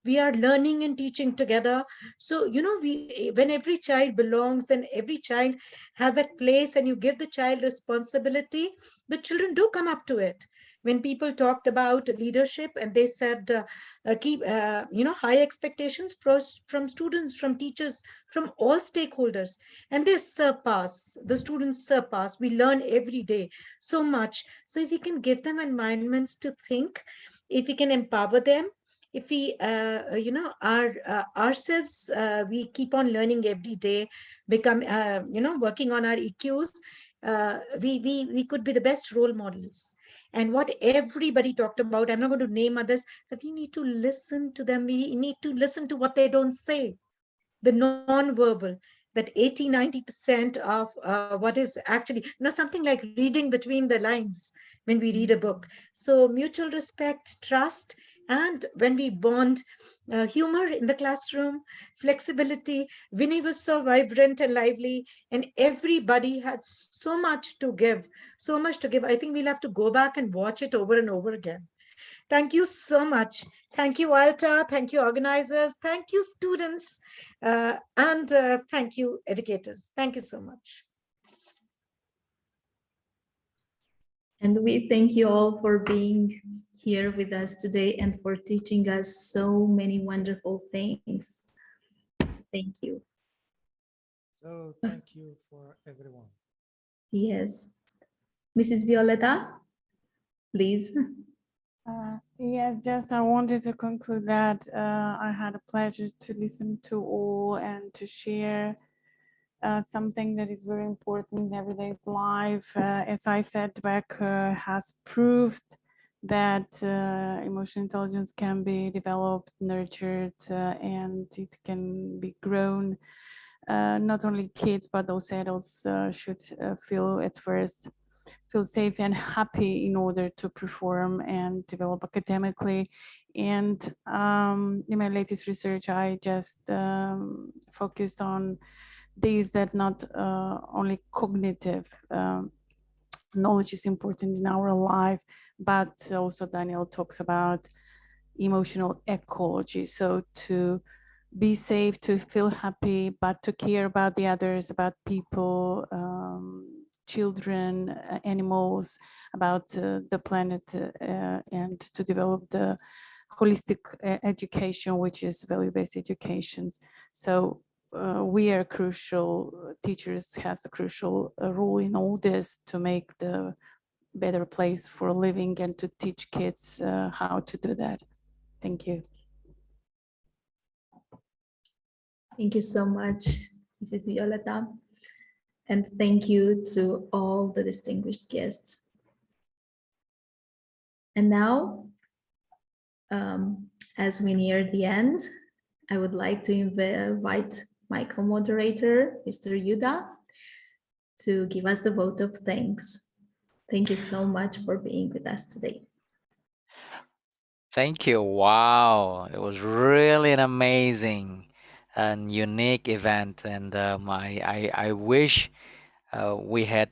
We are learning and teaching together. So, when every child belongs, then every child has that place, and you give the child responsibility, the children do come up to it. When people talked about leadership and they said, keep, high expectations from students, from teachers, from all stakeholders, and they surpass, the students surpass, we learn every day so much. So if we can give them environments to think, if we can empower them, if we, ourselves, we keep on learning every day, become, working on our EQs, we could be the best role models. And what everybody talked about, I'm not going to name others, but we need to listen to them. We need to listen to what they don't say, the non-verbal, that 80-90% of what is actually, something like reading between the lines when we read a book. So mutual respect, trust, and when we bond, humor in the classroom, flexibility. Vinny was so vibrant and lively, and everybody had so much to give, so much to give. I think we'll have to go back and watch it over and over again. Thank you so much. Thank you, IELTA. Thank you, organizers. Thank you, students. And thank you, educators. Thank you so much. And we thank you all for being here with us today and for teaching us so many wonderful things. Thank you. So thank you for everyone. Yes. Mrs. Violeta, please. Yes, just I wanted to conclude that I had a pleasure to listen to all and to share something that is very important in everyday's life. As I said, Becker has proved that emotional intelligence can be developed, nurtured, and it can be grown. Not only kids, but also adults should feel safe and happy in order to perform and develop academically. And in my latest research, I just focused on these that not only cognitive knowledge is important in our life, but also Daniel talks about emotional ecology. So to be safe, to feel happy, but to care about the others, about people, children, animals, about the planet, and to develop the holistic education, which is value-based education. So we are crucial, teachers has a crucial role in all this to make the better place for living and to teach kids how to do that. Thank you. Thank you so much, Mrs. Violeta. And thank you to all the distinguished guests. And now, as we near the end, I would like to invite my co-moderator, Mr. Yuda, to give us the vote of thanks. Thank you so much for being with us today. Thank you. Wow, it was really an amazing and unique event, and I wish we had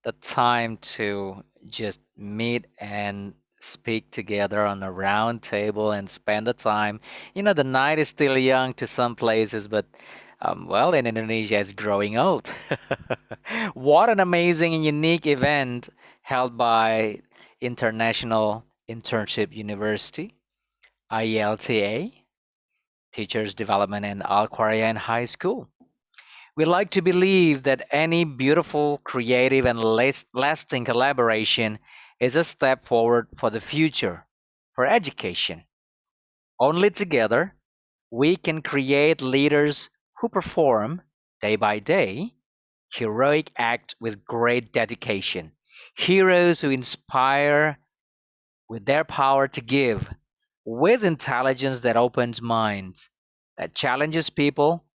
the time to just meet and speak together on a round table and spend the time. You know, the night is still young to some places, but well, in Indonesia, it's growing old. What an amazing and unique event held by International Internship University, IELTA, Teachers Development, and Al Quarayan High School. We like to believe that any beautiful, creative, and lasting collaboration is a step forward for the future, for education. Only together, we can create leaders who perform, day by day, heroic acts with great dedication, heroes who inspire with their power to give, with intelligence that opens minds, that challenges people,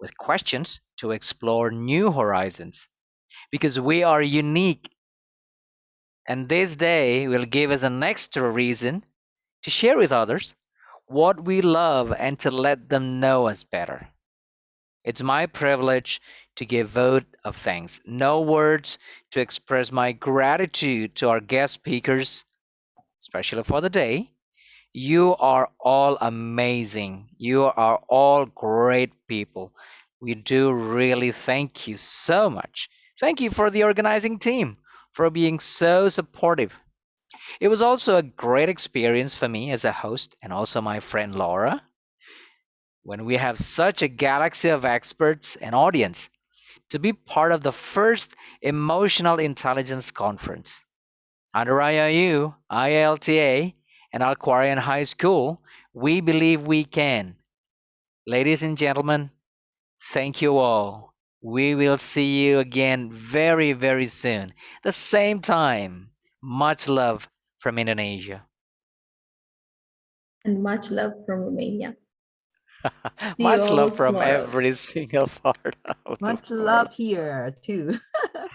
with questions to explore new horizons. Because we are unique, and this day will give us an extra reason to share with others what we love and to let them know us better. It's my privilege to give vote of thanks. No words to express my gratitude to our guest speakers, especially for the day. You are all amazing. You are all great people. We do really thank you so much. Thank you for the organizing team for being so supportive. It was also a great experience for me as a host and also my friend Laura. When we have such a galaxy of experts and audience to be part of the first Emotional Intelligence Conference. Under IIU, IELTA, and Al Quarayan High School, we believe we can. Ladies and gentlemen, thank you all. We will see you again very, very soon. The same time. Much love from Indonesia. And much love from Romania. See Much you all love from tomorrow. every single part of the Much world. love here too.